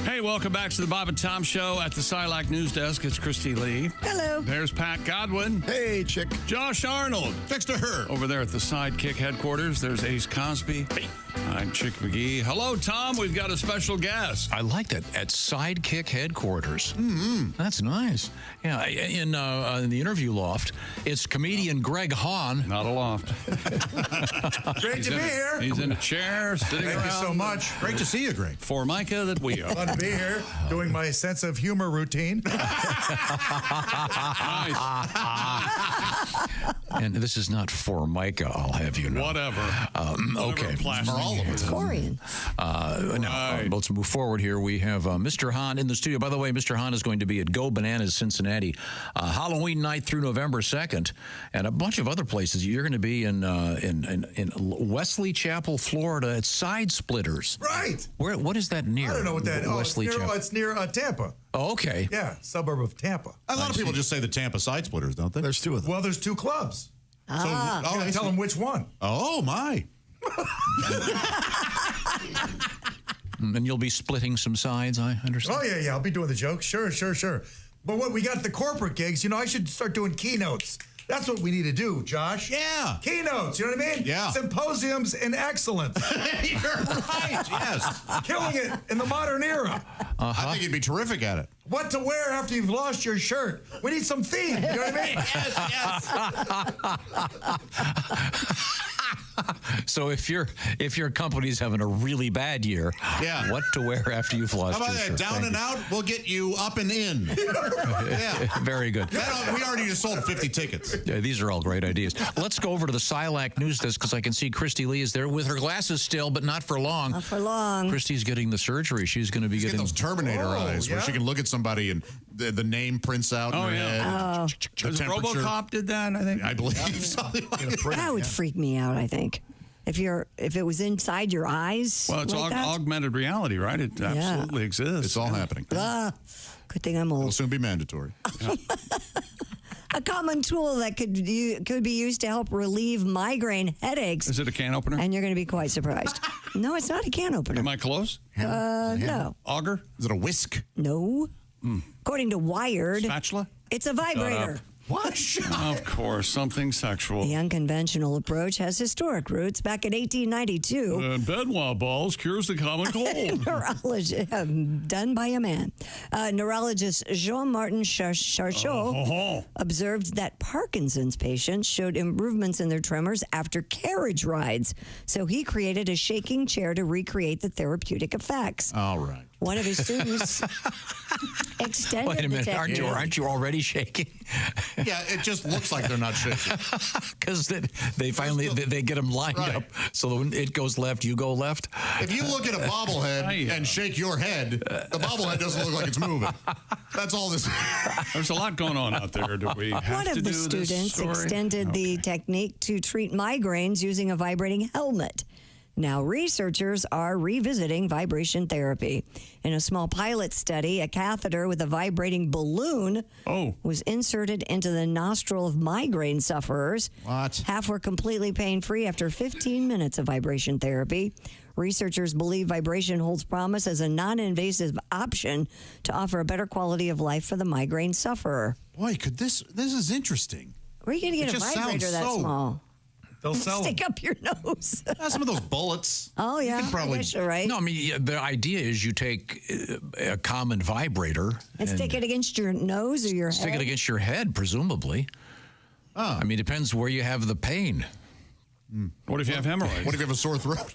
Hey, welcome back to the Bob and Tom Show at the Silac News Desk. It's Christy Lee. Hello. There's Pat Godwin. Hey, chick. Josh Arnold. Next to her. Over there at the Sidekick headquarters, there's Ace Cosby. Hey. I'm Chick McGee. Hello, Tom. We've got a special guest. I like that. At Sidekick headquarters. Mm-hmm. That's nice. Yeah, in the interview loft, it's comedian Greg Hahn. Not a loft. Great to be here. He's in a chair, sitting Thank around. you so much. Great to see you, Greg. Formica that we are. Fun to be here, doing my sense of humor routine. Nice. And this is not Formica, I'll have you know. Whatever. Okay. For all of us. Corian. Now, let's move forward here. We have Mr. Hahn in the studio. By the way, Mr. Hahn is going to be at Go Bananas, Cincinnati, Halloween night through November 2nd, and a bunch of other places. You're going to be in Wesley Chapel, Florida, at Side Splitters. Right. What is that near? I don't know what that is. Wesley Chapel. It's near Tampa. Oh, okay. Yeah, suburb of Tampa. A lot of people just say the Tampa Side Splitters, don't they? There's two of them. Well, there's two clubs. Ah. So I'll tell them which one. Oh, my. And you'll be splitting some sides, I understand. Oh, yeah. I'll be doing the jokes. Sure. But what we got the corporate gigs, I should start doing keynotes. That's what we need to do, Josh. Yeah. Keynotes, you know what I mean? Yeah. Symposiums in excellence. You're right, yes. Killing it in the modern era. I think you'd be terrific at it. What to wear after you've lost your shirt. We need some theme, you know what I mean? Yes. So if your company's having a really bad year, yeah, what to wear after you've lost How about your that? shirt? Down Thank and you. out, we'll get you up and in. Yeah. Very good. We already just sold 50 tickets. Yeah, these are all great ideas. Let's go over to the Silac News Desk because I can see Christy Lee is there with her glasses still, but not for long. Not for long. Christy's getting the surgery. She's going to be getting those Terminator eyes where she can look at somebody and the name prints out in her head. Oh. The temperature. RoboCop did that, I think. I believe something like that. That would freak me out, I think. If it was inside your eyes. Well, it's like that. augmented reality, right? It absolutely exists. It's all happening. Good thing I'm It'll old. soon be mandatory. A common tool that could be used to help relieve migraine headaches. Is it a can opener? And you're going to be quite surprised. No, it's not a can opener. Am I close? No. Auger? Is it a whisk? No. According to Wired, Spatula? it's a vibrator. What? Of course, something sexual. The unconventional approach has historic roots back in 1892. Benoit balls cures the common cold. Done by a man. Neurologist Jean-Martin Charcot observed that Parkinson's patients showed improvements in their tremors after carriage rides. So he created a shaking chair to recreate the therapeutic effects. All right. One of his students extended Wait a minute, the technique. aren't you already shaking? Yeah, it just looks like they're not shaking. Because they finally they get them lined up. So when it goes left, you go left. If you look at a bobblehead and shake your head, the bobblehead doesn't look like it's moving. That's all this. There's a lot going on out there. Do we have One to of do the this students story? extended the technique to treat migraines using a vibrating helmet. Now, researchers are revisiting vibration therapy. In a small pilot study, a catheter with a vibrating balloon was inserted into the nostril of migraine sufferers. What? Half were completely pain-free after 15 minutes of vibration therapy. Researchers believe vibration holds promise as a non-invasive option to offer a better quality of life for the migraine sufferer. Boy, this is interesting. Where are you going to get a vibrator that small? They'll sell Stick up your nose. some of those bullets. Oh, yeah. You can probably. I guess you're right. No, I mean, the idea is you take a common vibrator And stick it against your nose or your head. stick it against your head, presumably. I mean, it depends where you have the pain. What if you have hemorrhoids? What if you have a sore throat?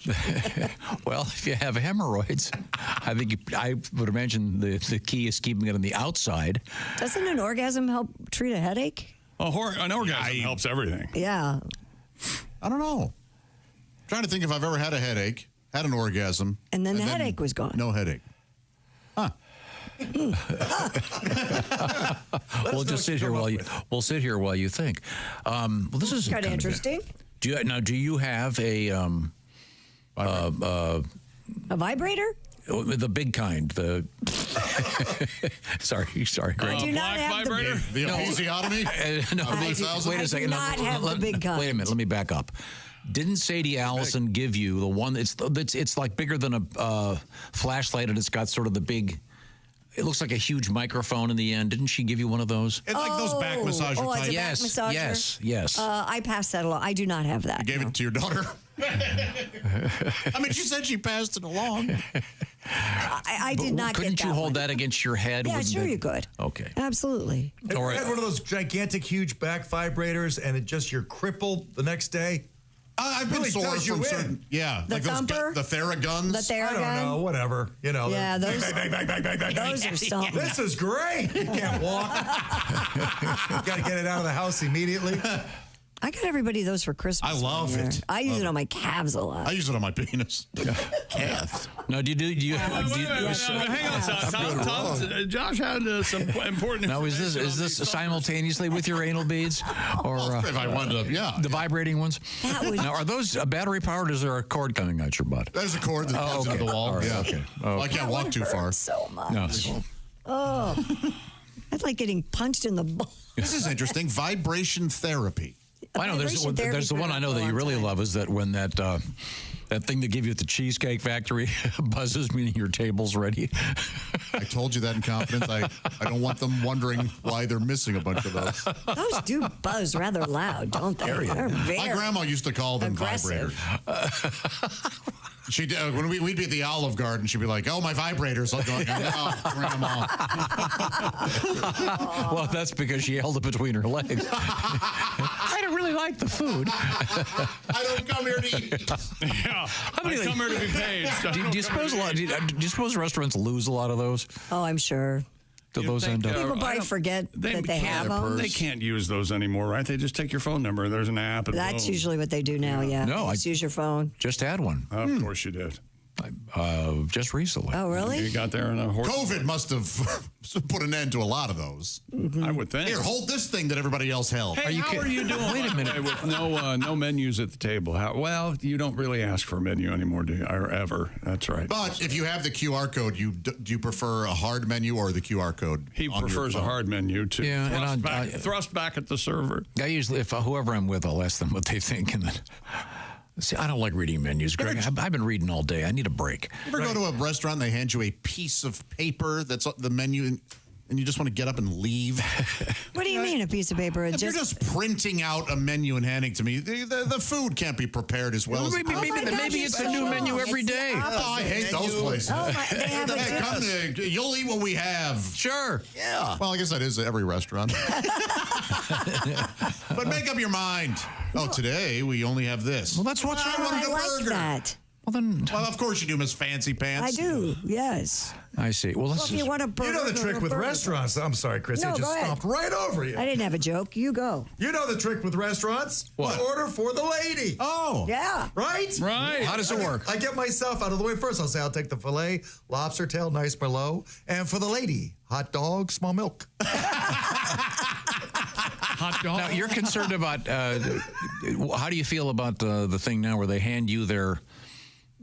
Well, if you have hemorrhoids, I think I would imagine the key is keeping it on the outside. Doesn't an orgasm help treat a headache? An orgasm helps everything. Yeah. I don't know. Trying to think if I've ever had a headache, had an orgasm, and then the headache was gone. No headache. Huh. We'll just sit here while you think. Well, this is Kind of interesting. Do you have a vibrator? The big kind. The sorry, Greg. I do not have the episiotomy. No, wait a second. I do not have the big kind. Wait a minute. Let me back up. Didn't Sadie Allison give you the one? It's like bigger than a flashlight, and it's got sort of the big. It looks like a huge microphone in the end. Didn't she give you one of those? It's like those back massager type. Yes. I passed that along. I do not have that. You gave it to your daughter. I mean, she said she passed it along. I did not get that. Couldn't you hold that against your head? Yeah, sure you could. Okay. Absolutely. Have you had one of those gigantic, huge back vibrators and you're crippled the next day? I've been really sore does you from in. certain. Yeah, The like thumper? the Theraguns. The Theragun? I don't know, whatever. You know. Yeah, those. Bang, bang, bang, bang, bang, bang. Those are something. This is great. You can't walk. You got to get it out of the house immediately. I got everybody those for Christmas. I love one year. it. I use it on my calves a lot. I use it on my penis. Calves. No, do you? Hang on, Tom. Josh had some important. Now, is this simultaneously with your anal beads, or if I wound up, the vibrating ones? Now, are those battery powered? Or is there a cord coming out your butt? There's a cord that plugs into the wall. All right, Yeah. okay. Well, I can't walk too far. So much. No. Oh, that's like getting punched in the ball. This is interesting. Vibration therapy. I know there's the one I know that you really love is that when that thing they give you at the Cheesecake Factory buzzes, meaning your table's ready. I told you that in confidence. I don't want them wondering why they're missing a bunch of those. Those do buzz rather loud, don't they? They're very My grandma used to call them aggressive. vibrators. She when we'd be at the Olive Garden, she'd be like, "Oh, my vibrators!" I'm going, "Oh, grandma." Well, that's because she held it between her legs. I don't really like the food. I don't come here to eat. Yeah, I come here to be paid. Do you suppose restaurants lose a lot of those? Oh, I'm sure. Do those end up? People probably forget that they have them. They can't use those anymore, right? They just take your phone number. There's an app. And That's boom. usually what they do now, yeah. No, Just use your phone. Just had one. Of course you did. Just recently. Oh, really? You got there in a horse. COVID must have put an end to a lot of those. I would think. Here, hold this thing that everybody else held. Hey, how are you doing? Wait a minute. With no menus at the table. Well, you don't really ask for a menu anymore, do you? Or ever. That's right. But if you have the QR code, do you prefer a hard menu or the QR code? He prefers a hard menu to thrust back at the server. I usually, if whoever I'm with, I'll ask them what they think, and then. See, I don't like reading menus, Greg. I've been reading all day. I need a break. Ever go to a restaurant and they hand you a piece of paper that's the menu? and you just want to get up and leave. What do you mean, a piece of paper? If you're just printing out a menu and handing to me, the food can't be prepared as well. Maybe it's a new menu every day. I hate those places. Come you'll eat what we have. Sure. Yeah. Well, I guess that is every restaurant. But make up your mind. Oh, today we only have this. Well, that's what's wrong with the burger. That. Well, of course you do, Miss Fancy Pants. I do, yes. I see. Well, if you want a burger, you know the trick with restaurants. I'm sorry, Chris. No, I just go ahead. stomped right over you. I didn't have a joke. You go. You know the trick with restaurants? What? Order for the lady. Oh. Yeah. Right? Right. How does it work? I get myself out of the way first. I'll say I'll take the filet, lobster tail, nice merlot, and for the lady, hot dog, small milk. Hot dog. Now, you're concerned about, how do you feel about the thing now where they hand you their,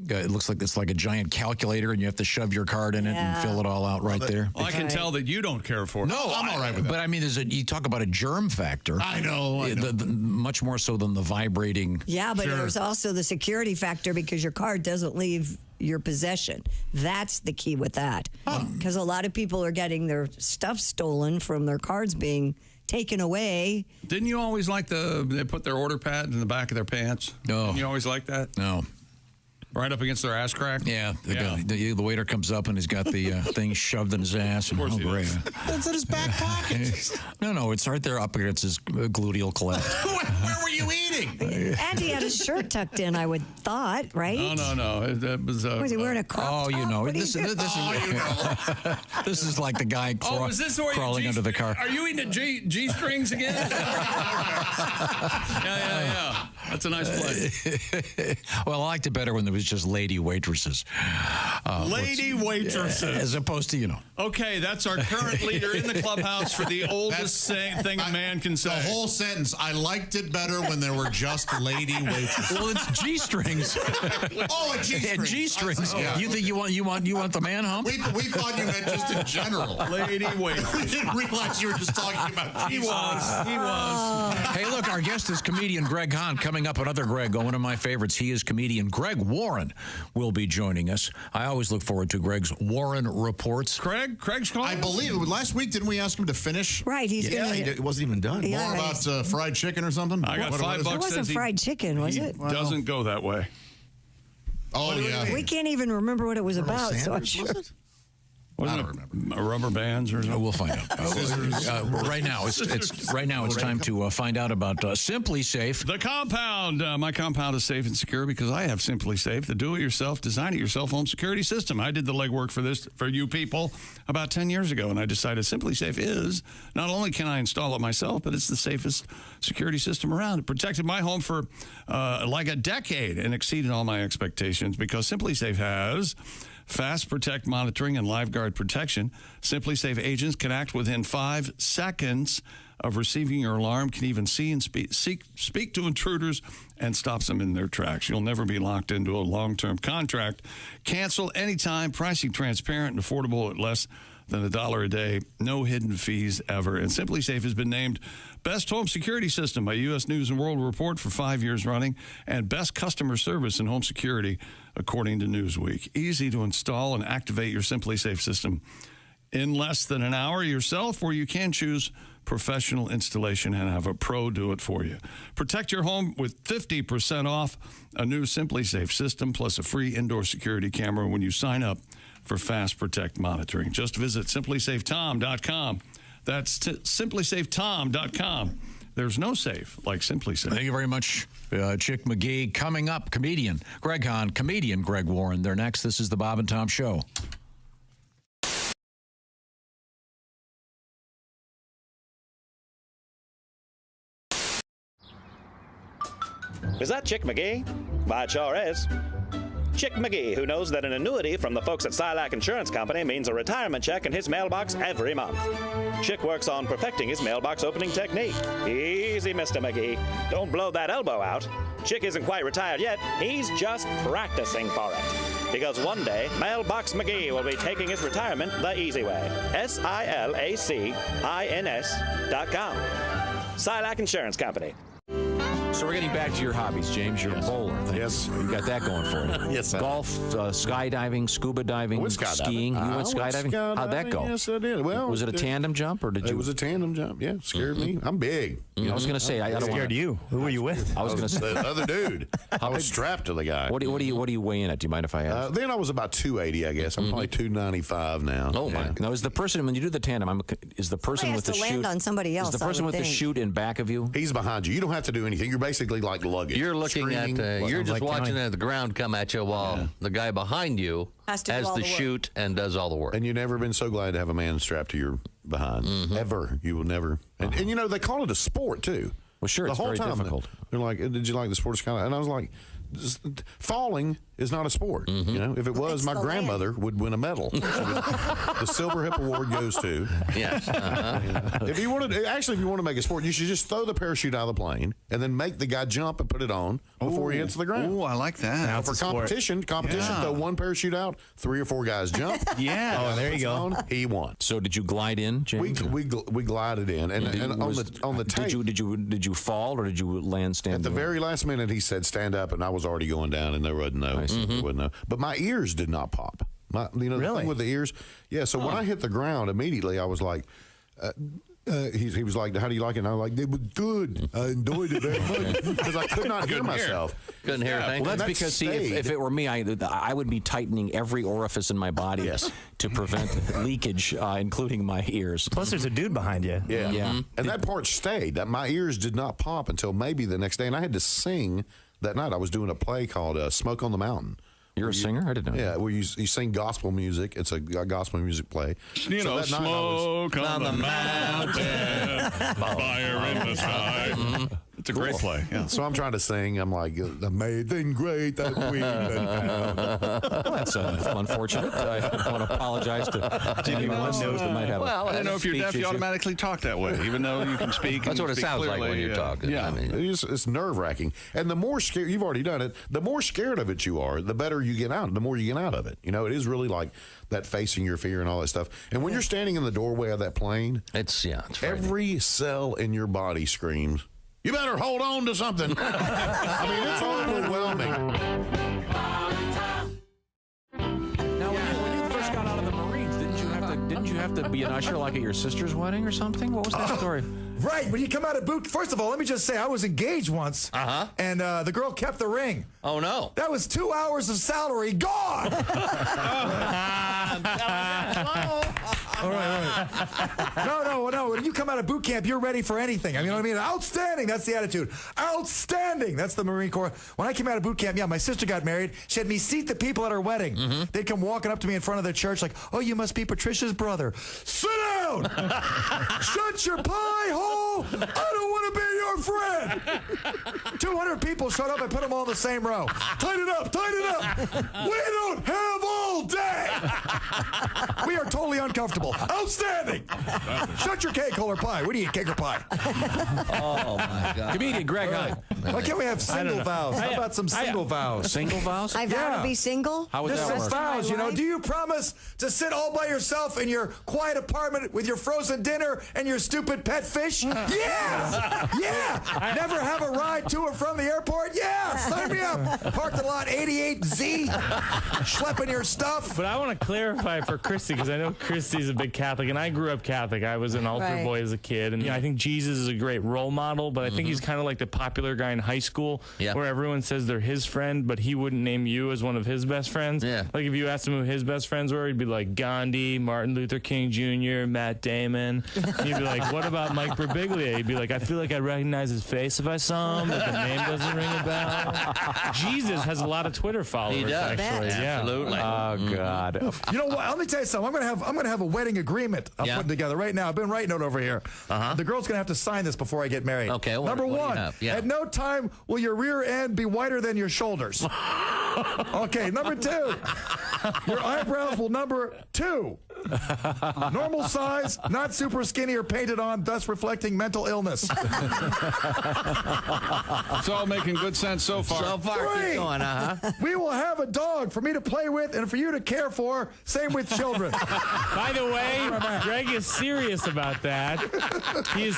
it looks like it's like a giant calculator and you have to shove your card in it and fill it all out right there? Well, I can tell that you don't care for it. No, I'm all right with that. But I mean, you talk about a germ factor. I know. Much more so than the vibrating. Yeah, but there's also the security factor because your card doesn't leave your possession. That's the key with that. Because a lot of people are getting their stuff stolen from their cards being taken away. Didn't you always like they put their order pad in the back of their pants? No. Didn't you always like that? No. Right up against their ass crack? Yeah. The waiter comes up and he's got the thing shoved in his ass. And, oh, great. That's in his back pocket. No, it's right there up against his gluteal cleft. Where were you eating? And he had his shirt tucked in, I would thought, right? No. That was he wearing a crop top? What this are you doing? this is like the guy is this where crawling under the car. Are you eating G-strings again? Yeah. That's a nice play. Well, I liked it better when there was just lady waitresses. Lady waitresses. As opposed to, Okay, that's our current leader in the clubhouse for the oldest thing a man can say. The whole sentence. I liked it better when there were just lady waitresses. Well, it's G-strings. Oh, a G-string. Yeah, G-strings. Yeah. You think you want the man hump? We thought you meant just in general. Lady waitresses. We didn't realize you were just talking about He was. Hey, look, our guest is comedian Greg Hahn. Coming up, another Greg, one of my favorites. He is comedian Greg Warren will be joining us. I always look forward to Greg's Warren Reports. Craig's calling? I believe last week, didn't we ask him to finish? Right, it wasn't even done. Yeah, More about fried chicken or something? I got $5. It wasn't fried chicken, was it? Doesn't go that way. Oh, yeah. We can't even remember what it was about, so I'm sure. I don't remember. Rubber bands or something? We'll find out. Right now, it's time to find out about Simply Safe. The compound. My compound is safe and secure because I have Simply Safe, the do-it-yourself, design-it-yourself home security system. I did the legwork for this for you people about 10 years ago, and I decided Simply Safe is, not only can I install it myself, but it's the safest security system around. It protected my home for like a decade and exceeded all my expectations because Simply Safe has Fast Protect monitoring and LiveGuard protection. Simply Safe agents can act within 5 seconds of receiving your alarm, can even see and speak to intruders and stops them in their tracks. You'll never be locked into a long-term contract. Cancel anytime. Pricing transparent and affordable at less than $1 a day. No hidden fees ever. And Simply Safe has been named Best Home Security System by U.S. News & World Report for 5 years running and Best Customer Service in Home Security, according to Newsweek. Easy to install and activate your Simply Safe system in less than an hour yourself, or you can choose professional installation and have a pro do it for you. Protect your home with 50% off a new Simply Safe system plus a free indoor security camera when you sign up for Fast Protect monitoring. Just visit simplysafetom.com. That's simplysafetom.com. There's no safe like Simply Safe. Thank you very much, Chick McGee. Coming up, comedian Greg Hahn, comedian Greg Warren. They're next. This is the Bob and Tom Show. Is that Chick McGee? Why, it sure is. Chick McGee, who knows that an annuity from the folks at Silac Insurance Company means a retirement check in his mailbox every month. Chick works on perfecting his mailbox opening technique. Easy, Mr. McGee. Don't blow that elbow out. Chick isn't quite retired yet. He's just practicing for it. Because one day, Mailbox McGee will be taking his retirement the easy way. SILACINS.com. Silac Insurance Company. So we're getting back to your hobbies, James. You're a bowler. Yes. You got that going for you. Yes, sir. Golf, skydiving, scuba diving, skiing. You went skydiving? How'd that go? Yes, I did. Well, was it a tandem jump or did you? It was a tandem jump. Yeah, scared me. I'm big. I was going to say I don't scared you. Who were you with? I was going to say the other dude. I was strapped to the guy. What do you weigh in at? Do you mind if I ask? Then I was about 280, I guess. I'm probably 295 now. Oh my! Now is the person when you do the tandem? Is the person with the to land chute on somebody else? Is the person with the chute in back of you? He's behind you. You don't have to do anything. You're basically like luggage. You're looking at. You're just watching the ground come at you while the guy behind you has the chute and does all the work. And you've never been so glad to have a man strapped to your behind. Ever. You will never. And you know they call it a sport too. Well, sure, the it's whole very time difficult. They're like, "Did you like the sport?" And I was like, "Falling is not a sport. You know, if it was, my grandmother would win a medal. The Silver Hip Award goes to." Yes. If you want to make a sport, you should just throw the parachute out of the plane and then make the guy jump and put it on before he hits the ground. Oh, I like that. Now, for competition, throw one parachute out, 3 or 4 guys jump. Yeah. Oh, there you go. On, he won. So did you glide in, James? We glided in, and on the tape. Did you fall or did you land standing? At the very last minute, he said, "Stand up," and I was already going down, and there wasn't no. There wasn't no. But my ears did not pop. The thing with the ears. Yeah. So when I hit the ground, immediately I was like. He was like, "How do you like it?" And I was like, "It was good. I enjoyed it very much," because I could not hear myself. Couldn't hear a thing. Well, that's because see, if it were me, I would be tightening every orifice in my body to prevent leakage, including my ears. Plus, there's a dude behind you. Yeah. And that part stayed. That my ears did not pop until maybe the next day, and I had to sing that night. I was doing a play called "Smoke on the Mountain." You're a singer? I didn't know. Yeah, where you sing gospel music. It's a gospel music play. You know, smoke on the mountain, fire in the sky. It's a great play. Yeah. So I'm trying to sing. I'm like, amazing, great that we. Well, that's unfortunate. I want to apologize to anyone knows that might have. Well, I don't know if you're deaf, you automatically talk that way, even though you can speak. That's what it sounds clearly, like when you're talking. Yeah, I mean, it's nerve wracking, and the more scared you've already done it, the more scared of it you are, the better you get out. The more you get out of it. You know, it is really like that facing your fear and all that stuff. And when you're standing in the doorway of that plane, it's every cell in your body screams, "You better hold on to something." I mean, it's overwhelming. Now, when you first got out of the Marines, didn't you have to be an usher like at your sister's wedding or something? What was that story? Right, when you come out of boot, first of all, let me just say I was engaged once, and the girl kept the ring. Oh no! That was 2 hours of salary gone. All right. No. When you come out of boot camp, you're ready for anything. I mean, you know what I mean? Outstanding. That's the attitude. Outstanding. That's the Marine Corps. When I came out of boot camp, my sister got married. She had me seat the people at her wedding. They'd come walking up to me in front of the church like, "Oh, you must be Patricia's brother. Sit down. Shut your pie hole. I don't want to be your friend." 200 people showed up and put them all in the same row. Tighten it up. We don't have all day. We are totally uncomfortable. Outstanding. Shut your cake hole or pie. What do you eat, cake or pie? Oh, my God. Comedian Greg Hahn. Why can't we have single vows? How about some single vows? Single vows? I vow to be single? How would Just that work? vows, you know. Do you promise to sit all by yourself in your quiet apartment with your frozen dinner and your stupid pet fish? Yeah! Yeah! Never have a ride to or from the airport? Yeah! Sign me up! Park the lot 88Z, schlepping your stuff. But I want to clarify for Christy, because I know Christy's a big Catholic, and I grew up Catholic. I was an altar boy as a kid, and I think Jesus is a great role model, but I think he's kind of like the popular guy in high school where everyone says they're his friend, but he wouldn't name you as one of his best friends. Yeah. Like if you asked him who his best friends were, he'd be like Gandhi, Martin Luther King Jr., Matt Damon. And you'd be like, what about Mike Birbiglia? He'd be like, I feel like I'd recognize his face if I saw him, but the name doesn't ring a bell. Jesus has a lot of Twitter followers, He does. actually. Yeah. Absolutely. Oh, God. You know what? Let me tell you something. I'm gonna have a wedding agreement I'm putting together right now. I've been writing it over here. The girl's gonna have to sign this before I get married. Okay. Number what do you one, have? Yeah. at no time will your rear end be whiter than your shoulders. Okay. Number two, your eyebrows will number 2. Normal size, not super skinny or painted on, thus reflecting mental illness. It's all making good sense so far. So far, keep going, We will have a dog for me to play with and for you to care for. Same with children. By the way, Greg is serious about that. We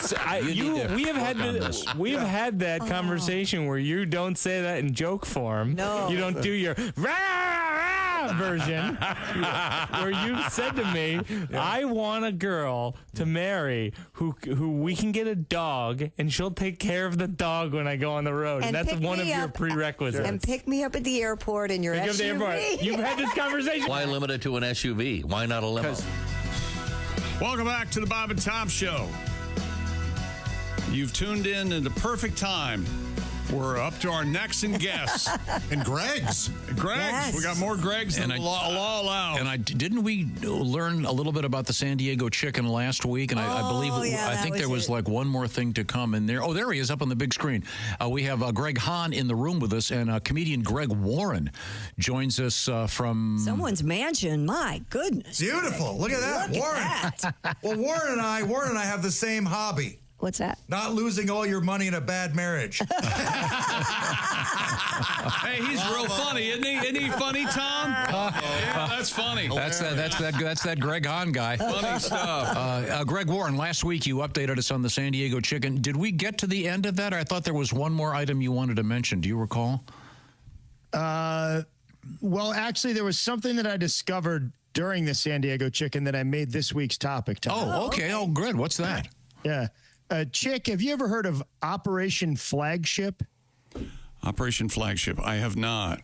have had that conversation where you don't say that in joke form. No. You don't do your version where you've said to me, I want a girl to marry who we can get a dog and she'll take care of the dog when I go on the road. And that's one of your prerequisites. And pick me up at the airport in your SUV. The airport. You've had this conversation. Why limit it to an SUV? Why not a limo? Welcome back to the Bob and Tom Show. You've tuned in at the perfect time. We're up to our next and guests. And Greg's. Yes. We got more Greg's than the law allows. And didn't we learn a little bit about the San Diego chicken last week? And I believe, I think there was like one more thing to come in there. Oh, there he is up on the big screen. We have Greg Hahn in the room with us, and comedian Greg Warren joins us from... Someone's mansion. My goodness. Beautiful. Look at that. Well, Warren and I have the same hobby. What's that? Not losing all your money in a bad marriage. Hey, he's real funny, isn't he? Isn't he funny, Tom? Yeah, that's funny. That's that Greg Hahn guy. Funny stuff. Greg Warren, last week you updated us on the San Diego chicken. Did we get to the end of that? I thought there was one more item you wanted to mention. Do you recall? Well, actually, there was something that I discovered during the San Diego chicken that I made this week's topic. Tom. Oh, okay. Oh, good. What's that? Yeah. Chick, have you ever heard of Operation Flagship? Operation Flagship. I have not.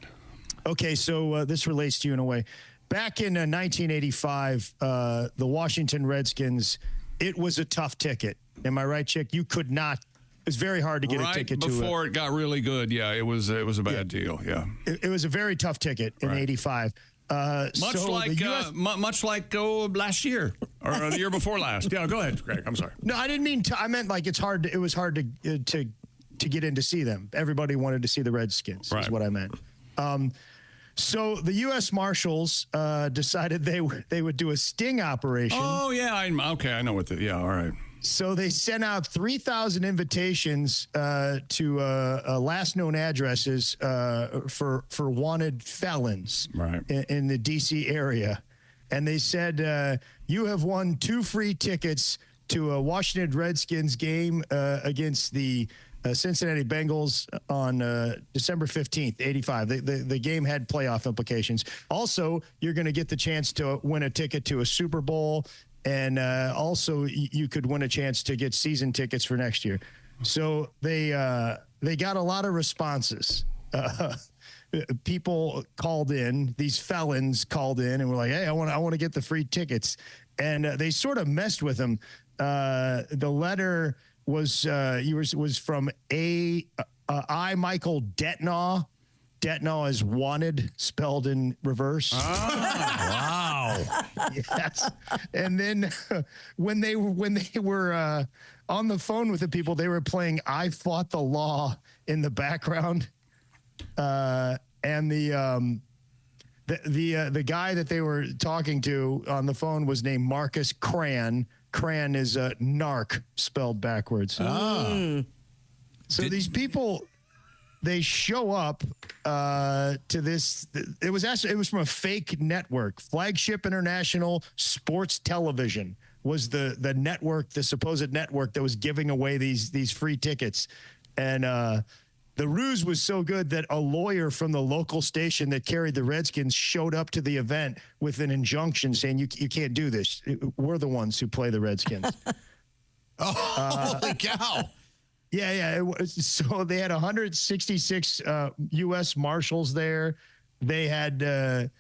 Okay, so this relates to you in a way. Back in 1985, the Washington Redskins, it was a tough ticket. Am I right, Chick? You could not. It was very hard to get a ticket to. Before it got really good, yeah, it was a bad deal. Yeah, it was a very tough ticket in '85. Much like last year or the year before last. Yeah, go ahead, Greg. I'm sorry. No, I didn't mean to. I meant like it's hard. It was hard to get in to see them. Everybody wanted to see the Redskins. Is what I meant. So the U.S. Marshals decided they would do a sting operation. Oh yeah, I know what the all right. So they sent out 3,000 invitations to last known addresses for wanted felons in the D.C. area. And they said, you have won 2 free tickets to a Washington Redskins game against the Cincinnati Bengals on December 15th, 85. The game had playoff implications. Also, you're going to get the chance to win a ticket to a Super Bowl. And also, you could win a chance to get season tickets for next year. So they got a lot of responses. People called in; these felons called in and were like, "Hey, I want to get the free tickets." And they sort of messed with them. The letter was from I. Michael Detnaw. Detnaw is wanted, spelled in reverse. Wow. Yes. And then when they were on the phone with the people, they were playing "I Fought the Law" in the background. And the guy that they were talking to on the phone was named Marcus Cran. Cran is narc spelled backwards. So these people, they show up to this. It was from a fake network. Flagship International Sports Television was the network, the supposed network that was giving away these free tickets. And the ruse was so good that a lawyer from the local station that carried the Redskins showed up to the event with an injunction saying, you can't do this. We're the ones who play the Redskins. Holy cow. Yeah. So they had 166 U.S. Marshals there. They had the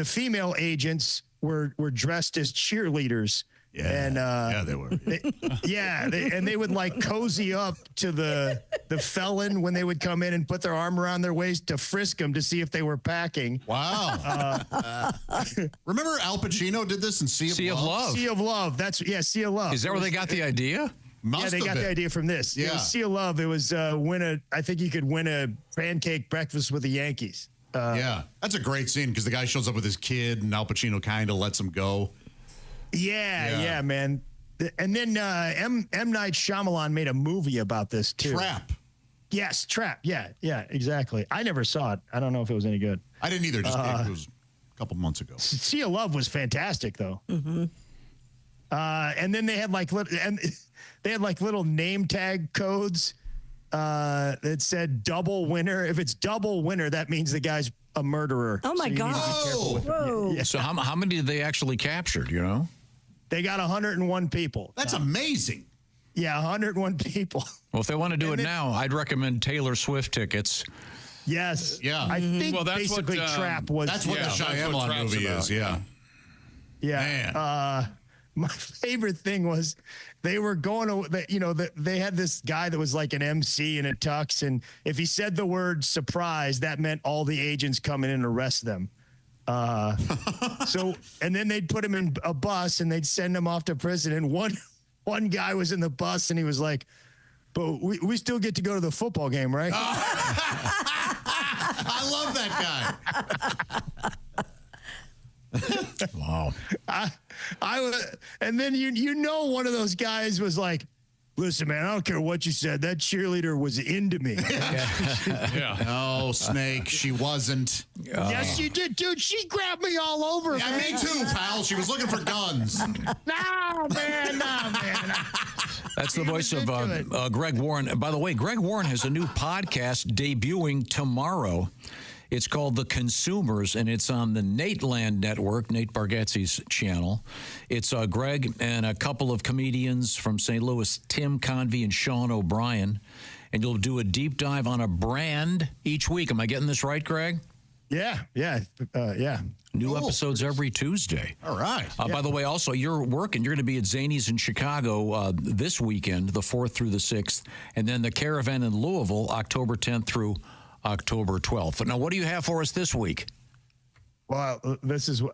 female agents were dressed as cheerleaders. Yeah, and they were. They would like cozy up to the felon when they would come in and put their arm around their waist to frisk them to see if they were packing. Wow. Remember Al Pacino did this in Sea of Love? Sea of Love. Sea of Love. Is that where they got the idea? They got the idea from this. Yeah. It was Sea of Love. It was I think you could win a pancake breakfast with the Yankees. Yeah, that's a great scene because the guy shows up with his kid and Al Pacino kind of lets him go. Yeah, man. And then M. Night Shyamalan made a movie about this too. Trap. Yes, Trap. Yeah, exactly. I never saw it. I don't know if it was any good. I didn't either. Just it was a couple months ago. Sea of Love was fantastic, though. Mm-hmm. And then they had little name tag codes that said double winner. If it's double winner, that means the guy's a murderer. Oh my God! Whoa! Yeah. So how many did they actually capture? Do you know? They got 101 people. That's amazing. Yeah, 101 people. Well, if they want to do it now, I'd recommend Taylor Swift tickets. Yes. Yeah. I think that's basically what, Trap was. That's what the Shyamalan movie is. Yeah. Yeah. Man. My favorite thing was they were going to, they had this guy that was like an MC in a tux. And if he said the word surprise, that meant all the agents come in and arrest them. And then they'd put him in a bus and they'd send him off to prison. And one guy was in the bus and he was like, but we still get to go to the football game, right? I love that guy. Wow. And then one of those guys was like, listen, man, I don't care what you said. That cheerleader was into me. No, Snake, she wasn't. Yes, she did, dude. She grabbed me all over. Yeah, me too, pal. She was looking for guns. No, man. That's the voice of Greg Warren. By the way, Greg Warren has a new podcast debuting tomorrow. It's called The Consumers, and it's on the Nateland Network, Nate Bargatze's channel. It's Greg and a couple of comedians from St. Louis, Tim Convey and Sean O'Brien. And you'll do a deep dive on a brand each week. Am I getting this right, Greg? Yeah. New episodes every Tuesday. All right. By the way, also, you're working. You're going to be at Zany's in Chicago this weekend, the 4th through the 6th. And then the Caravan in Louisville, October 10th through October 12th. Now, what do you have for us this week? Well,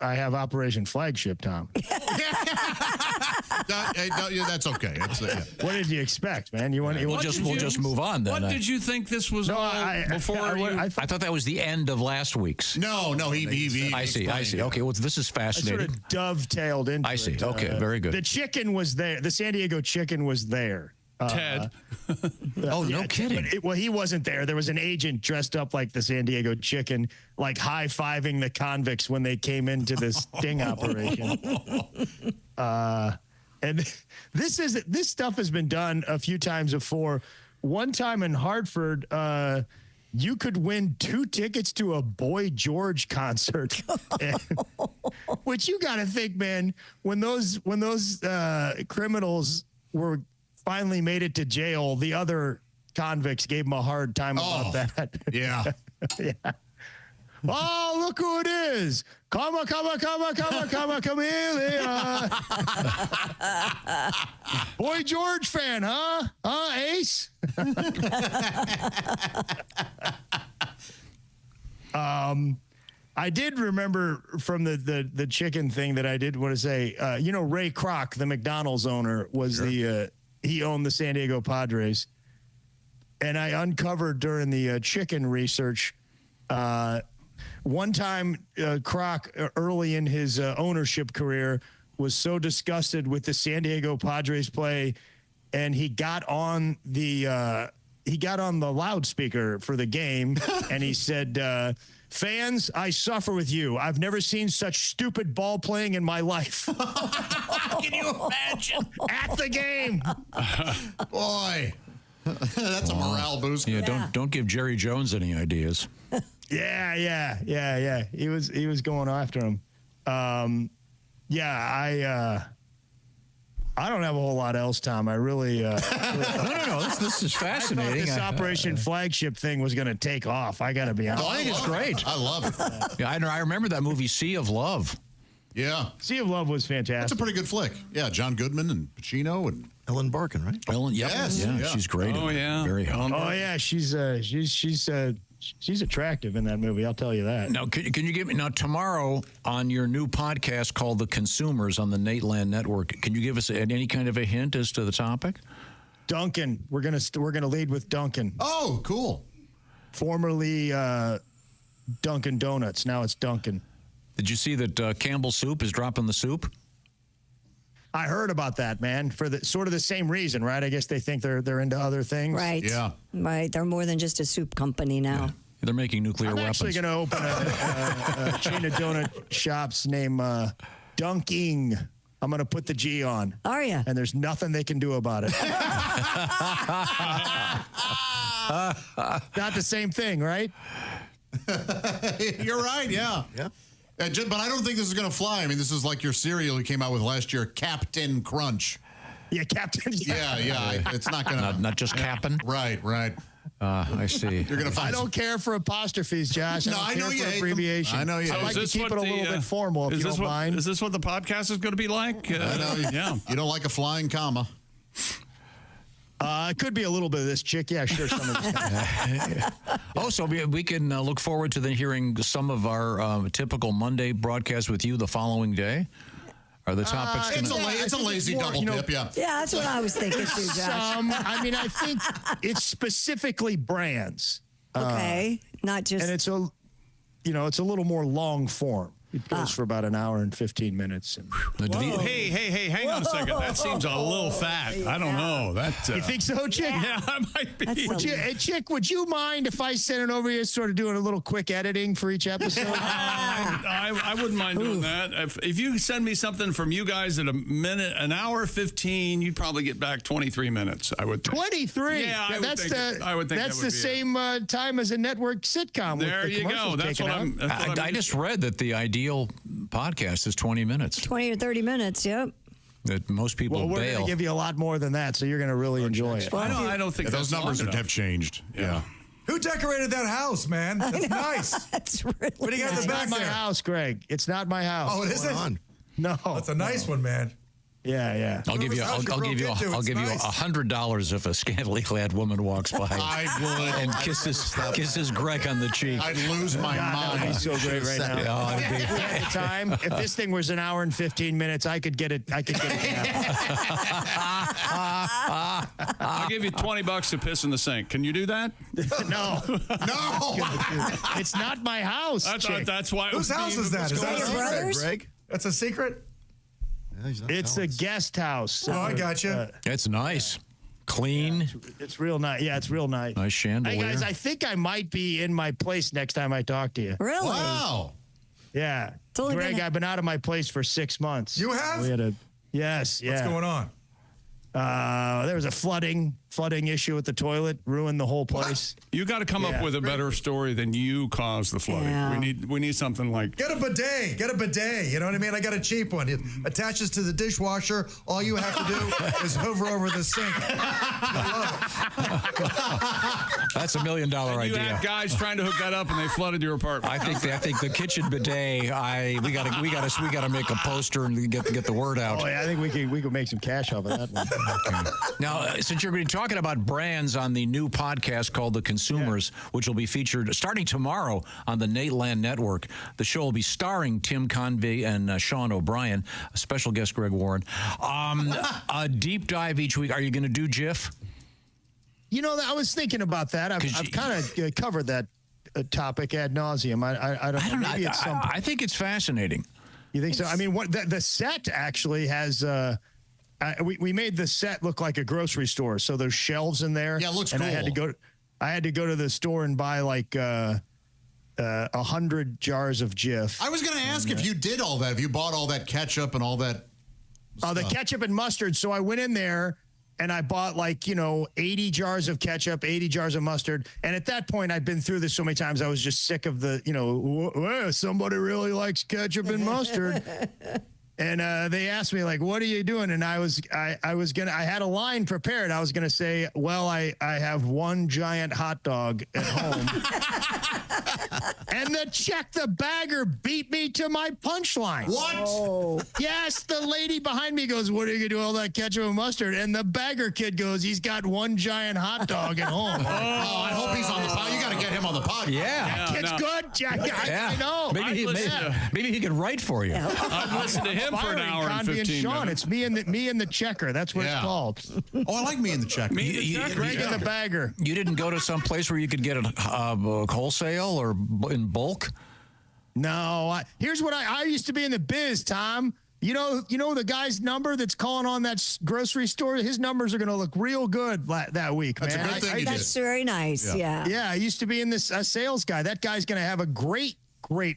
I have Operation Flagship, Tom. That's okay. What did you expect, man? We'll just move on then. What did you think this was before? I thought that was the end of last week's. No, he I see. Okay, well, this is fascinating. I sort of dovetailed into I see. it. Okay, very good. The chicken was there. The San Diego chicken was there. Ted. No kidding. He wasn't there. There was an agent dressed up like the San Diego chicken, like high-fiving the convicts when they came into this sting operation. And this stuff has been done a few times before. One time in Hartford, you could win 2 tickets to a Boy George concert, which you got to think, man, when those criminals were finally made it to jail, the other convicts gave him a hard time about that. Yeah. Yeah. Oh, look who it is. Come here. Boy George fan, huh? Ace? I did remember from the chicken thing that I did want to say, Ray Kroc, the McDonald's owner, was he owned the San Diego Padres. And I uncovered during the chicken research, one time Kroc, early in his ownership career, was so disgusted with the San Diego Padres play, and he got on the loudspeaker for the game, and he said, fans, I suffer with you. I've never seen such stupid ball playing in my life. Can you imagine? At the game. Boy. That's a morale boost. Yeah, don't give Jerry Jones any ideas. Yeah. He was going after him. I don't have a whole lot else, Tom. I really no. This is fascinating. I thought this Operation Flagship thing was going to take off. I got to be honest. I think it's great. I love it. Yeah, I remember that movie Sea of Love. Yeah, Sea of Love was fantastic. That's a pretty good flick. Yeah, John Goodman and Pacino and Ellen Barkin, right? Ellen, yep. Yes. Yeah, she's great. Oh yeah, very hot. Oh yeah, she's attractive in that movie. I'll tell you that. Now, can you give me tomorrow on your new podcast called The Consumers on the Nateland Network? Can you give us any kind of a hint as to the topic? Duncan, we're gonna lead with Duncan. Oh, cool. Formerly Dunkin' Donuts. Now it's Dunkin'. Did you see that Campbell's Soup is dropping the soup? I heard about that, man, for the sort of the same reason, right? I guess they think they're into other things. Right. Yeah. Right. They're more than just a soup company now. Yeah. They're making nuclear I'm weapons. actually going to open a chain of donut shops named Dunking. I'm going to put the G on. Are you? And there's nothing they can do about it. Not the same thing, right? You're right, yeah. Yeah. But I don't think this is going to fly. I mean, this is like your cereal you came out with last year, Captain Crunch. Yeah, Captain. Yeah. It's not going to. Not just Cap'n. Right. I see. You're going to find. I don't care for apostrophes, Josh. No, I know don't you care for hate abbreviations. them. I know you. I like to keep it a little bit formal, if you don't mind. Is this what the podcast is going to be like? I know. Yeah. You don't like a flying comma. It could be a little bit of this chick. Yeah, sure. Some of this. So we can look forward to hearing some of our typical Monday broadcast with you the following day. Are the topics? It's a lazy double dip, yeah. Yeah, that's what I was thinking too, Josh. I mean, I think it's specifically brands. Okay, not just. And it's a little more long form. It goes for about an hour and 15 minutes. Hey, hang on a second. That seems a little fat. I don't know. You think so, Chick? Yeah, I might be. Chick, would you mind if I sent it over here, sort of doing a little quick editing for each episode? I wouldn't mind doing that. If you send me something from you guys at an hour 15, you'd probably get back 23 minutes, I would think. 23? Yeah, I would think that's the same time as a network sitcom. There you go. That's what I'm. I just read that the ideal podcast is 20 minutes. 20 or 30 minutes, yep. That most people Well, we're going to give you a lot more than that, so you're going to really enjoy it. I don't think those numbers have changed. Yeah. Who decorated that house, man? That's nice. That's really What do you got in the It's back not my there? house, Greg. It's not my house. Oh, it isn't? No. That's a nice one, man. Yeah. I'll give you $100 if a scantily clad woman walks by. I would. And kisses Greg on the cheek. I'd lose my mind. That would be so great right now. If we had the time, if this thing was an hour and 15 minutes, I could get it. I'll give you $20 to piss in the sink. Can you do that? No. It's not my house. That's why. Whose house is that? Is that your brother's? Greg? That's a secret? It's a guest house. Oh, I got you. It's nice. Clean. It's real nice. Yeah, it's real nice. Nice chandelier. Hey, guys, I think I might be in my place next time I talk to you. Really? Wow. Yeah. Greg, I've been out of my place for 6 months. You have? Yes. What's going on? There was a flooding issue at the toilet, ruined the whole place. You got to come up with a better story than you caused the flooding. Yeah. We need something like Get a bidet. You know what I mean? I got a cheap one. It attaches to the dishwasher. All you have to do is hover over the sink. That's $1 million idea. You had guys trying to hook that up and they flooded your apartment. I think the kitchen bidet. We gotta make a poster and get the word out. Oh yeah, I think we could make some cash off of that one. Now, since you're going to be talking about brands on the new podcast called The Consumers, which will be featured starting tomorrow on the Nateland Network, the show will be starring Tim Convey and Sean O'Brien, a special guest Greg Warren. A deep dive each week. Are you going to do GIF? You know, I was thinking about that. I've kind of covered that topic ad nauseum. I don't know. Maybe it's something. I think it's fascinating. You think so? I mean, the set actually has. We made the set look like a grocery store, so there's shelves in there. Yeah, it looks and cool. I had to go to the store and buy like 100 jars of Jif. I was going to ask if you did all that, if you bought all that ketchup and all that. The ketchup and mustard. So I went in there and I bought 80 jars of ketchup, 80 jars of mustard. And at that point, I'd been through this so many times, I was just sick of the, somebody really likes ketchup and mustard. And they asked me, what are you doing? And I had a line prepared. I was going to say, well, I have one giant hot dog at home. And the bagger beat me to my punchline. What? Oh. Yes, the lady behind me goes, what are you going to do with all that ketchup and mustard? And the bagger kid goes, he's got one giant hot dog at home. I hope he's on the phone. You got to get him him on the podcast. Yeah. It's good, Jack. I know. Maybe he could write for you. I've listened to him for an hour and 15 Sean. minutes. It's me and the checker. That's what it's called. Oh, I like me and the checker. Greg and the bagger. You didn't go to some place where you could get it wholesale or in bulk? No. Here's what I used to be in the biz, Tom. You know the guy's number that's calling on that grocery store? His numbers are going to look real good that week, man. That's a good thing you did. That's very nice. Yeah. Yeah, I used to be in this sales guy. That guy's going to have a great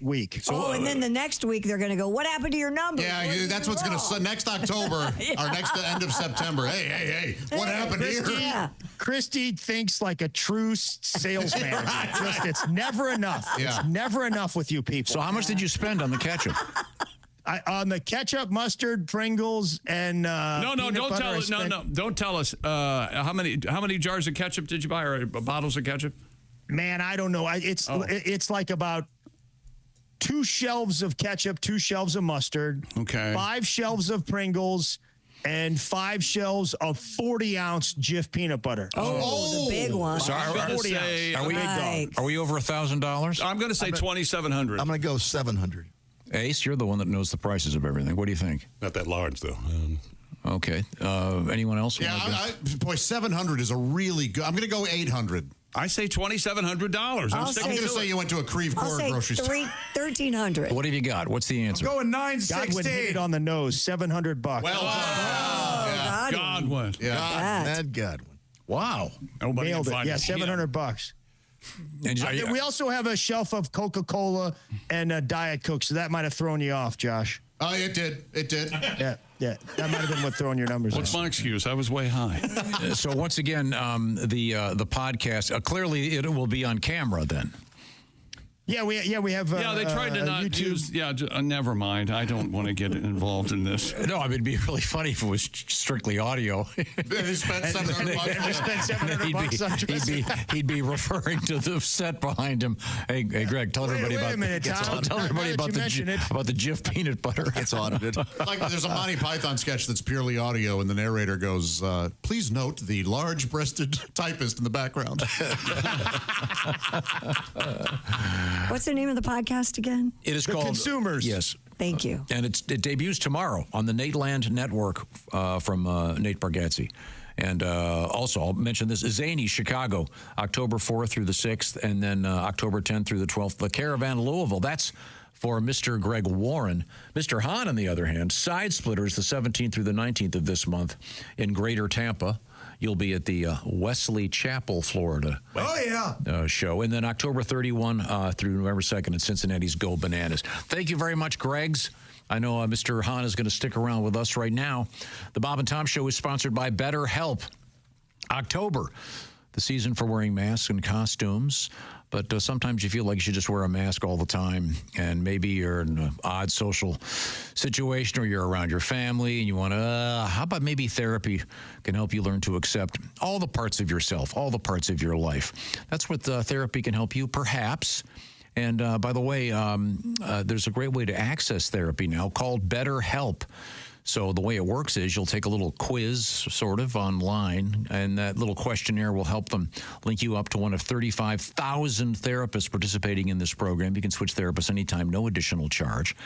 week. And then the next week they're going to go, what happened to your number? Yeah, that's what's going to next October or next end of September. Hey, what happened here? Yeah. Christy thinks like a true sales manager. Just it's never enough. Yeah. It's never enough with you people. So how much did you spend on the ketchup? On the ketchup, mustard, Pringles, and don't tell us. No, don't tell us. How many jars of ketchup did you buy, or bottles of ketchup? Man, I don't know. It's like about 2 shelves of ketchup, 2 shelves of mustard, 5 shelves of Pringles, and 5 shelves of 40-ounce Jif peanut butter. Oh, the big one. So are we over $1,000? I'm going to say 2,700. I'm going to go 700. Ace, you're the one that knows the prices of everything. What do you think? Not that large, though. Okay. Anyone else? Yeah, boy, 700 is a really good. I'm going to go 800. I say $2,700. I'm going to say you went to a Creve Coeur grocery store. $1,300. What have you got? What's the answer? I'm going Godwin hit it on the nose. $700. Well done. Godwin. That Godwin. Wow. Nobody Nailed it. can find Yeah, it. $700. And We also have a shelf of Coca-Cola and Diet Coke, so that might have thrown you off, Josh. Oh, it did. Yeah. That might have been what throwing your numbers. What's my excuse? I was way high. So once again, the podcast clearly it will be on camera then. Yeah, we have. They tried to not YouTube. use. Yeah, never mind. I don't want to get involved in this. No, I mean, it'd be really funny if it was strictly audio. He spent $700. He'd be referring to the set behind him. Hey, Greg, tell everybody about the Jif peanut butter. It's audited. Like there's a Monty Python sketch that's purely audio, and the narrator goes, "Please note the large-breasted typist in the background." What's the name of the podcast again? It is called Consumers. Yes. Thank you. And it debuts tomorrow on the Nateland Network from Nate Bargatze. And also, I'll mention this, Zany, Chicago, October 4th through the 6th, and then October 10th through the 12th. The Caravan, Louisville, that's for Mr. Greg Warren. Mr. Hahn, on the other hand, Side Splitters, the 17th through the 19th of this month in Greater Tampa. You'll be at the Wesley Chapel, Florida show. And then October 31 through November 2nd at Cincinnati's Go Bananas. Thank you very much, Greggs. I know Mr. Hahn is going to stick around with us right now. The Bob and Tom Show is sponsored by BetterHelp. October, the season for wearing masks and costumes. But sometimes you feel like you should just wear a mask all the time, and maybe you're in an odd social situation or you're around your family and you want to, how about maybe therapy can help you learn to accept all the parts of yourself, all the parts of your life. That's what therapy can help you, perhaps. And by the way, there's a great way to access therapy now called BetterHelp. So the way it works is you'll take a little quiz sort of online, and that little questionnaire will help them link you up to one of 35,000 therapists participating in this program. You can switch therapists anytime, no additional charge.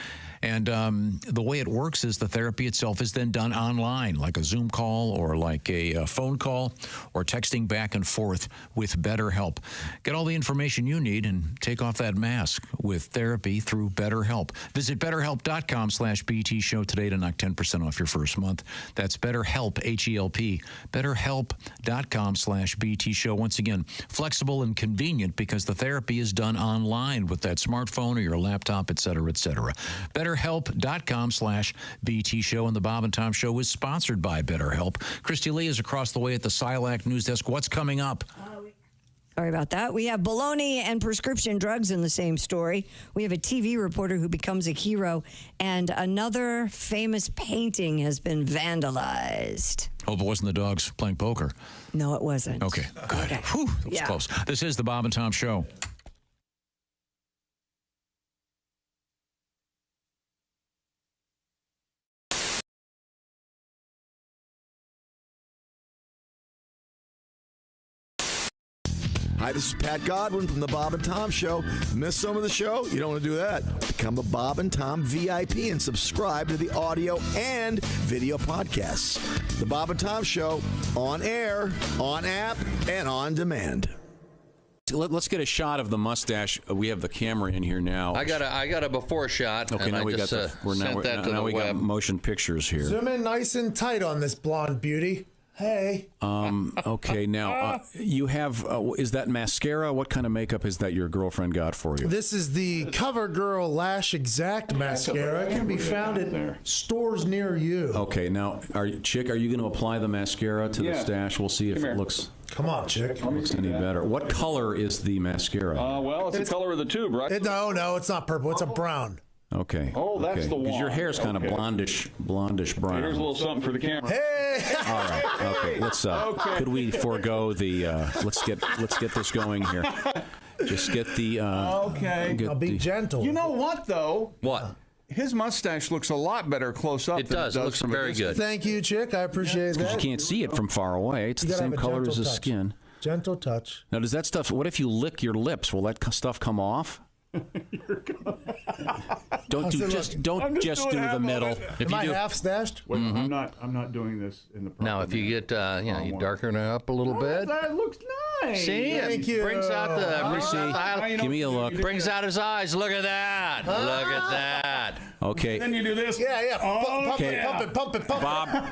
And the way it works is the therapy itself is then done online, like a Zoom call or like a phone call or texting back and forth with BetterHelp. Get all the information you need and take off that mask with therapy through BetterHelp. Visit BetterHelp.com/BT Show today to knock 10% off your first month. That's BetterHelp, H-E-L-P. BetterHelp.com/BT Show. Once again, flexible and convenient because the therapy is done online with that smartphone or your laptop, et cetera, et cetera. BetterHelp.com/BT Show. And the Bob and Tom Show is sponsored by BetterHelp. Christy Lee is across the way at the Silac News Desk. What's coming up? Sorry about that. We have baloney and prescription drugs in the same story. We have a TV reporter who becomes a hero, and another famous painting has been vandalized. Hope it wasn't the dogs playing poker. No, it wasn't. Okay, good. Okay. Whew, that was close. This is the Bob and Tom Show. Hi, this is Pat Godwin from the Bob and Tom Show. Miss some of the show? You don't want to do that. Become a Bob and Tom VIP and subscribe to the audio and video podcasts. The Bob and Tom Show, on air, on app, and on demand. Let's get a shot of the mustache. We have the Camry in here now. I got a before shot. Okay, and now we got the we got motion pictures here. Zoom in nice and tight on this blonde beauty. Hey. Okay, now you have. Is that mascara? What kind of makeup is that your girlfriend got for you? This is the CoverGirl Lash Exact mascara. It can be found at stores near you. Okay, now, Chick, are you going to apply the mascara to the stash? We'll see if it looks. Come on, Chick. Looks any better. What color is the mascara? Well, it's the color of the tube, right? No, it's not purple. It's a brown. Okay. Oh, that's the one. Because your hair's kind of blondish brown. Here's a little something for the camera. Hey! All right. Okay. Let's. Could we forego the? Let's get this going here. Just get the. Okay. I'll be gentle. You know what though? What? His mustache looks a lot better close up. It does. It looks very good. Thank you, Chick. I appreciate that. You can't see it from far away. It's the same color as his skin. Gentle touch. Now, does that stuff? What if you lick your lips? Will that stuff come off? Don't do just the middle. Am I half stashed? Wait, I'm not doing this in the proper Now, if you get you darken it up a little bit. That looks nice. See, Thank you. Brings out the Give me a look. brings out his eyes. Look at that. Look at that. Okay. Then you do this. Yeah. Pump Okay. it. Bob,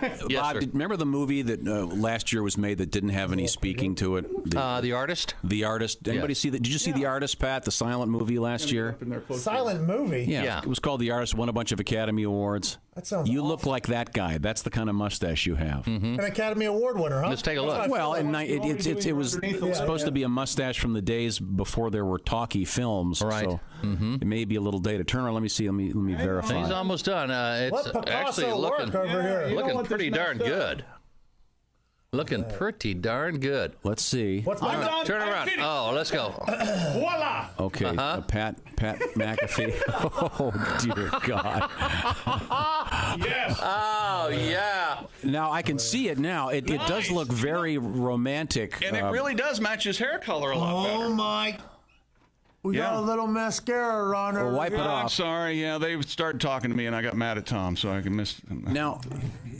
Yes, Bob, sir. remember the movie that last year was made that didn't have any speaking to it? The artist. The Artist. Anybody see that? Did you see The Artist, Pat? The silent movie last year? Silent movie? Yeah. It was called The Artist. Won a bunch of Academy Awards. That sounds You look like that guy. That's the kind of mustache you have. An Academy Award winner, huh? Let's take a look. Well, it was supposed to be a mustache from the days before there were talkie films. Right. So it may be a little dated. Turn around. Let me see. Let me verify. He's almost done. It's What actually Picasso looking work over here? looking pretty darn good. Looking pretty darn good. Let's see. What's my Turn around. Oh, let's go. Voila. Okay, Pat McAfee. Oh dear God. Yes. Oh yeah. Now I can see it now. It does look very romantic. And it really does match his hair color a lot better. Oh my! We got a little mascara on her. Well, wipe it off. Sorry, they started talking to me, and I got mad at Tom, so I can miss. Now,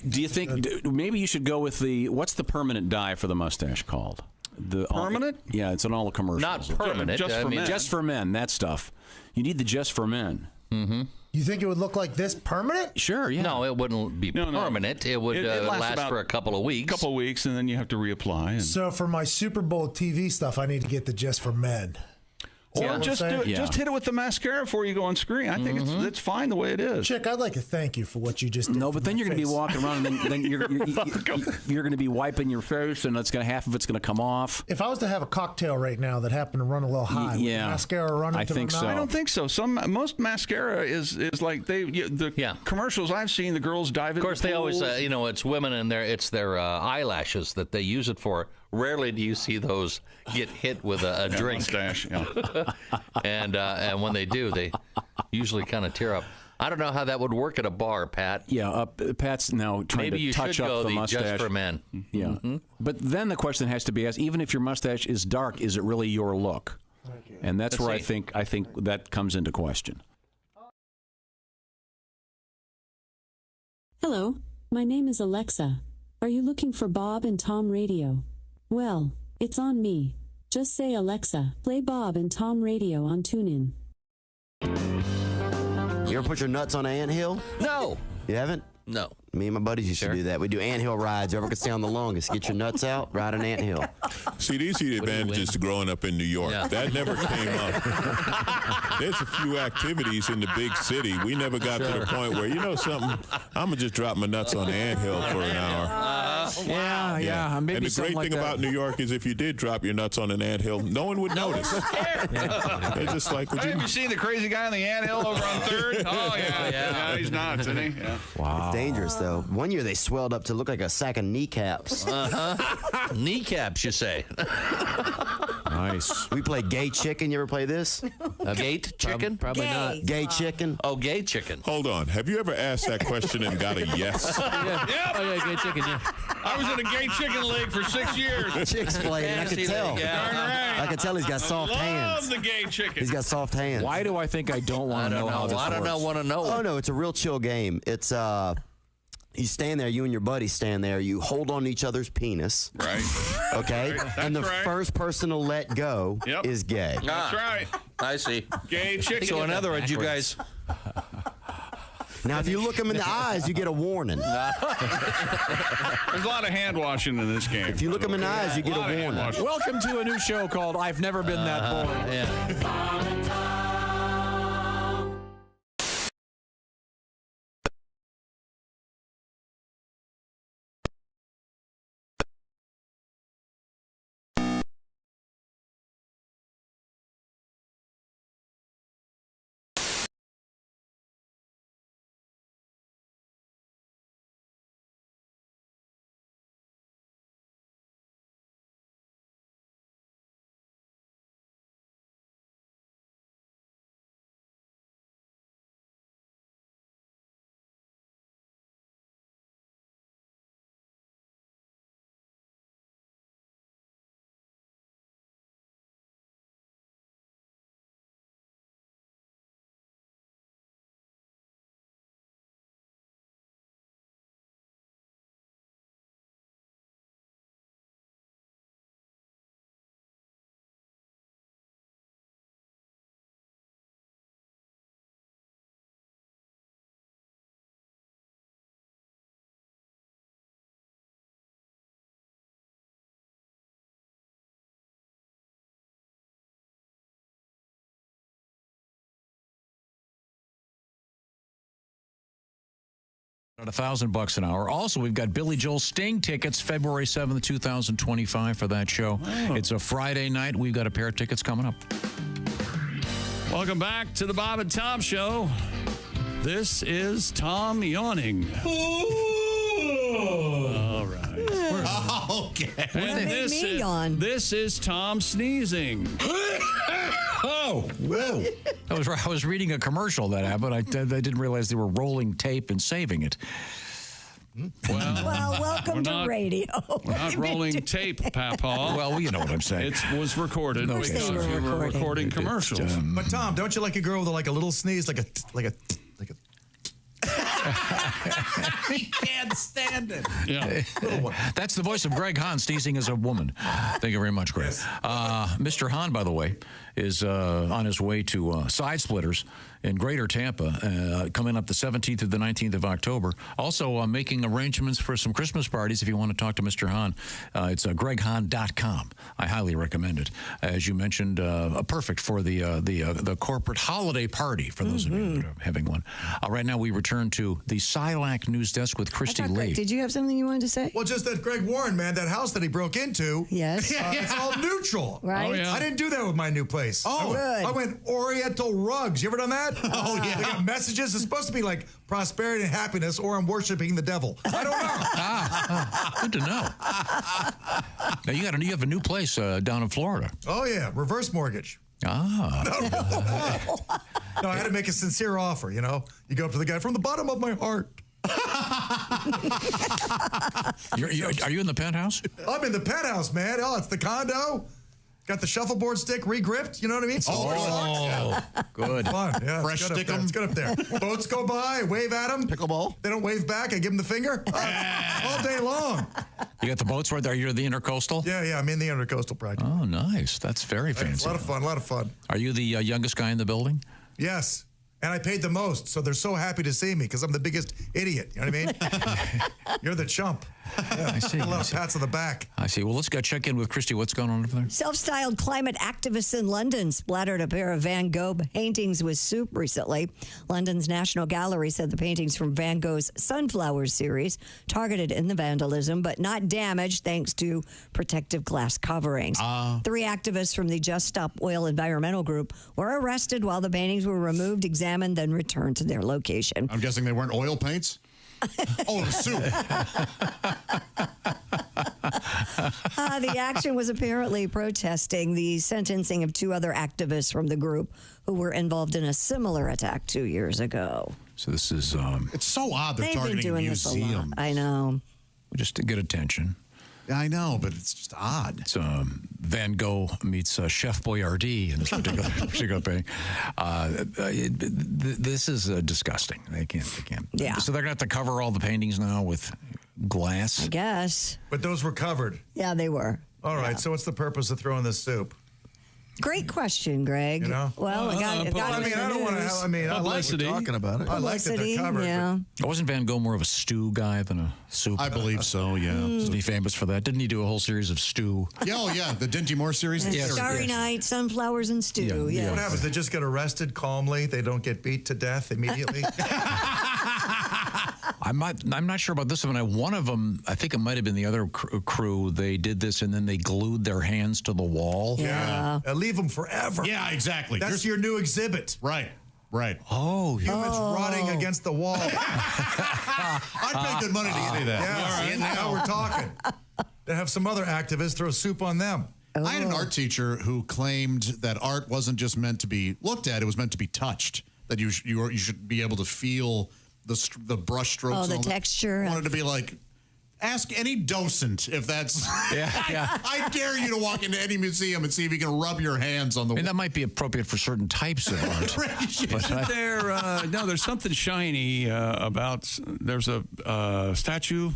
do you think maybe you should go with what's the permanent dye for the mustache called? The permanent? Yeah, it's in all the commercials. Not permanent. Just for men. That stuff. You need the just for men. Mm-hmm. You think it would look like this permanent? Sure. Yeah. No, it wouldn't be permanent. It would last for a couple of weeks. And then you have to reapply. And... So for my Super Bowl TV stuff, I need to get the just for men. Or just hit it with the mascara before you go on screen. I think it's fine the way it is. Chick, I'd like to thank you for what you just did. No, but then you're going to be walking around, and then you're going to be wiping your face, and half of it's going to come off. If I was to have a cocktail right now that happened to run a little high, would the mascara run into the I don't think so. Most mascara is like the commercials I've seen, the girls dive in. Of course, they always it's women and it's their eyelashes that they use it for. Rarely do you see those get hit with a drink. Mustache, and when they do, they usually kind of tear up. I don't know how that would work at a bar, Pat. Yeah, Pat's now trying to touch up the mustache. Just for men. Yeah, but then the question has to be asked: even if your mustache is dark, is it really your look? And that's where I think that comes into question. Hello, my name is Alexa. Are you looking for Bob and Tom Radio? Well, it's on me. Just say, Alexa, play Bob and Tom Radio on TuneIn. You ever put your nuts on an anthill? No. You haven't? No. Me and my buddies used to do that. We do anthill rides. Whoever could stay on the longest. Get your nuts out, ride an anthill. See, these are the advantages to growing up in New York. Yeah. That never came up. There's a few activities in the big city. We never got to the point where, you know something, I'm going to just drop my nuts on the anthill for an hour. Yeah. Maybe and the great thing about New York is if you did drop your nuts on an anthill, no one would notice. They're just like, have you seen the crazy guy on the anthill over on 3rd? Oh, yeah, he's nuts, isn't he? Yeah. Wow. It's dangerous, though. One year they swelled up to look like a sack of kneecaps. Kneecaps, you say? Nice. We play gay chicken. You ever play this? Gate chicken? Probably not. Gay chicken. Oh, gay chicken. Hold on. Have you ever asked that question and got a yes? Yeah. Oh, yeah, gay chicken, yeah. I was in a gay chicken league for 6 years. Chicks played, I could tell. Darn right. I can tell he's got soft hands. Love the gay chicken. He's got soft hands. Why do I think I don't want to know how this works? I don't want to know. Oh, no, it's a real chill game. It's, you stand there, you and your buddy stand there, you hold on to each other's penis. Right. Okay? Right. And the That's right. first person to let go is gay. That's right. I see. Gay chicken. So in other words, you guys... Now, if you look them in the eyes, you get a warning. There's a lot of hand washing in this game. If you look them in the eyes, you get a warning. Welcome to a new show called I've Never Been That Bored. Yeah. At $1,000 an hour. Also, we've got Billy Joel Sting tickets February 7th, 2025 for that show. Oh. It's a Friday night. We've got a pair of tickets coming up. Welcome back to the Bob and Tom Show. This is Tom yawning. All right. Okay. And this is Tom sneezing. Oh, whoa. I was reading a commercial that happened. I didn't realize they were rolling tape and saving it. Well, welcome to radio. We're not rolling tape, Papa. Well, you know what I'm saying. It was recorded. Of course they were We were recording commercials. But Tom, don't you like a girl with like a little sneeze, like a He can't stand it. Yeah. That's the voice of Greg Hahn sneezing as a woman. Thank you very much, Greg. Mr. Hahn, by the way, is on his way to Side Splitters in Greater Tampa, coming up the 17th to the 19th of October. Also making arrangements for some Christmas parties if you want to talk to Mr. Hahn. It's greghahn.com. I highly recommend it. As you mentioned, perfect for the corporate holiday party for those of you that are having one. Right now, we return to the Silac News Desk with Christy Lee. Did you have something you wanted to say? Well, just that Greg Warren, man, that house that he broke into. Yes. It's all neutral. Right. Oh, yeah. I didn't do that with my new place. Oh, good. I went Oriental rugs. You ever done that? Oh, yeah. They got messages. It's supposed to be like prosperity and happiness, or I'm worshiping the devil. I don't know. Good to know. Now, you have a new place down in Florida. Oh, yeah. Reverse mortgage. Ah. No, I had to make a sincere offer, you know. You go up to the guy from the bottom of my heart. Are you in the penthouse? I'm in the penthouse, man. Oh, it's the condo. Got the shuffleboard stick re-gripped. You know what I mean? Good. Fun. Yeah, Fresh it's good up stick there. 'em. It's good up there. Boats go by, wave at them. Pickleball. They don't wave back. I give them the finger. All day long. You got the boats right there. You're the intercoastal? Yeah, I'm in the intercoastal project. Oh, nice. That's very fancy. It's a lot of fun. Are you the youngest guy in the building? Yes. And I paid the most, so they're so happy to see me because I'm the biggest idiot. You know what I mean? You're the chump. Yeah, I see. A lot of pats on the back. I see. Well, let's go check in with Christy. What's going on over there? Self-styled climate activists in London splattered a pair of Van Gogh paintings with soup recently. London's National Gallery said the paintings from Van Gogh's Sunflowers series targeted in the vandalism, but not damaged thanks to protective glass coverings. 3 activists from the Just Stop Oil environmental group were arrested while the paintings were removed, examined, then returned to their location. I'm guessing they weren't oil paints? Oh, the soup. The action was apparently protesting the sentencing of 2 other activists from the group who were involved in a similar attack 2 years ago. So this is... It's so odd they're They've been targeting doing this a lot. museums. I know. Just to get attention. I know, but it's just odd. It's Van Gogh meets Chef Boyardee in this particular painting. This is disgusting. They can't. Yeah. So they're going to have to cover all the paintings now with glass? I guess. But those were covered. Yeah, they were. All right. So what's the purpose of throwing this soup? Great question, Greg. You know? Well, I don't want to. I mean, I like talking about it. I like that they're covered. Yeah. Wasn't Van Gogh more of a stew guy than a soup? I believe so, yeah. Isn't he famous for that? Didn't he do a whole series of stew? Yeah, oh, yeah. The Dinty Moore series? Starry Night, Sunflowers and Stew. Yeah. What happens? They just get arrested calmly. They don't get beat to death immediately. I'm not sure about this one. One of them, I think it might have been the other crew. They did this and then they glued their hands to the wall. Yeah. Leave them forever. Yeah, exactly. That's your new exhibit. Right. Oh, humans rotting against the wall. I'd pay good money to see that. Yeah, now we're talking. They have some other activists throw soup on them. I had an art teacher who claimed that art wasn't just meant to be looked at; it was meant to be touched. That you should be able to feel the brush strokes. Oh, the texture. I wanted to be like, ask any docent if that's. Yeah. I dare you to walk into any museum and see if you can rub your hands on the. I mean, that might be appropriate for certain types of art. There's something shiny about. There's a statue.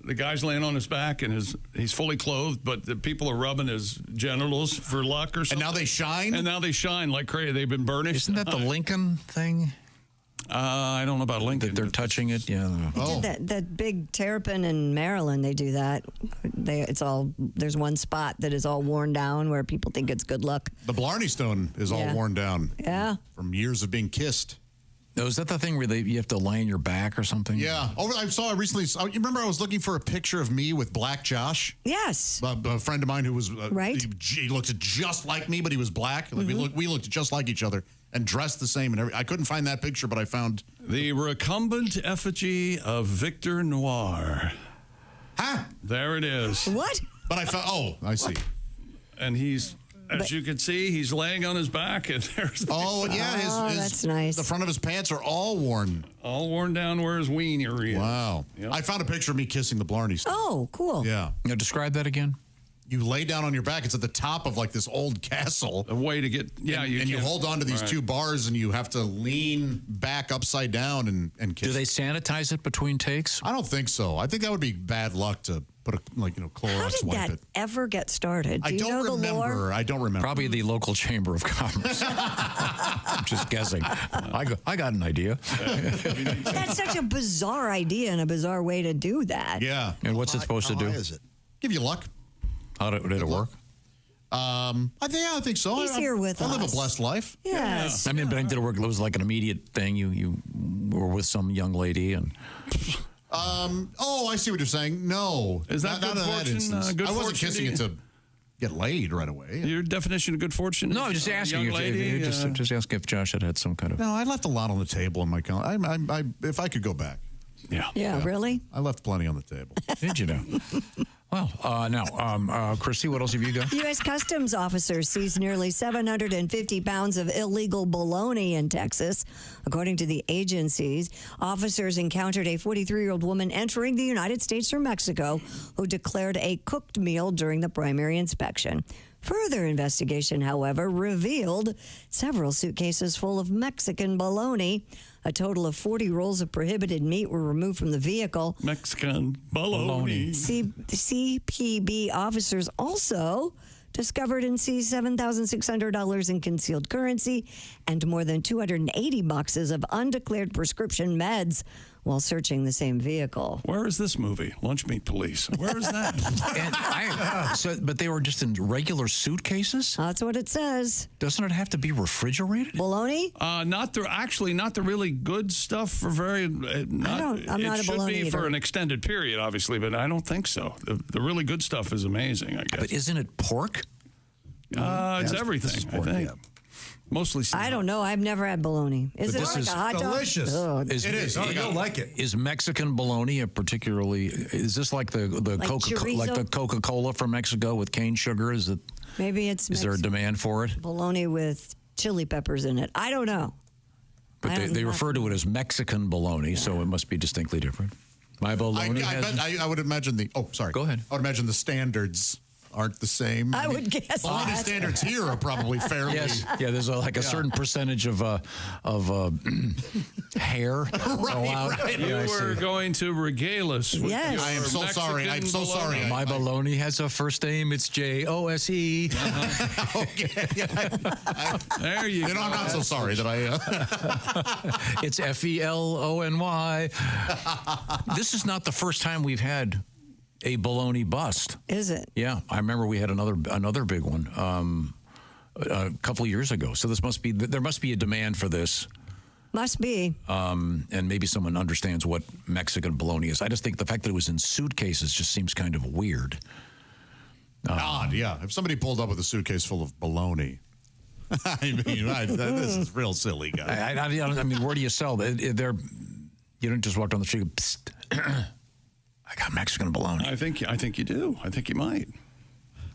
The guy's laying on his back and he's fully clothed, but the people are rubbing his genitals for luck or something. And now they shine? And now they shine like crazy. They've been burnished. Isn't that the Lincoln thing? I don't know about Lincoln. That they're touching it, yeah. They did that big Terrapin in Maryland. They do that. There's one spot that is all worn down where people think it's good luck. The Blarney Stone is all worn down. Yeah. From years of being kissed. Oh, is that the thing where you have to lie on your back or something? Yeah. I saw recently. You remember I was looking for a picture of me with Black Josh? Yes. A friend of mine who was right. He looked just like me, but he was black. Like we looked just like each other and dressed the same. And I couldn't find that picture, but I found the recumbent effigy of Victor Noir. Huh? There it is. What? But I found. Oh, I see. And he's. As you can see, he's laying on his back, and there's. That's nice. The front of his pants are all worn down where his wiener is. Wow! Yep. I found a picture of me kissing the Blarney Stone. Oh, cool. Yeah. Now describe that again. You lay down on your back. It's at the top of like this old castle. A way to get. Yeah, and you hold on to these two bars, and you have to lean back upside down and kiss. Do they sanitize it between takes? I don't think so. I think that would be bad luck to put a Clorox wipe it. How did that ever get started? I don't remember. I don't remember. Probably the local chamber of commerce. I'm just guessing. I got an idea. That's such a bizarre idea and a bizarre way to do that. Yeah. And what's it supposed to do? How high is it? Give you luck. How did it work? I think so. He's here with us. I live a blessed life. Yes. I mean, but did it work? It was like an immediate thing. You were with some young lady and. I see what you're saying. No. Is that good fortune? I wasn't kissing it to get laid right away. Your definition of good fortune? No, I'm just asking you. Just ask if Josh had some kind of. No, I left a lot on the table in my calendar. If I could go back. Yeah, really? I left plenty on the table. Did you know? Well, now, Christy, what else have you got? U.S. Customs officers seized nearly 750 pounds of illegal bologna in Texas. According to the agencies, officers encountered a 43-year-old woman entering the United States from Mexico who declared a cooked meal during the primary inspection. Further investigation, however, revealed several suitcases full of Mexican bologna. A total of 40 rolls of prohibited meat were removed from the vehicle. Mexican bologna. CPB officers also discovered and seized $7,600 in concealed currency and more than 280 boxes of undeclared prescription meds while searching the same vehicle. Where is this movie? Lunch Meat Police. Where is that? But they were just in regular suitcases? That's what it says. Doesn't it have to be refrigerated? Bologna? Not the really good stuff for very. I'm not a bologna be eater. for an extended period, obviously, but I don't think so. The really good stuff is amazing, I guess. But isn't it pork? It's everything, I think. Mostly. I don't know. I've never had bologna. Is it like a hot dog? Delicious. Oh, it is. You'll like it. Is Mexican bologna particularly? Is this like the Coca-Cola from Mexico with cane sugar? Is it? Maybe it's. Is there a demand for it? Bologna with chili peppers in it. I don't know. But they refer to it as Mexican bologna, so it must be distinctly different. My Baloney I would imagine the. Oh, sorry. Go ahead. I would imagine the standards aren't the same. I would guess Baloney that. standards here are probably fairly. Yes. Yeah, there's a certain percentage of hair allowed. Right. You were going to regale us. With Yes. I am so sorry. I'm so sorry. My Baloney has a first name. It's Jose. Okay. There you go. I'm not so sorry that I. It's Felony. This is not the first time we've had a baloney bust. Is it? Yeah, I remember we had another big one a couple of years ago. So there must be a demand for this. Must be. And maybe someone understands what Mexican bologna is. I just think the fact that it was in suitcases just seems kind of weird. Odd, yeah. If somebody pulled up with a suitcase full of bologna, I mean, this is real silly, guys. I mean, where do you sell? You don't just walk down the street and go, psst, I got Mexican bologna. I think you do. I think you might.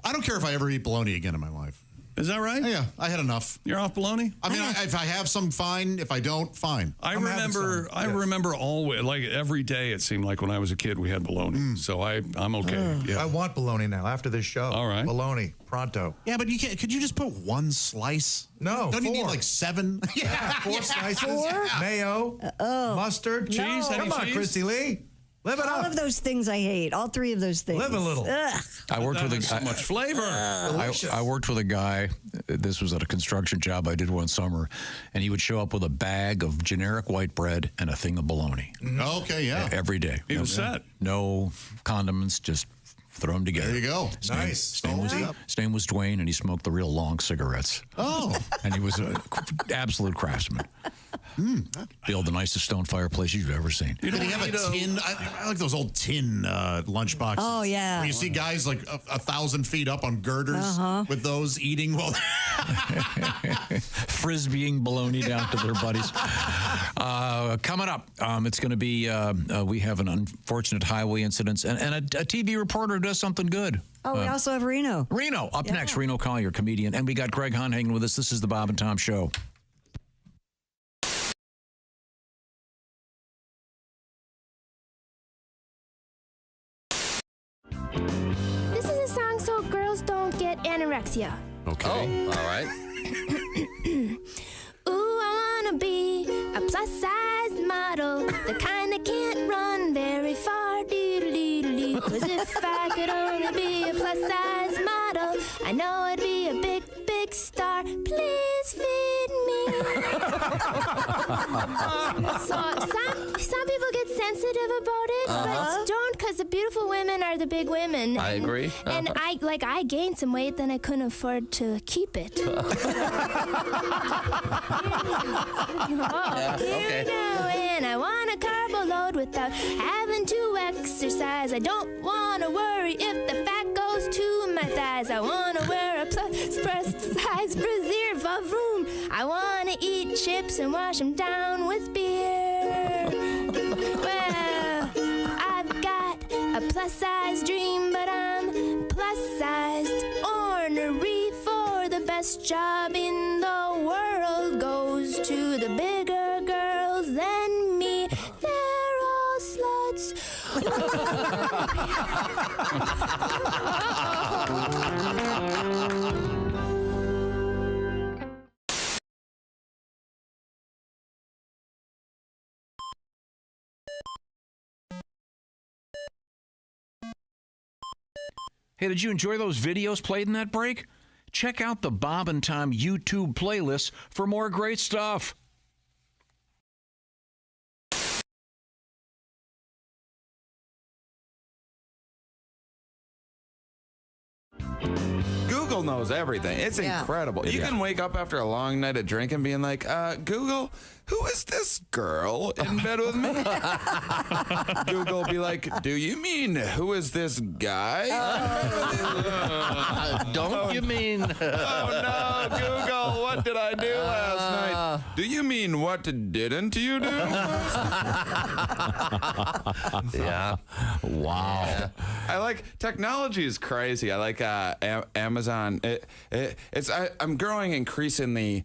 I don't care if I ever eat bologna again in my life. Is that right? Yeah, I had enough. You're off bologna? I mean, if I have some, fine. If I don't, fine. I remember always, like every day, it seemed like when I was a kid, we had bologna. So I'm okay. Yeah. I want bologna now after this show. All right. Bologna, pronto. Yeah, but you can't. Could you just put one slice? No, Don't you need 4. like 7? Yeah, 4 slices. Mayo, mustard, cheese. Any Come on, cheese? Christy Lee. Live it All up. of those things I hate. All 3 of those things. Live a little. Ugh. I worked with so much flavor. I worked with a guy. This was at a construction job I did one summer, and he would show up with a bag of generic white bread and a thing of bologna. Okay, yeah. Every day. He was set. No condiments, just throw them together. There you go. Nice. His name was Dwayne, and he smoked the real long cigarettes. Oh. And he was an absolute craftsman. Build the nicest stone fireplace you've ever seen. Did he have a tin? I like those old tin lunch boxes. Oh, yeah. Where you see guys like 1,000 feet up on girders with those eating while frisbeeing bologna down to their buddies. Coming up, it's going to be, we have an unfortunate highway incident and a TV reporter does something good. Oh, we also have Reno. Reno, up next, Reno Collier, comedian. And we got Greg Hahn hanging with us. This is the Bob and Tom Show. This is a song so girls don't get anorexia. Okay. All right. Ooh, I wanna be a plus-sized model, the kind that can't run very far. Doodle-doodle-doo. 'Cause if I could only be a plus-sized model, I know I'd be a big, big star. Please feed me. Some people get sensitive about it, but don't, because the beautiful women are the big women. I agree. And I gained some weight, then I couldn't afford to keep it. Here we go, and I want a carbo load without having to exercise. I don't want to worry if the fat goes to my thighs. I want to wear a plus-size brassiere for room. I want to eat chips and wash them down with beer. Well, I've got a plus-size dream, but I'm plus-sized. Ornery for the best job in the world goes to the bigger girls than me. They're all sluts. Hey, did you enjoy those videos played in that break? Check out the Bob and Tom YouTube playlist for more great stuff. Google knows everything. It's incredible. You can wake up after a long night of drinking being like, Google, who is this girl in bed with me? Google will be like, do you mean who is this guy? Don't you mean? Oh no, Google, what did I do last night? Do you mean what didn't you do? Yeah. Wow. Yeah. I like technology is crazy. I like Amazon. I'm growing increasingly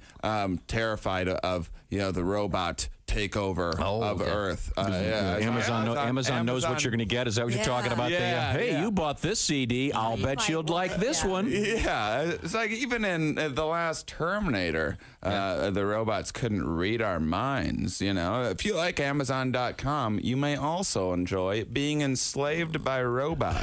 terrified of the robot takeover of Earth. Amazon knows what you're going to get. Is that what you're talking about? Hey, you bought this CD. I'll bet you'd like this one. Yeah, it's like even in the last Terminator, the robots couldn't read our minds. You know, if you like Amazon.com, you may also enjoy being enslaved by robots.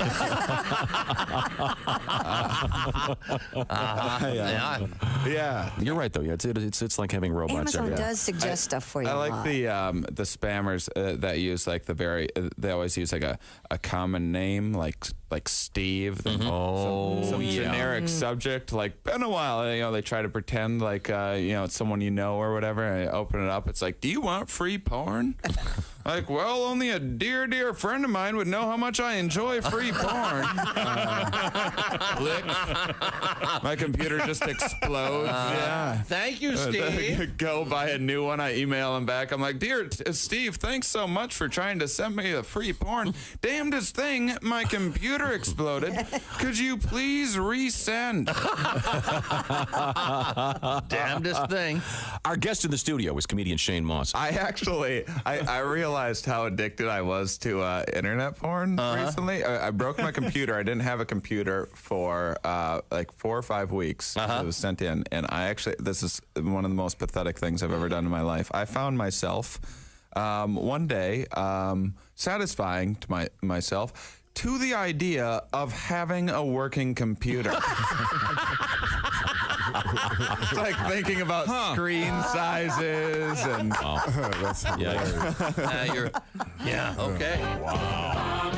Yeah, you're right though. Yeah, it's like having robots. Amazon does suggest stuff for you. I like the spammers that use like they always use like a common name like Steve. Some generic subject like been a while. You know, they try to pretend like it's someone you know or whatever. And I open it up. It's like, do you want free porn? Like, well, only a dear friend of mine would know how much I enjoy free porn. Click. My computer just explodes. Yeah. Thank you, Steve. Go buy a new one. I email him back. I'm like, dear Steve, thanks so much for trying to send me the free porn. Damnedest thing, my computer exploded. Could you please resend? Damnedest thing. Our guest in the studio is comedian Shane Moss. I realized how addicted I was to internet porn recently. I broke my computer. I didn't have a computer for like 4 or 5 weeks. It was sent in, and this is one of the most pathetic things I've ever done in my life. I found myself one day satisfying to myself to the idea of having a working computer. It's like thinking about screen sizes and. That's hilarious. Okay. Wow.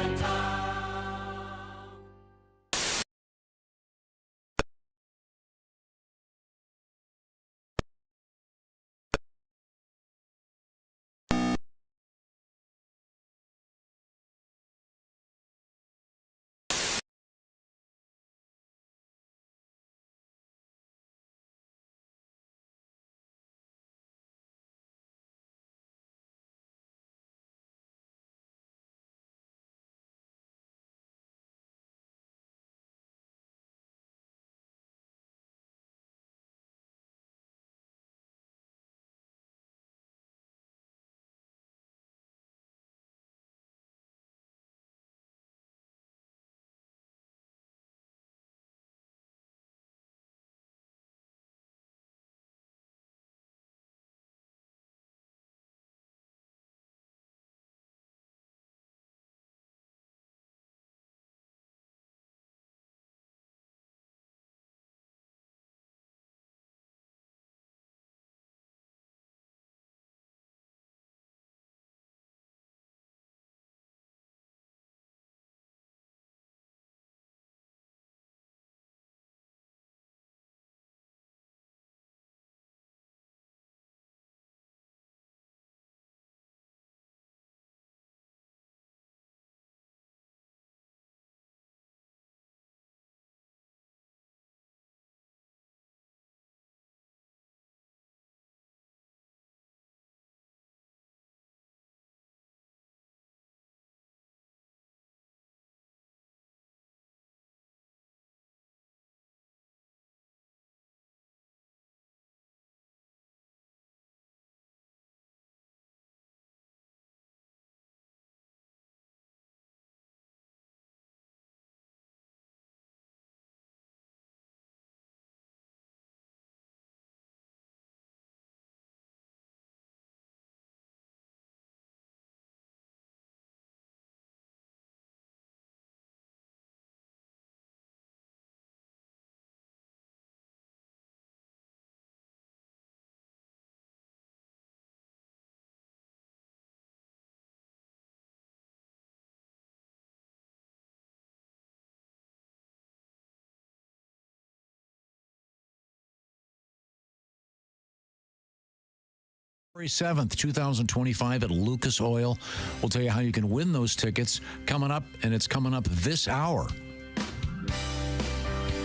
February 7th, 2025 at Lucas Oil. We'll tell you how you can win those tickets coming up, and it's coming up this hour.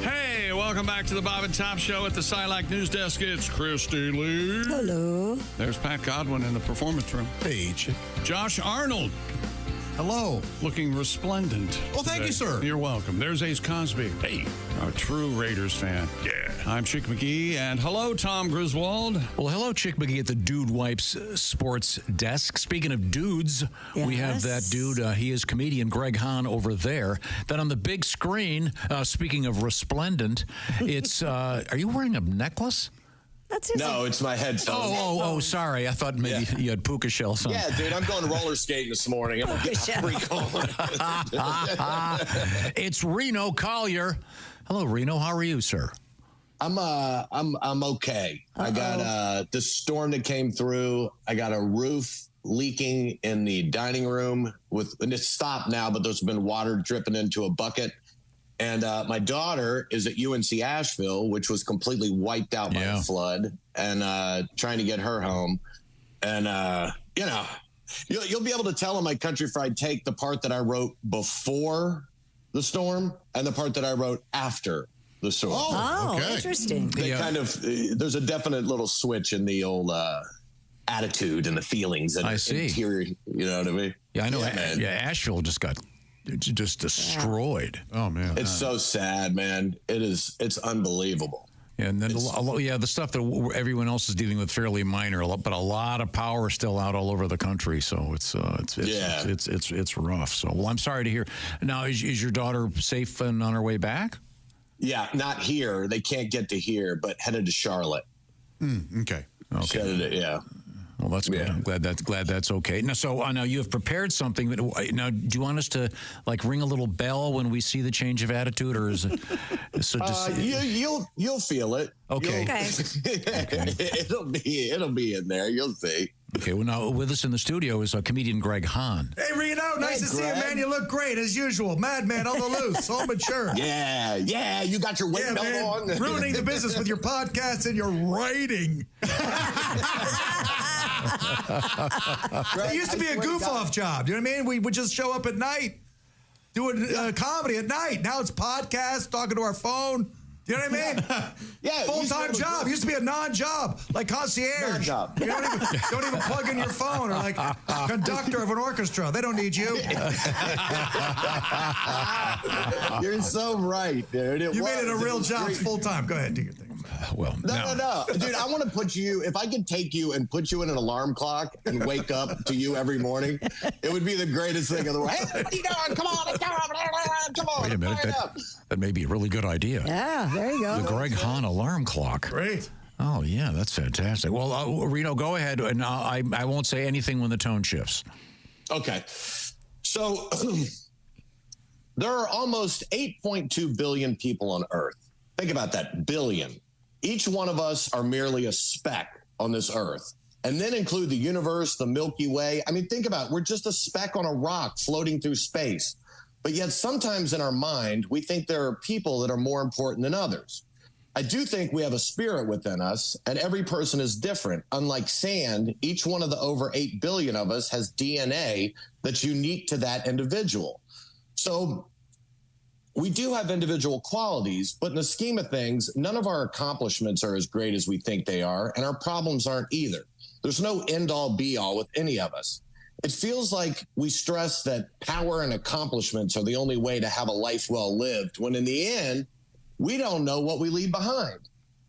Hey, welcome back to the Bob and Tom Show at the Silac News Desk. It's Christy Lee. Hello. There's Pat Godwin in the performance room. Hey, Josh Arnold Hello. Looking resplendent. Well, thank you, sir. You're welcome. There's Ace Cosby. Hey, a true Raiders fan. Yeah. I'm Chick McGee, and hello, Tom Griswold. Well, hello, Chick McGee at the Dude Wipes Sports Desk. Speaking of dudes, we have that dude. He is comedian Greg Hahn over there. Then on the big screen, speaking of resplendent, it's, are you wearing a necklace? No, it's my headphones. Oh, sorry. I thought maybe you had puka shells on. Yeah, dude, I'm going roller skating this morning. I'm going to get freak on. It's Reno Collier. Hello, Reno. How are you, sir? I'm okay. I got the storm that came through. I got a roof leaking in the dining room and it's stopped now, but there's been water dripping into a bucket. And my daughter is at UNC Asheville, which was completely wiped out by the flood, and trying to get her home. And, you'll be able to tell on my Country Fried Take the part that I wrote before the storm and the part that I wrote after the storm. Oh, okay. Interesting. They kind of, there's a definite little switch in the old attitude and the feelings and interior, you know what I mean? Yeah, I know. Yeah, Asheville just got destroyed. Oh man, it's so sad, man. It's unbelievable. And then the stuff that everyone else is dealing with fairly minor, but a lot of power still out all over the country. So it's rough. So well, I'm sorry to hear. Now is your daughter safe and on her way back? Yeah, not here. They can't get to here, but headed to Charlotte. Okay. Yeah. Well, that's good. I'm glad that's okay. Now, now you have prepared something. Now, do you want us to ring a little bell when we see the change of attitude, or is it? You'll feel it. Okay. It'll be in there. You'll see. Okay. Well, now with us in the studio is comedian Greg Hahn. Hey, Reno, nice to see you, man. You look great as usual. Madman on the loose, so mature. Yeah. You got your weight belt on. Ruining the business with your podcast and your writing. It used to be a goof-off job. You know what I mean? We would just show up at night, doing comedy at night. Now it's podcasts, talking to our phone. You know what I mean? Yeah. Full-time job. Used to be a non-job, like concierge. Non-job. You don't even plug in your phone, or like conductor of an orchestra. They don't need you. You're so right, dude. You made it a real job full-time. Go ahead, do your thing. Well, no. Dude, I want to put you, if I could take you and put you in an alarm clock and wake up to you every morning, it would be the greatest thing in the world. Hey, what are you doing? Come on, let's go. Come on. Wait a minute. That may be a really good idea. Yeah, there you go. The Greg Hahn alarm clock. Great. Oh, yeah, that's fantastic. Well, Reno, go ahead, and I won't say anything when the tone shifts. Okay. So there are almost 8.2 billion people on Earth. Think about that, billion. Each one of us are merely a speck on this Earth. And then include the universe, the Milky Way. I mean, think about it. We're just a speck on a rock floating through space. But yet sometimes in our mind, we think there are people that are more important than others. I do think we have a spirit within us, and every person is different. Unlike sand, each one of the over 8 billion of us has DNA that's unique to that individual. So we do have individual qualities, but in the scheme of things, none of our accomplishments are as great as we think they are, and our problems aren't either. There's no end-all, be-all with any of us. It feels like we stress that power and accomplishments are the only way to have a life well lived, when in the end, we don't know what we leave behind.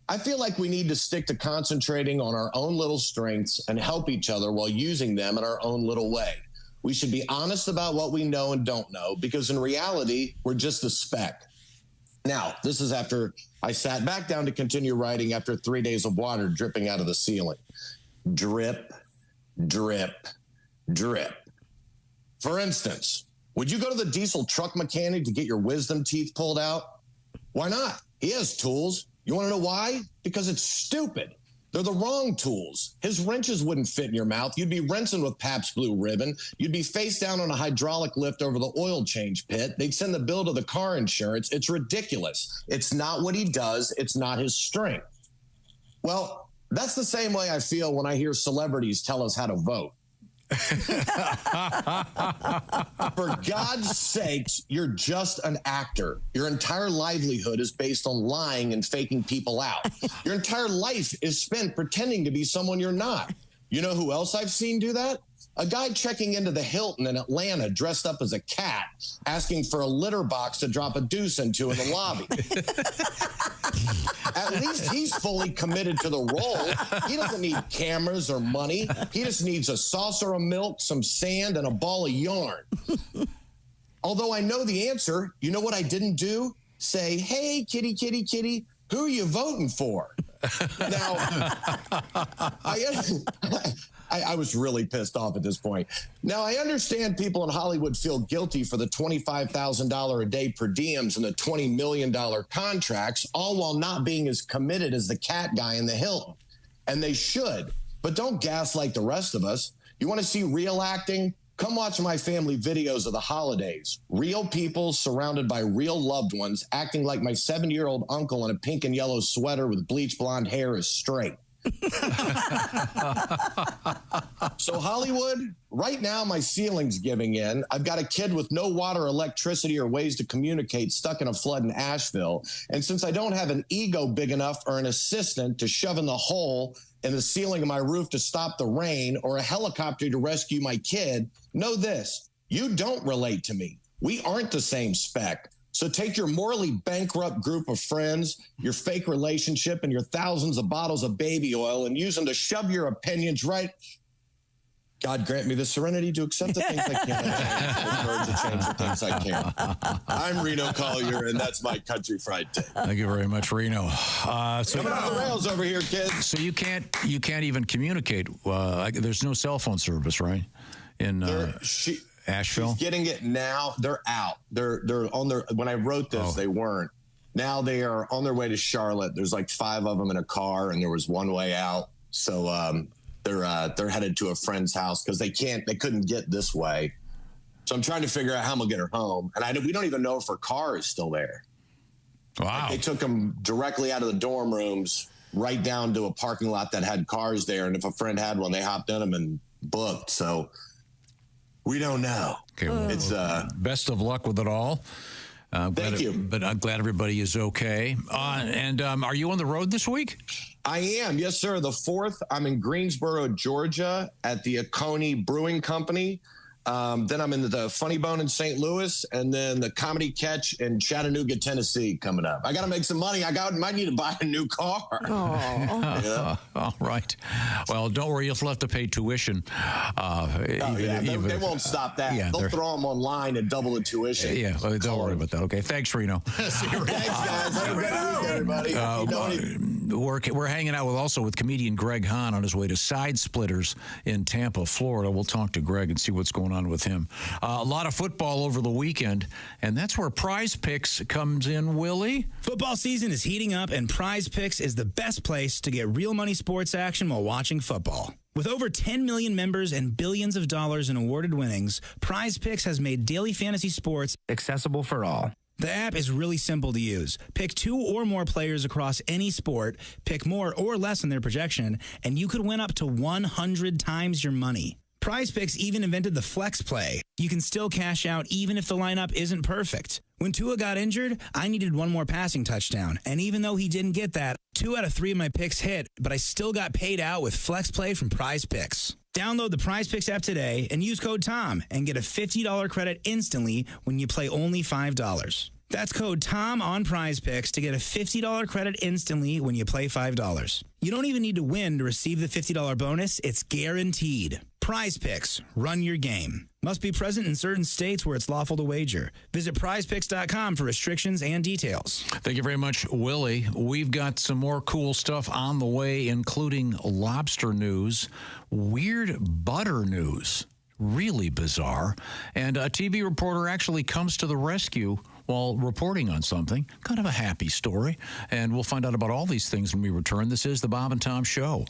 I feel like we need to stick to concentrating on our own little strengths and help each other while using them in our own little way. We should be honest about what we know and don't know, because in reality, we're just a speck. Now, this is after I sat back down to continue writing after 3 days of water dripping out of the ceiling. Drip, drip, drip. For instance, would you go to the diesel truck mechanic to get your wisdom teeth pulled out? Why not? He has tools. You want to know why? Because it's stupid. They're the wrong tools. His wrenches wouldn't fit in your mouth. You'd be rinsing with Pabst Blue Ribbon. You'd be face down on a hydraulic lift over the oil change pit. They'd send the bill to the car insurance. It's ridiculous. It's not what he does. It's not his strength. Well, that's the same way I feel when I hear celebrities tell us how to vote. For God's sakes, you're just an actor. Your entire livelihood is based on lying and faking people out. Your entire life is spent pretending to be someone you're not. You know who else I've seen do that? A guy checking into the Hilton in Atlanta dressed up as a cat, asking for a litter box to drop a deuce into in the lobby. At least he's fully committed to the role. He doesn't need cameras or money. He just needs a saucer of milk, some sand, and a ball of yarn. Although I know the answer, you know what I didn't do? Say, hey, kitty, kitty, kitty, who are you voting for? Now, I was really pissed off at this point. Now, I understand people in Hollywood feel guilty for the $25,000 a day per diems and the $20 million contracts, all while not being as committed as the cat guy in the Hilton. And they should. But don't gaslight the rest of us. You want to see real acting? Come watch my family videos of the holidays. Real people surrounded by real loved ones acting like my 70-year-old uncle in a pink and yellow sweater with bleach blonde hair is straight. So Hollywood, right now my ceiling's giving in. I've got a kid with no water, electricity, or ways to communicate stuck in a flood in Asheville. And since I don't have an ego big enough or an assistant to shove in the hole in the ceiling of my roof to stop the rain or a helicopter to rescue my kid, know this, you don't relate to me. We aren't the same spec. So take your morally bankrupt group of friends, your fake relationship, and your thousands of bottles of baby oil and use them to shove your opinions right. God grant me the serenity to accept the things I can't and the courage to change the things I can. I'm Reno Collier, and that's my country fried take. Thank you very much, Reno. Coming off the rails over here, kids. So you can't even communicate. There's no cell phone service, right? In Asheville? She's getting it now. They're out. They're on their. When I wrote this, they weren't. Now they are on their way to Charlotte. There's like 5 of them in a car, and there was one way out. So they're headed to a friend's house because they couldn't get this way. So I'm trying to figure out how I'm gonna get her home, and we don't even know if her car is still there. Wow! Like they took them directly out of the dorm rooms, right down to a parking lot that had cars there, and if a friend had one, they hopped in them and booked. So we don't know. Okay, well, it's best of luck with it all. Thank you. But I'm glad everybody is okay. And are you on the road this week? I am. Yes, sir. The 4th, I'm in Greensboro, Georgia at the Oconee Brewing Company. Then I'm in the Funny Bone in St. Louis, and then the Comedy Catch in Chattanooga, Tennessee coming up. I got to make some money. might need to buy a new car. Yeah. All right. Well, don't worry. You'll have to pay tuition. They won't stop that. Yeah, They'll throw them online and double the tuition. Yeah, well, don't worry about that. Okay. Thanks, Reno. Thanks, guys. Have a great week, everybody. We're hanging out with comedian Greg Hahn on his way to Side Splitters in Tampa, Florida. We'll talk to Greg and see what's going on with him. A lot of football over the weekend, and that's where Prize Picks comes in, Willie. Football season is heating up, and Prize Picks is the best place to get real money sports action while watching football. With over 10 million members and billions of dollars in awarded winnings, Prize Picks has made daily fantasy sports accessible for all. The app is really simple to use. Pick 2 or more players across any sport, pick more or less in their projection, and you could win up to 100 times your money. Prize Picks even invented the flex play. You can still cash out even if the lineup isn't perfect. When Tua got injured, I needed 1 more passing touchdown, and even though he didn't get that, 2 out of 3 of my picks hit, but I still got paid out with flex play from Prize Picks. Download the Prize Picks app today and use code TOM and get a $50 credit instantly when you play only $5. That's code TOM on Prize Picks to get a $50 credit instantly when you play $5. You don't even need to win to receive the $50 bonus. It's guaranteed. Prize Picks. Run your game. Must be present in certain states where it's lawful to wager. Visit prizepicks.com for restrictions and details. Thank you very much, Willie. We've got some more cool stuff on the way, including lobster news, weird butter news, really bizarre, and a TV reporter actually comes to the rescue while reporting on something. Kind of a happy story. And we'll find out about all these things when we return. This is the Bob and Tom Show.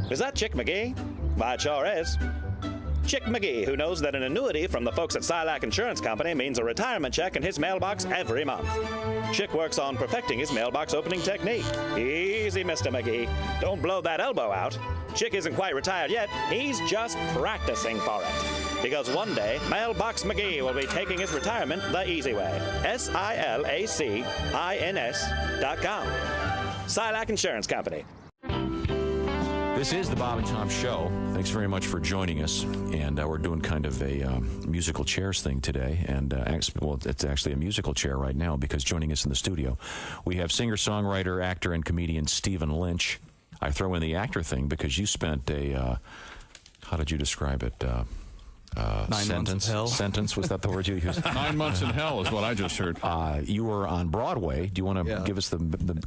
Is that Chick McGee? Why, it sure is. Chick McGee, who knows that an annuity from the folks at Silac Insurance Company means a retirement check in his mailbox every month. Chick works on perfecting his mailbox opening technique. Easy, Mr. McGee. Don't blow that elbow out. Chick isn't quite retired yet. He's just practicing for it. Because one day, Mailbox McGee will be taking his retirement the easy way. SILACINS.com. Silac Insurance Company. This is the Bob and Tom Show. Thanks very much for joining us. And we're doing kind of a musical chairs thing today. And, it's actually a musical chair right now because joining us in the studio, we have singer-songwriter, actor, and comedian Stephen Lynch. I throw in the actor thing because you spent how did you describe it? 9 months in hell. Sentence, was that the word you used? 9 months in hell is what I just heard. You were on Broadway. Do you want to give us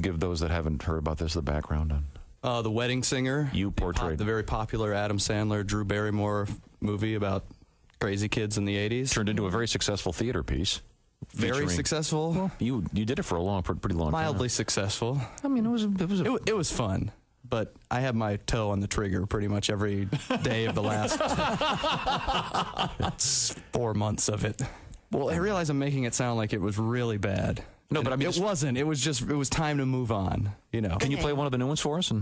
give those that haven't heard about this the background on? The Wedding Singer. You portrayed the very popular Adam Sandler, Drew Barrymore movie about crazy kids in the 80s. Turned into a very successful theater piece. Very successful. Well, you did it for a pretty long time. Mildly successful. I mean, it was fun. But I had my toe on the trigger pretty much every day of the last 4 months of it. Well, I realize I'm making it sound like it was really bad. No, but I mean, it wasn't. It was time to move on. You know. Can you play one of the new ones for us?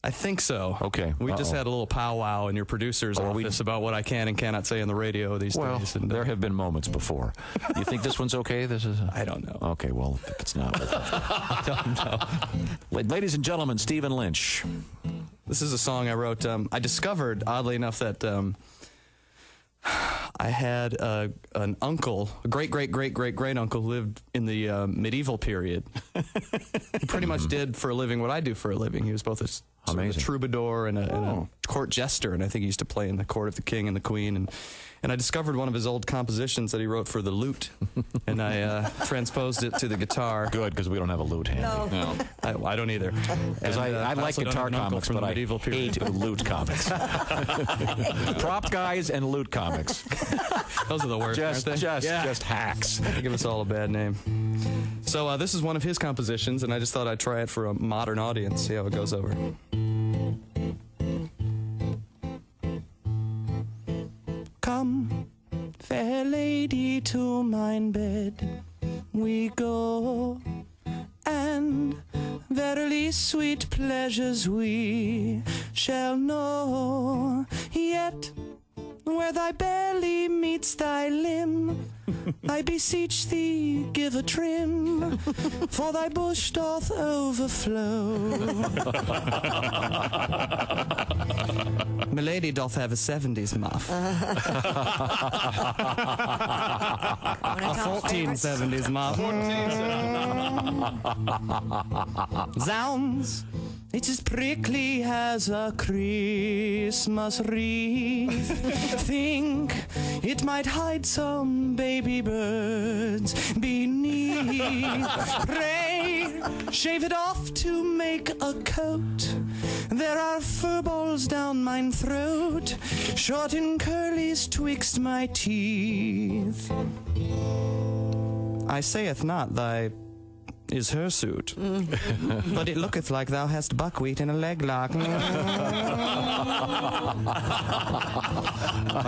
I think so. Okay. We just had a little powwow in your producer's office about what I can and cannot say on the radio these days. And there have been moments before. You think this one's okay? I don't know. Okay, well, if it's not. I don't know. Ladies and gentlemen, Stephen Lynch. This is a song I wrote. I discovered, oddly enough, that I had an uncle, a great-great-great-great-great-uncle who lived in the medieval period. He pretty much did for a living what I do for a living. He was both a troubadour and a court jester, and I think he used to play in the court of the king and the queen. And I discovered one of his old compositions that he wrote for the lute, and I transposed it to the guitar. Good, because we don't have a lute handy. No. I don't either. Because I like guitar comics, but I hate lute comics. Prop guys and lute comics. Those are the worst, aren't they? Just hacks. They give us all a bad name. So this is one of his compositions, and I just thought I'd try it for a modern audience, see how it goes over. Come, fair lady, to mine bed we go, and verily sweet pleasures we shall know. Yet where thy belly meets thy limb, I beseech thee, give a trim, for thy bush doth overflow. Milady doth have a 70s muff. A 1470s muff. Zounds, it's as prickly as a Christmas wreath. Think it might hide some baby birds beneath. Pray, shave it off to make a coat. There are fur balls down mine throat, short and curlies twixt my teeth. I sayeth not thy is hirsute, but it looketh like thou hast buckwheat in a leg lock. My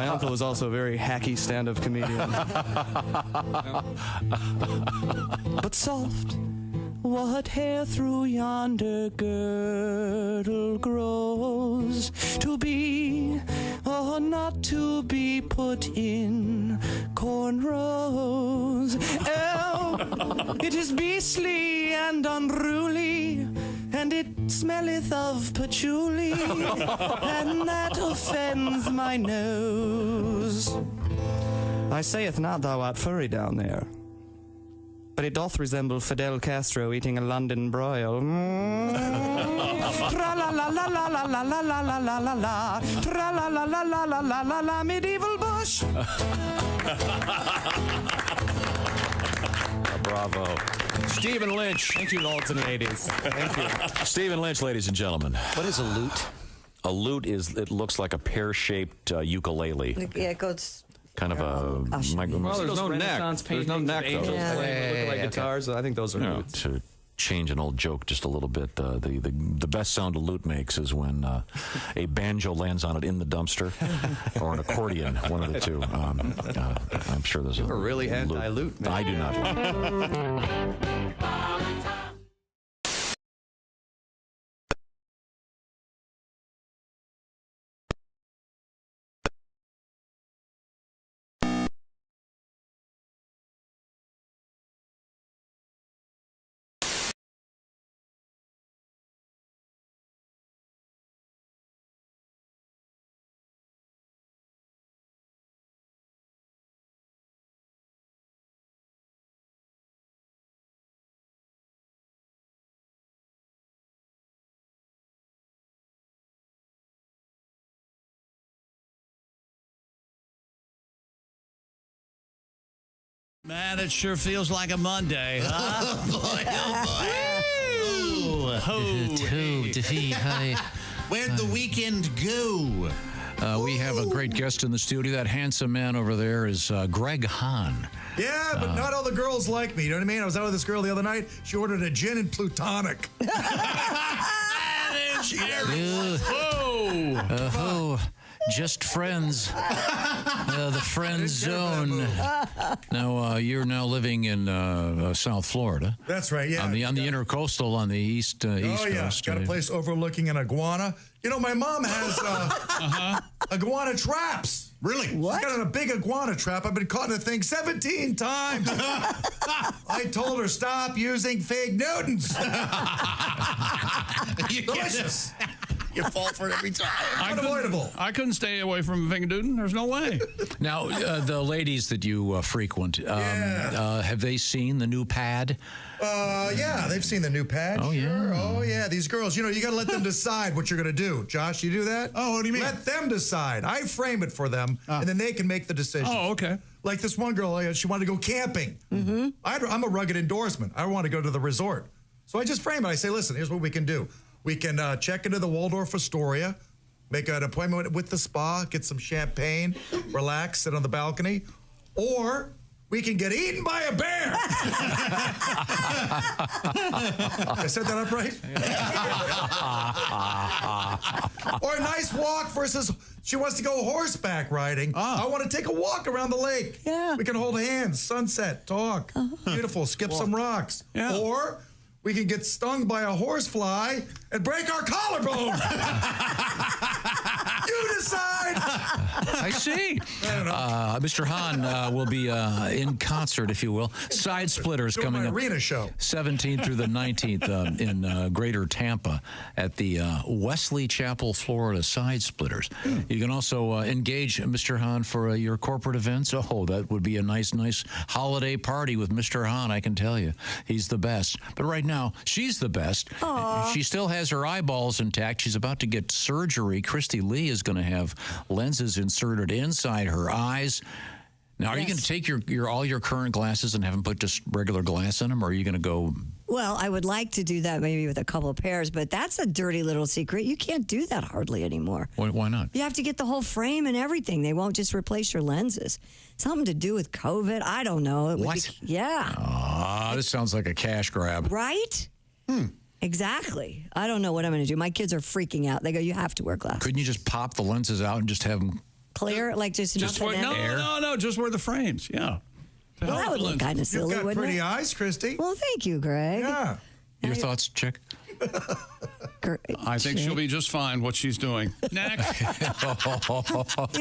uncle was also a very hacky stand-up comedian. But soft, what hair through yonder girdle grows, to be or not to be put in cornrows. Oh, it is beastly and unruly, and it smelleth of patchouli, and that offends my nose. I sayeth not thou art furry down there, but it doth resemble Fidel Castro eating a London broil. Tra-la-la-la-la-la-la-la-la-la-la-la. Tra-la-la-la-la-la-la-la-la, medieval bush. Bravo. Stephen Lynch. Thank you, lords and ladies. Thank you. Stephen Lynch, ladies and gentlemen. What is a lute? A lute it looks like a pear-shaped ukulele. Yeah, it goes... Kind of a... Well, there's no neck. There's no neck, though. Look like guitars. I think those are lutes. To change an old joke just a little bit, the best sound a lute makes is when a banjo lands on it in the dumpster, or an accordion, one of the two. I'm sure there's You're really anti-lute, man. I do not like Man, it sure feels like a Monday, huh? Where'd the weekend go? We have a great guest in the studio. That handsome man over there is Greg Hahn. Yeah, but not all the girls like me. You know what I mean? I was out with this girl the other night. She ordered a gin and plutonic. Just friends. The friend zone. Now, you're now living in South Florida. That's right, yeah. On the intercoastal, on the east coast. Got a place overlooking an iguana. You know, my mom has iguana traps. Really? What? She's got a big iguana trap. I've been caught in the thing 17 times. I told her, stop using fig Newtons. Delicious. You fall for it every time. Unavoidable. I couldn't stay away from Fig Newton. There's no way. Now, the ladies that you frequent, have they seen the new pad? Yeah, they've seen the new pad. Oh, sure. yeah. Oh, yeah. These girls, you know, you got to let them decide what you're going to do. Josh, you do that? Oh, what do you mean? Let them decide. I frame it for them, and then they can make the decision. Oh, okay. Like this one girl, she wanted to go camping. Mm-hmm. I'm a rugged endorsement. I want to go to the resort. So I just frame it. I say, listen, here's what we can do. We can check into the Waldorf Astoria, make an appointment with the spa, get some champagne, relax, sit on the balcony, or we can get eaten by a bear. I said that up right? Or a nice walk versus she wants to go horseback riding. I want to take a walk around the lake. Yeah. We can hold hands, sunset, talk. Beautiful, skip some rocks. Yeah. Or we can get stung by a horsefly and break our collarbone. You decide. I see. Mr. Hahn will be in concert, if you will. Side Splitters coming up. Arena show. 17th through the 19th in Greater Tampa at the Wesley Chapel, Florida Side Splitters. You can also engage Mr. Hahn for your corporate events. Oh, that would be a nice holiday party with Mr. Hahn, I can tell you. He's the best. But right now, she's the best. Aww. She still has her eyeballs intact. She's about to get surgery. Christy Lee is going to have lenses inserted inside her eyes. Now, are you going to take all your current glasses and have them put just regular glass in them, or are you going to go? Well, I would like to do that maybe with a couple of pairs, but that's a dirty little secret. You can't do that hardly anymore. Why not? You have to get the whole frame and everything. They won't just replace your lenses. Something to do with COVID. I don't know. What? Yeah. This sounds like a cash grab. Right? Exactly. I don't know what I'm going to do. My kids are freaking out. They go, you have to wear glasses. Couldn't you just pop the lenses out and just have them clear? Like just wear, no, just wear the frames. Yeah. Well, that would look kind of silly, You've got wouldn't pretty it? eyes, Christy. Well, thank you, Greg. Yeah. Your thoughts, Chick? I think she'll be just fine what she's doing. Next. You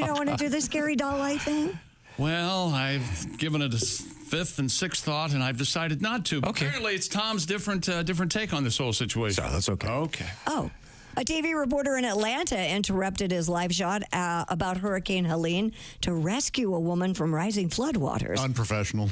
don't want to do the scary doll eye thing? Well, I've given it a fifth and sixth thought, and I've decided not to. Okay. Apparently, it's Tom's different take on this whole situation. So that's okay. Okay. Oh. A TV reporter in Atlanta interrupted his live shot about Hurricane Helene to rescue a woman from rising floodwaters. Unprofessional.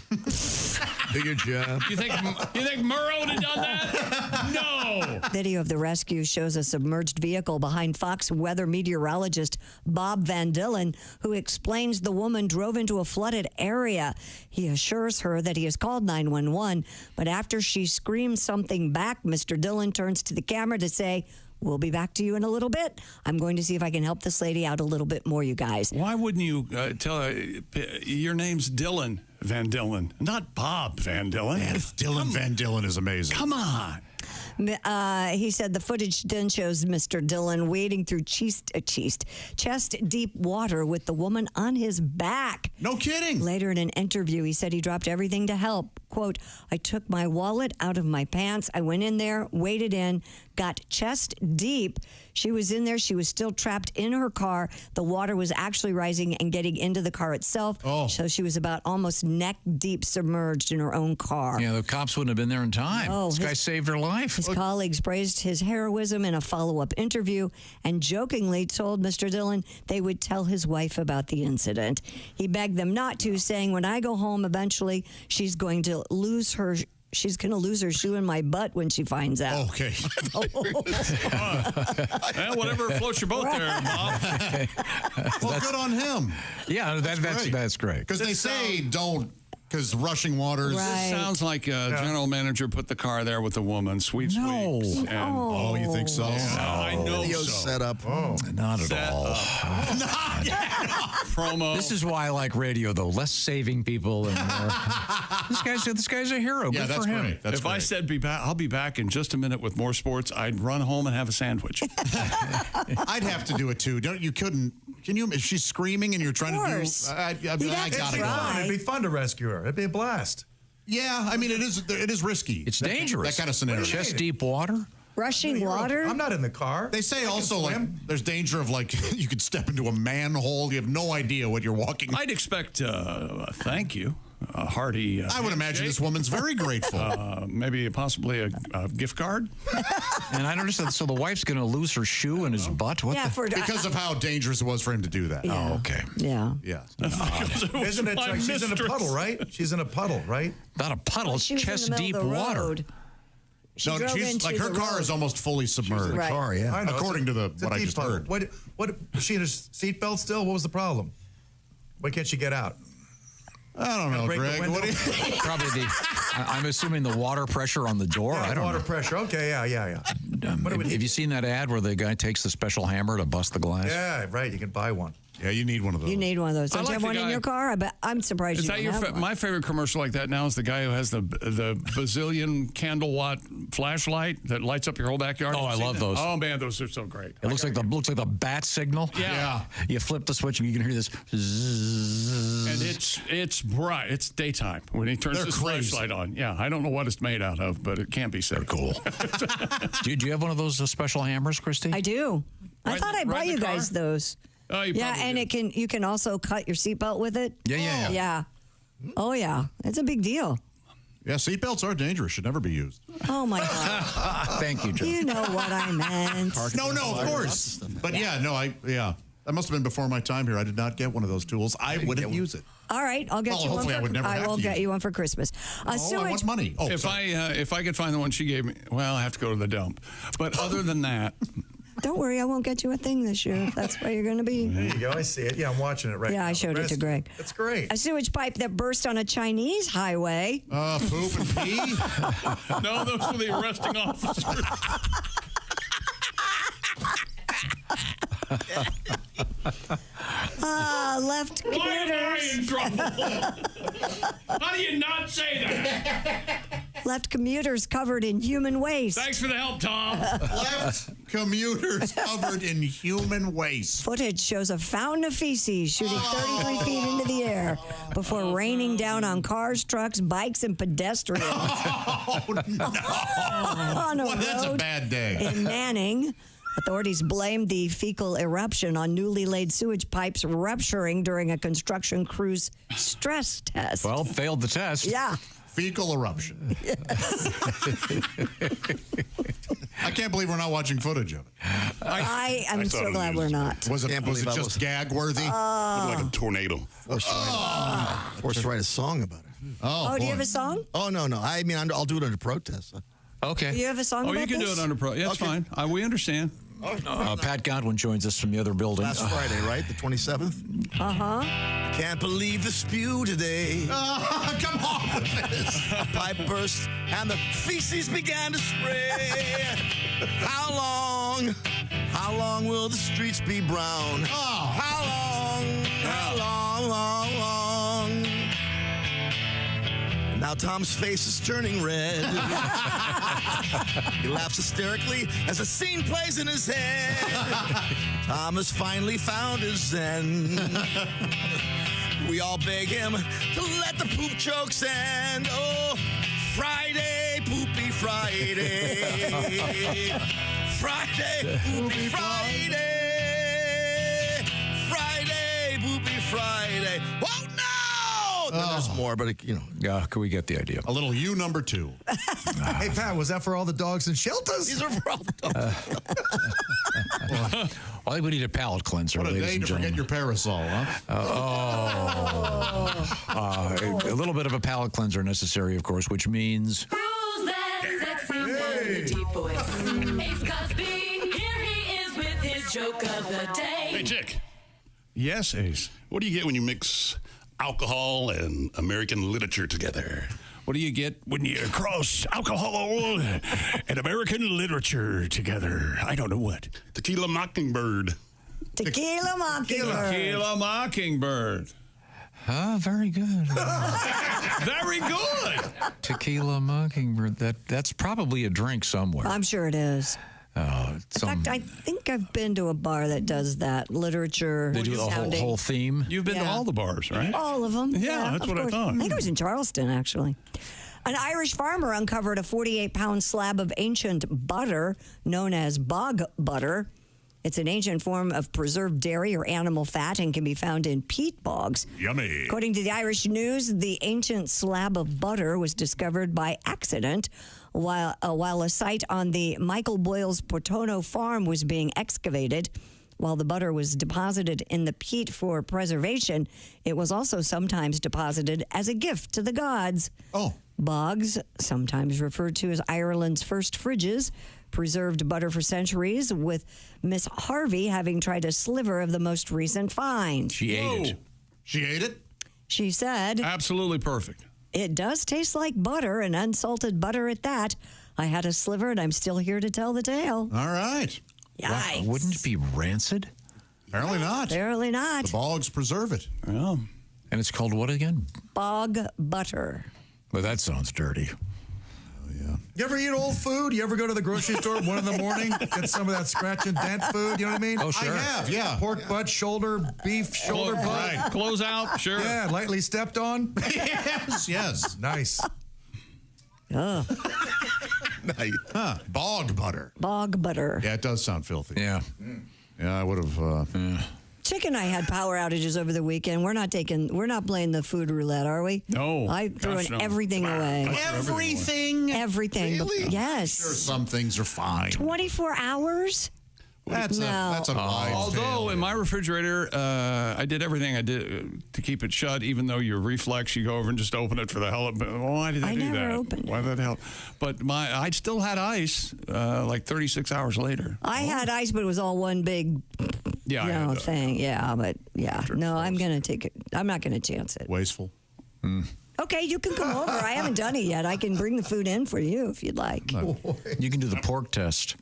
Good job. You think Murrow would have done that? No. Video of the rescue shows a submerged vehicle behind Fox weather meteorologist Bob Van Dillen, who explains the woman drove into a flooded area. He assures her that he has called 911, but after she screams something back, Mr. Dillon turns to the camera to say, "We'll be back to you in a little bit. I'm going to see if I can help this lady out a little bit more, you guys." Why wouldn't you tell her your name's Dylan Van Dillen, not Bob Van Dillen? Man, Dylan Van Dillen is amazing. Come on. He said the footage then shows Mr. Dillon wading through chest-deep water with the woman on his back. No kidding. Later in an interview, he said he dropped everything to help. Quote, "I took my wallet out of my pants. I went in there, waded in, got chest deep. She was in there. She was still trapped in her car. The water was actually rising and getting into the car itself. Oh. So she was about almost neck deep submerged in her own car." Yeah, the cops wouldn't have been there in time. No, this guy saved her life. His colleagues praised his heroism in a follow-up interview and jokingly told Mr. Dillon they would tell his wife about the incident. He begged them not to, saying, "When I go home eventually, she's going to lose her shoe in my butt when she finds out." Okay. Well, whatever floats your boat there, Bob. Well, good on him. Yeah, that's great. Because they say don't because rushing waters. Right. Sounds like a general manager put the car there with a woman. Sweet sweets. And, Oh, you think so? I know Video so. set up. Not at all. Promo. This is why I like radio, though. Less saving people and more. This guy's a hero. Yeah, Good that's for him. great. That's if I said I'll be back in just a minute with more sports, I'd run home and have a sandwich. I'd have to do it too. Can you? If she's screaming and you're trying to do, I gotta go. It'd be fun to rescue her. It'd be a blast. Yeah, I mean it is risky. It's dangerous. That kind of scenario. Chest deep water. Rushing water? I'm not in the car. They say also like there's danger of like you could step into a manhole. You have no idea what you're walking. I'd expect thank you. A hearty. I would imagine this woman's very grateful. Maybe possibly a gift card. And I don't understand. So the wife's going to lose her shoe in his butt? What because of how dangerous it was for him to do that. Oh, okay. Yeah. Yeah. Isn't it? Like she's in a puddle, right? She's in a puddle, right? Not a puddle. It's She was in the chest middle deep of the water. road. She drove she's into like her the car road. is almost fully submerged. Right. Car, yeah. I know. According to It's a what I deep just puddle. heard. What? Was she in a seatbelt still? What was the problem? Why can't she get out? I don't know, Break the Greg. window? What do you? Probably I'm assuming the water pressure on the door. Yeah, I don't water know. pressure. Okay, yeah. Have you seen that ad where the guy takes the special hammer to bust the glass? Yeah, right. You can buy one. Yeah, you need one of those. You need one of those. Don't you have one in your car? I'm surprised Is you that don't your have one. my favorite commercial like that now is the guy who has the bazillion candle watt flashlight that lights up your whole backyard. Oh, I love those. Oh man, those are so great. It looks like the bat signal. Yeah. You flip the switch and you can hear this. And it's bright. It's daytime when he turns his flashlight on. Yeah, I don't know what it's made out of, but it can't be said. Cool. Do you have one of those special hammers, Christy? I do. I thought I'd buy in you the car? guys those. Oh, you Yeah, probably and did. you can also cut your seatbelt with it. Yeah. Yeah. Oh yeah, it's a big deal. Yeah, seatbelts are dangerous. Should never be used. Oh my God. Thank you, Joe. You know what I meant. No, of course. But that must have been before my time here. I did not get one of those tools. I wouldn't use it. All right, I'll get you one. Hopefully I would never have will to get use you one for Christmas. I want money. Oh, if I could find the one she gave me, well, I have to go to the dump. But other than that, don't worry, I won't get you a thing this year. If that's where you're going to be. There you go. I see it. Yeah, I'm watching it right now. Yeah, I showed it to Greg. That's great. A sewage pipe that burst on a Chinese highway. Poop and pee? No, those were the arresting officers. Left Why am I commuters. in trouble? How do you not say that? Left commuters covered in human waste. Thanks for the help, Tom. Left commuters covered in human waste. Footage shows a fountain of feces shooting 33 feet into the air before raining down on cars, trucks, bikes, and pedestrians. Oh, no. On a Well, that's a road bad day. in Manning. Authorities blamed the fecal eruption on newly laid sewage pipes rupturing during a construction crew's stress test. Well, failed the test. Yeah. Fecal eruption. I can't believe we're not watching footage of it. I am so glad we're not. Was it just gag worthy? Like a tornado. Forced to write a song about it. Oh, do you have a song? Oh, no. I mean, I'll do it under protest. Okay. You have a song Oh, about you can this? do it under pro. Yeah, it's fine. We understand. Pat Godwin joins us from the other building. Last Friday, right? The 27th? Uh-huh. Can't believe the spew today. Come on with this. A pipe burst and the feces began to spray. How long will the streets be brown? How long? Now Tom's face is turning red. He laughs hysterically as a scene plays in his head. Tom has finally found his zen. We all beg him to let the poop jokes end. Oh, Friday, poopy Friday. Friday, poopy Friday. Friday, poopy Friday. Oh, no! Then there's more, but, Yeah, can we get the idea? A little U number 2. Hey, Pat, was that for all the dogs in shelters? These are for all the dogs. I think we need a palate cleanser, What a ladies day and to forget gentlemen. your parasol, huh? A little bit of a palate cleanser necessary, of course, which means... Who's that sexy one with a deep voice? Ace Cosby, here he is with his joke of the day. Hey, Chick. Yes, Ace. What do you get when you mix alcohol and American literature together. What do you get when you cross alcohol and American literature together? I don't know what. Tequila Mockingbird. Tequila Mockingbird. Tequila Mockingbird. Very good. Very good. Tequila Mockingbird. That's probably a drink somewhere. I'm sure it is. In fact, I think I've been to a bar that does that literature. They do the whole theme. You've been to all the bars, right? All of them. Yeah, that's of what I course. thought. I think it was in Charleston, actually. An Irish farmer uncovered a 48-pound slab of ancient butter known as bog butter. It's an ancient form of preserved dairy or animal fat and can be found in peat bogs. Yummy. According to the Irish News, the ancient slab of butter was discovered by accident while a site on the Michael Boyle's Portono farm was being excavated. While the butter was deposited in the peat for preservation, it was also sometimes deposited as a gift to the gods. Oh. Bogs, sometimes referred to as Ireland's first fridges, preserved butter for centuries, with Miss Harvey having tried a sliver of the most recent find. She ate it. She ate it? She said, absolutely perfect. It does taste like butter, and unsalted butter at that. I had a sliver, and I'm still here to tell the tale. All right. Yikes. Wouldn't it be rancid? Apparently not. Apparently not. The bogs preserve it. Yeah. And it's called what again? Bog butter. Well, that sounds dirty. You ever eat old food? You ever go to the grocery store at 1 in the morning, get some of that scratch and dent food? You know what I mean? Oh, sure. I have, yeah. Pork butt, shoulder, beef, shoulder butt. Right. Close out, sure. Yeah, lightly stepped on. Yes, yes. Nice. Ugh. Bog butter. Bog butter. Yeah, it does sound filthy. Yeah. Yeah, I would have. Chick and I had power outages over the weekend. We're not playing the food roulette, are we? No. I threw Gosh, no. everything away. Everything? Everything. Really? Yes. Sure, some things are fine. 24 hours? That's No. a wise Although tale. in my refrigerator, I did everything I did to keep it shut, even though your reflex, you go over and just open it for the hell of it. Why did I do never that? opened Why the hell? But I still had ice like 36 hours later. I had ice, but it was all one big thing. Yeah, but no, I'm going to take it. I'm not going to chance it. Wasteful. Okay, you can come over. I haven't done it yet. I can bring the food in for you if you'd like. You can do the pork test.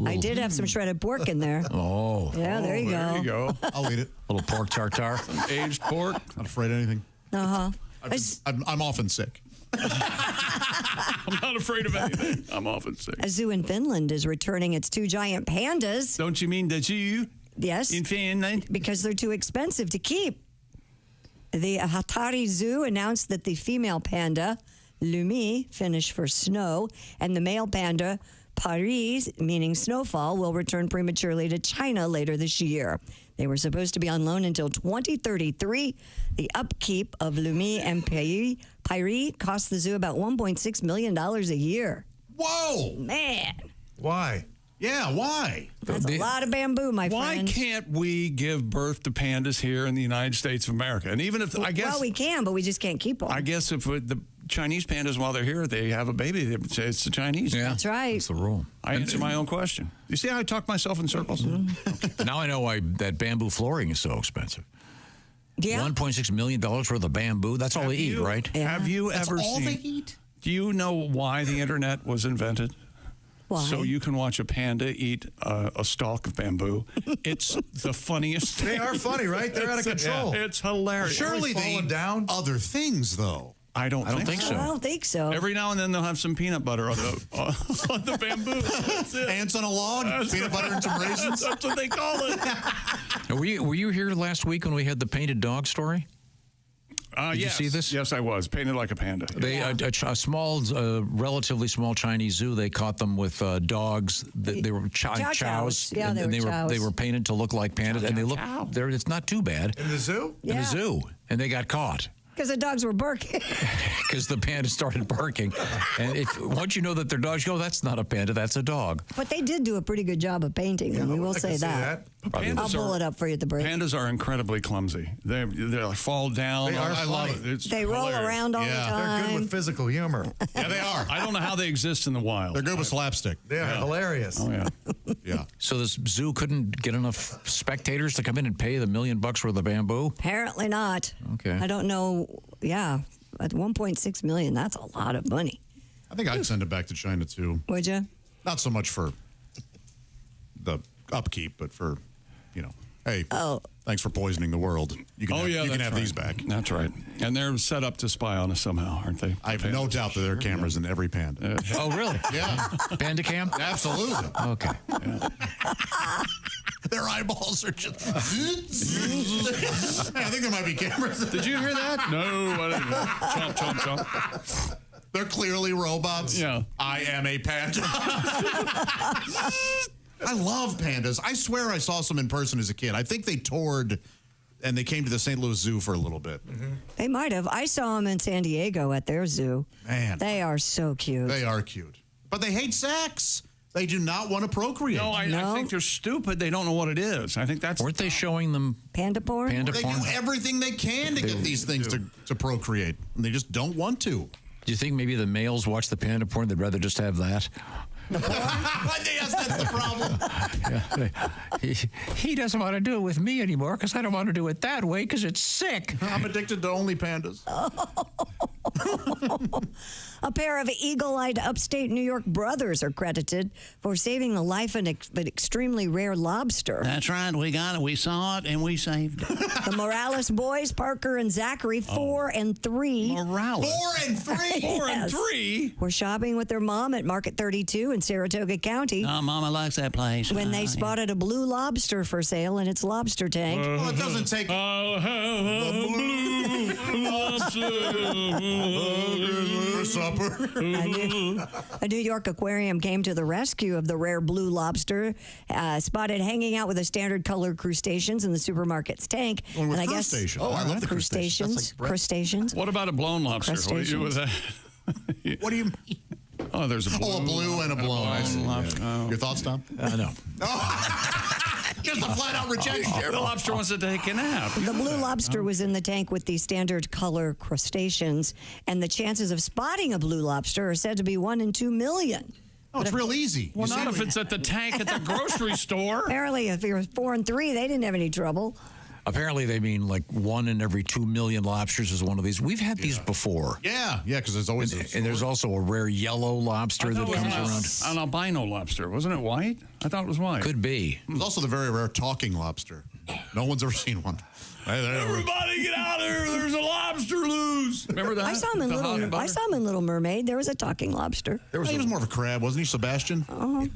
I did have some shredded pork in there. Oh. Yeah, there you go. There you go. I'll eat it. Little pork tartare. Aged pork. Not afraid of anything. Uh-huh. I'm often sick. I'm not afraid of anything. I'm often sick. A zoo in Finland is returning its 2 giant pandas. Don't you mean the zoo? Yes. In Finland? Because they're too expensive to keep. The Hatari Zoo announced that the female panda, Lumi, Finnish for snow, and the male panda, Paris, meaning snowfall, will return prematurely to China later this year. They were supposed to be on loan until 2033. The upkeep of Lumi and Paris cost the zoo about $1.6 million a year. Whoa! Man. Why? Yeah, why? That's a lot of bamboo, my friend. Why can't we give birth to pandas here in the United States of America? And even if, I guess... Well, we can, but we just can't keep them. I guess if the Chinese pandas, while they're here, they have a baby, they would say it's the Chinese. Yeah. That's right. That's the rule. I answer my own question. You see how I talk myself in circles? Now I know why that bamboo flooring is so expensive. Yeah. $1.6 million worth of bamboo. That's all they eat, right? Have you That's ever all seen... they eat? Do you know why the internet was invented? Why? So you can watch a panda eat a stalk of bamboo. It's the funniest thing. They are funny, right? They're out of control. It's hilarious. Surely they eat down other things, though. I don't think so. I don't think so. Every now and then they'll have some peanut butter on the bamboo. That's it. Ants on a log, peanut butter and some raisins. That's what they call it. Were you here last week when we had the painted dog story? Did you see this? Yes, I was. Painted like a panda. They a small, relatively small Chinese zoo. They caught them with dogs. They were chows. Yeah, they were chows. They were painted to look like pandas, and they look. It's not too bad. In the zoo? In the zoo, and they got caught. Because the dogs were barking. Because the panda started barking. And once you know that they're dogs, you go, that's not a panda, that's a dog. But they did do a pretty good job of painting them. We will say that. I'll pull it up for you at the break. Pandas are incredibly clumsy. They like fall down. They are I love funny. it. It's They roll hilarious. around all the time. They're good with physical humor. Yeah, they are. I don't know how they exist in the wild. They're good with slapstick. They're hilarious. Oh yeah. Yeah. So this zoo couldn't get enough spectators to come in and pay the $1 million worth of bamboo? Apparently not. Okay. I don't know. Yeah, at 1.6 million, that's a lot of money. I think I'd send it back to China too. Would you? Not so much for the upkeep, but for, hey, thanks for poisoning the world. You can have these back. That's right. And they're set up to spy on us somehow, aren't they? I have no doubt that there are cameras in every panda. Oh, really? Yeah. Panda cam? Absolutely. Okay. Their eyeballs are just. I think there might be cameras. Did you hear that? No, I didn't. Chomp, chomp, chomp. They're clearly robots. Yeah. I am a panda. I love pandas. I swear I saw some in person as a kid. I think they toured and they came to the St. Louis Zoo for a little bit. Mm-hmm. They might have. I saw them in San Diego at their zoo. Man. They are so cute. They are cute. But they hate sex. They do not want to procreate. No, I think they're stupid. They don't know what it is. I think that's. Weren't they showing them panda porn? Panda They porn? do everything they can to get these things to procreate. And they just don't want to. Do you think maybe the males watch the panda porn? They'd rather just have that. Yes, that's the problem. He doesn't want to do it with me anymore because I don't want to do it that way because it's sick. I'm addicted to only pandas. A pair of eagle-eyed upstate New York brothers are credited for saving the life of an extremely rare lobster. That's right. We got it. We saw it, and we saved it. The Morales boys, Parker and Zachary, 4 and 3. Morales. 4 and 3? 4 and 3? Were shopping with their mom at Market 32 in Saratoga County. Oh, Mama likes that place. When they spotted a blue lobster for sale in its lobster tank. Well, it doesn't take. I'll have a blue lobster for supper. A New York aquarium came to the rescue of the rare blue lobster, spotted hanging out with the standard colored crustaceans in the supermarket's tank. One with and I crustaceans. guess, Oh, I love the crustaceans. That's like crustaceans. What about a blown lobster? What do you do with that? What do you mean? Oh, there's a blue. Oh, a blue and a blown. I see. Oh. Your thoughts, Tom? No. Just a flat-out rejection. The lobster wants to take a nap. The blue lobster was in the tank with the standard color crustaceans, and the chances of spotting a blue lobster are said to be 1 in 2 million. Oh, it's real easy. Well, not if it's at the tank at the grocery store. Apparently, if it was 4 and 3, they didn't have any trouble. Apparently, they mean like 1 in every 2 million lobsters is one of these. We've had these before. Yeah, because there's always. And there's also a rare yellow lobster that comes around. An albino lobster. Wasn't it white? I thought it was white. Could be. There's also the very rare talking lobster. No one's ever seen one. Everybody get out of here. There's a lobster loose. Remember that? I saw him in Little Mermaid. There was a talking lobster. He was more of a crab, wasn't he, Sebastian? Oh,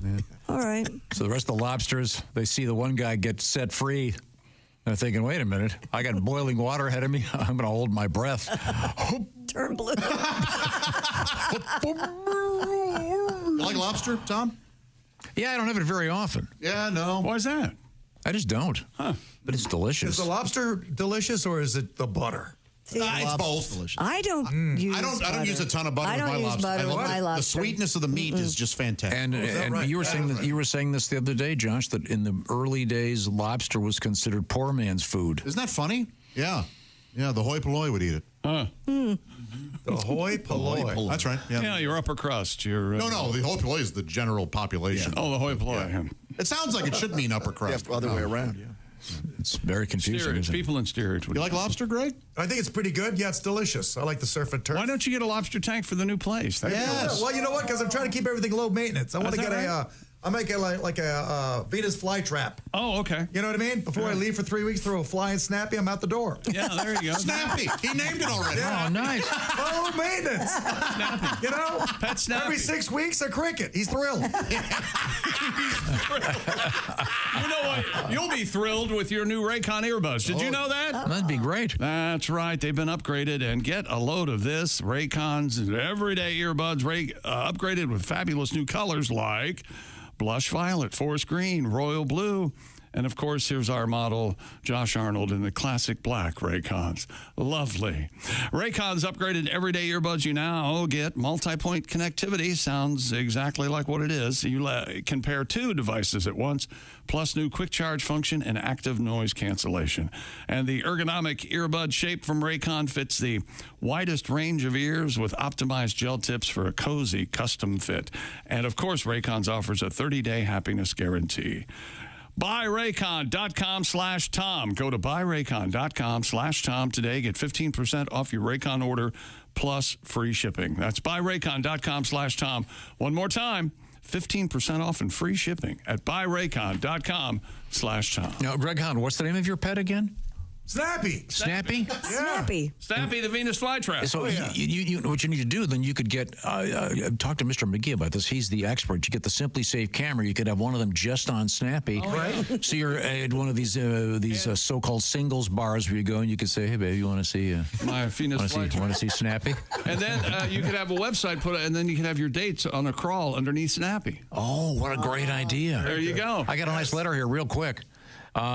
all right. So the rest of the lobsters, they see the one guy get set free. They're thinking, wait a minute, I got boiling water ahead of me. I'm going to hold my breath. Turn blue. You like lobster, Tom? Yeah, I don't have it very often. Yeah, no. Why is that? I just don't. Huh. But it's delicious. Is the lobster delicious or is it the butter? It's both. I don't use I don't use a ton of butter I with don't my use lobster. butter I with love my it. lobster. The sweetness of the meat is just fantastic. And right? you were saying that you were saying this the other day, Josh, that in the early days, lobster was considered poor man's food. Isn't that funny? Yeah. Yeah, the hoi polloi would eat it. Huh. The hoi polloi. That's right. Yeah. Yeah, your upper crust. Your No, the hoi polloi is the general population. Oh, the hoi polloi. Yeah. It sounds like it should mean upper crust. Other way around. Yeah. It's very confusing. Steerage. People in steerage. You like lobster, Greg? I think it's pretty good. Yeah, it's delicious. I like the surf and turf. Why don't you get a lobster tank for the new place? Yes. Well, you know what? Because I'm trying to keep everything low maintenance. I want to Is get that I make it like a Venus flytrap. Oh, okay. You know what I mean? Before I leave for 3 weeks, throw a fly and Snappy, I'm out the door. Yeah, there you go. Snappy. He named it already. Oh, nice. Low maintenance. Snappy. You know? Pet Snappy. Every 6 weeks, a cricket. He's thrilled. You know what? You'll be thrilled with your new Raycon earbuds. Did you know that? That'd be great. That's right. They've been upgraded, and get a load of this. Raycon's everyday earbuds upgraded with fabulous new colors like blush violet, forest green, royal blue, And, of course, here's our model, Josh Arnold, in the classic black Raycons. Lovely. Raycons upgraded everyday earbuds you now get multi-point connectivity. Sounds exactly like what it is. You can pair 2 devices at once, plus new quick charge function and active noise cancellation. And the ergonomic earbud shape from Raycon fits the widest range of ears with optimized gel tips for a cozy custom fit. And, of course, Raycons offers a 30-day happiness guarantee. BuyRaycon.com/Tom. Go to BuyRaycon.com/Tom today. Get 15% off your Raycon order plus free shipping. That's BuyRaycon.com/Tom. One more time, 15% off and free shipping at BuyRaycon.com/Tom. Now, Greg Hahn, what's the name of your pet again? Snappy. Snappy? Yeah. Snappy. Snappy, the Venus flytrap. So you what you need to do, then you could get, talk to Mr. McGee about this. He's the expert. You get the Simply Safe camera. You could have one of them just on Snappy. Oh, right. So you're at one of these so-called singles bars where you go and you could say, hey, babe, you want to see my Venus flytrap? Want to see Snappy? And then you could have a website put, and then you could have your dates on a crawl underneath Snappy. Oh, what a great idea. There you go. I got a nice letter here real quick.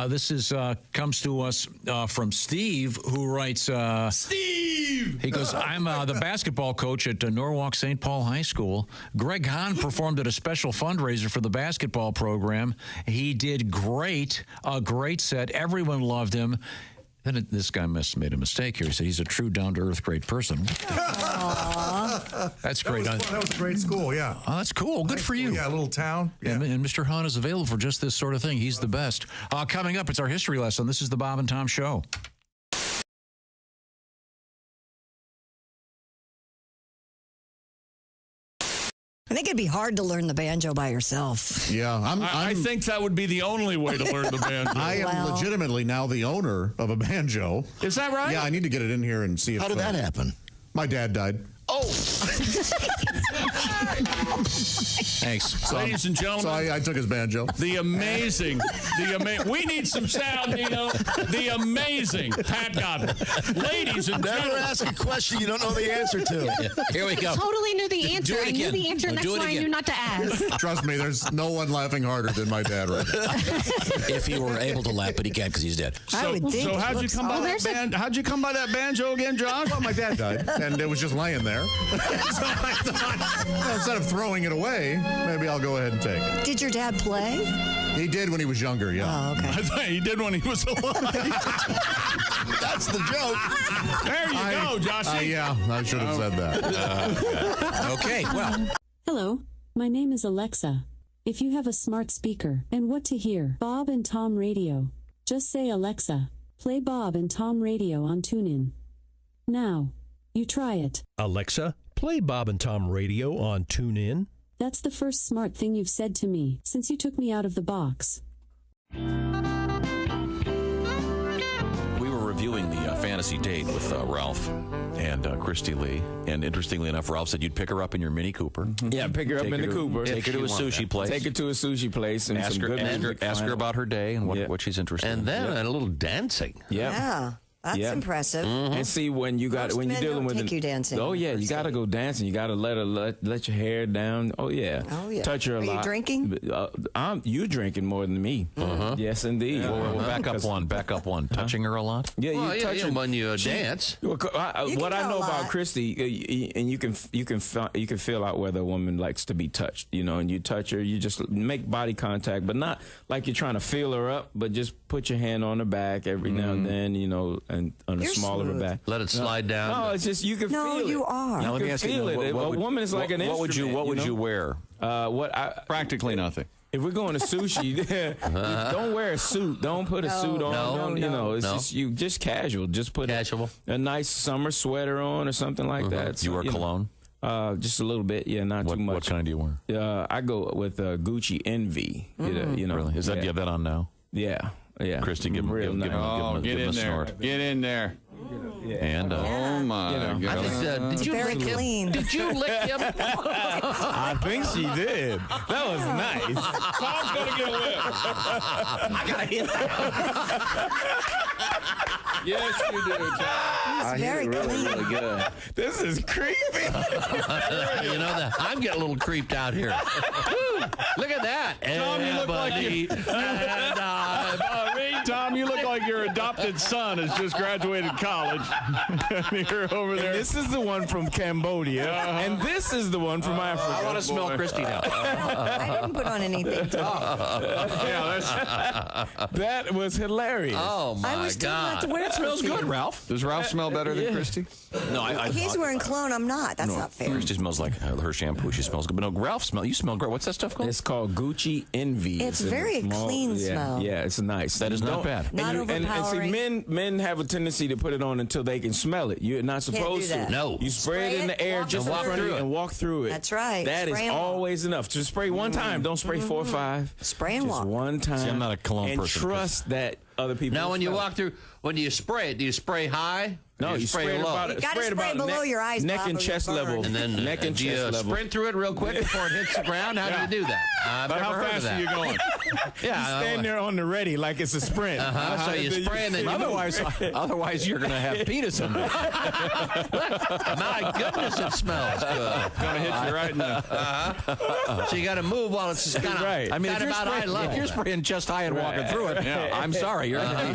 This is comes to us from Steve, who writes... Steve! He goes, I'm the basketball coach at Norwalk St. Paul High School. Greg Hahn performed at a special fundraiser for the basketball program. He did great, a great set. Everyone loved him. Then this guy made a mistake here. He said he's a true, down-to-earth, great person. That's great. That was a great school, yeah. Oh, that's cool. Good for you. Yeah, a little town. Yeah. And Mr. Hahn is available for just this sort of thing. He's the best. Coming up, it's our history lesson. This is the Bob and Tom Show. I think it'd be hard to learn the banjo by yourself. Yeah, I think that would be the only way to learn the banjo. I am legitimately now the owner of a banjo. Is that right? Yeah, I need to get it in here and see if... How did that happen? My dad died. Oh! Thanks. Ladies and gentlemen. So I took his banjo. We need some sound, Dino. The amazing Pat Godwin. Ladies and Never gentlemen. ask a question you don't know the answer to. Here we go. Totally knew the answer. I knew the answer. That's why I knew not to ask. Trust me, there's no one laughing harder than my dad right now. If he were able to laugh, but he can't because he's dead. I would think. So how'd you come by that how'd you come by that banjo again, Josh? Well, my dad died, and it was just laying there. So I thought, well, instead of throwing it away, maybe I'll go ahead and take it. Did your dad play? He did when he was younger, yeah. Oh, okay. I thought he did when he was alive. That's the joke. There you go, Joshy. Yeah, I should have said that. Okay, well. Hello, my name is Alexa. If you have a smart speaker and what to hear, Bob and Tom Radio, just say Alexa, play Bob and Tom Radio on TuneIn. Now, you try it. Alexa, play Bob and Tom Radio on TuneIn. That's the first smart thing you've said to me since you took me out of the box. We were reviewing the fantasy date with Ralph and Christy Lee. And interestingly enough, Ralph said you'd pick her up in your Mini Cooper. Yeah, pick her up in the Cooper. Take her to a sushi place. Take her to a sushi place and ask some good music. Ask her about her day and what she's interested in. And then a little dancing. Yeah. That's impressive. And see when you're dealing with take you dancing. Oh yeah, you got to go dancing. You got to let your hair down. Oh yeah. Touch her a lot. Are you drinking? You drinking more than me. Yes, indeed. Well, back up one. Touching her a lot. Yeah, you touch her when you dance. What I know about Christy, and you can feel out whether a woman likes to be touched. You know, and you touch her, you just make body contact, but not like you're trying to feel her up, but just put your hand on her back every now and then. You know. And on the small of her back. Let it slide down. No, it's just you can feel it. No, you are. Now, let me ask you, a woman is like an instrument. What would you wear? Practically nothing. If we're going to sushi, don't wear a suit. Don't put a suit on. It's just just casual. Just put a nice summer sweater on or something like that. You wear cologne? Just a little bit, not too much. What kind do you wear? I go with Gucci Envy. Really? Is that you have that on now? Yeah. Yeah, Christy, give him a snort. Get in there. And oh my God! Did you lick him? Did you lick him? I think she did. That was nice. Tom's gonna get a whip. I gotta hit that. Yes, you do, Tom. It's very clean. Really good. This is creepy. You know that I'm getting a little creeped out here. Woo, look at that. Tom, you look like Tom, you look like your adopted son has just graduated college. You're over there. And this is the one from Cambodia, and this is the one from Africa. I want to smell Christy now. I didn't put on anything. That was hilarious. Oh my I was told not God! to wear That smells good, Ralph. Does Ralph smell better than Christy? No, He's wearing cologne. I'm not. That's not fair. Christy smells like her shampoo. She smells good. But no, Ralph you smell great. What's that stuff called? It's called Gucci Envy. It's a very clean smell. Yeah, it's nice. That is not bad. Not and see, overpowering. men have a tendency to put it on until they can smell it. You're not supposed do that. to. No. You spray it in the air just in front of you and walk through it. That's right. That Spray is 'em always enough. Just spray one time. Don't spray 4 or 5. Spray and just walk. one time. See, I'm not a cologne and person. trust that other people. Now, when you smell it. walk through, when you spray it, do you spray high? No, you spray it low. about You gotta spray it spray about below neck, your eyes, neck Bob, and or chest you'll burn. level. And then neck and do you chest level. sprint through it real quick before it hits the ground? How do you do that? I've But never how heard of fast that. are you going? Yeah, Stand there on the ready like it's a sprint. So you spray and then you Otherwise, you're going to have penis in there. My goodness, it smells good. Gonna hit you right in the. So you got to move while it's kind of Right. I mean, kind of about eye level. if you're spraying chest high and walking through it, I'm sorry, you're going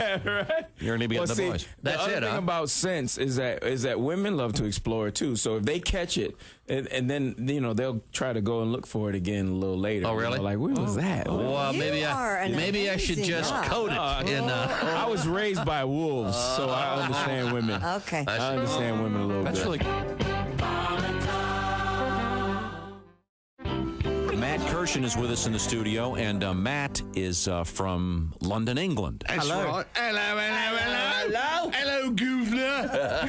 to be in the see, boys. That's the other it, thing huh? about scents is that women love to explore it too. So if they catch it, and then they'll try to go and look for it again a little later. Oh, really? Like, where was that? Well, You are an maybe I should amazing just guy. coat it in. I was raised by wolves, so I understand women. Okay. I understand women a little That's bit. really Matt Kirshen is with us in the studio, and Matt is from London, England. Hello. Right. Hello, governor.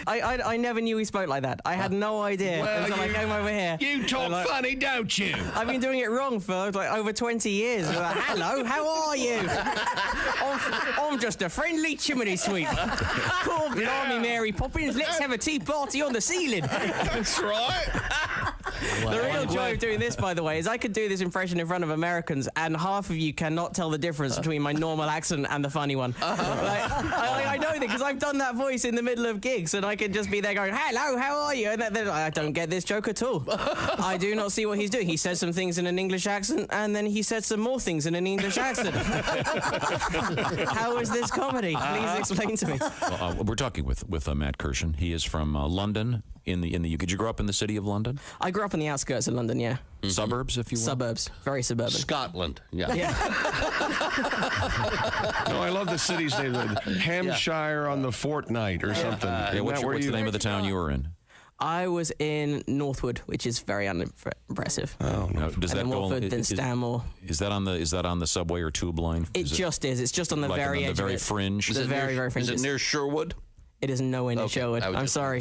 I never knew he spoke like that. I had no idea until I came over here. You talk funny, don't you? I've been doing it wrong for like over 20 years. Like, hello, how are you? I'm just a friendly chimney sweep. Poor blimey, Mary Poppins, let's have a tea party on the ceiling. That's right. The real joy of doing this, by the way, is I could do this impression in front of Americans, and half of you cannot tell the difference between my normal accent and the funny one. I know that because I've done that voice in the middle of gigs, and I could just be there going, hello, how are you? And they're like, I don't get this joke at all. I do not see what he's doing. He says some things in an English accent, and then he says some more things in an English accent. How is this comedy? Please explain to me. Well, we're talking with Matt Kirshen. He is from London in the UK. Did you grow up in the city of London? I grew up in the outskirts of London, yeah. Mm-hmm. Suburbs, if you will? Suburbs. Very suburban. Scotland, yeah. No, I love the city's name. Hampshire on the Fortnight or something. Yeah, what's the name of the town you were in? I was in Northwood, which is very unimpressive. Oh, no. Does and that then go Watford, then Stanmore. Is that on the subway or tube line? It just is. It's just on the like very edge. The very of it. fringe. The very fringe. Is it near Sherwood? It is nowhere near Sherwood. I'm sorry.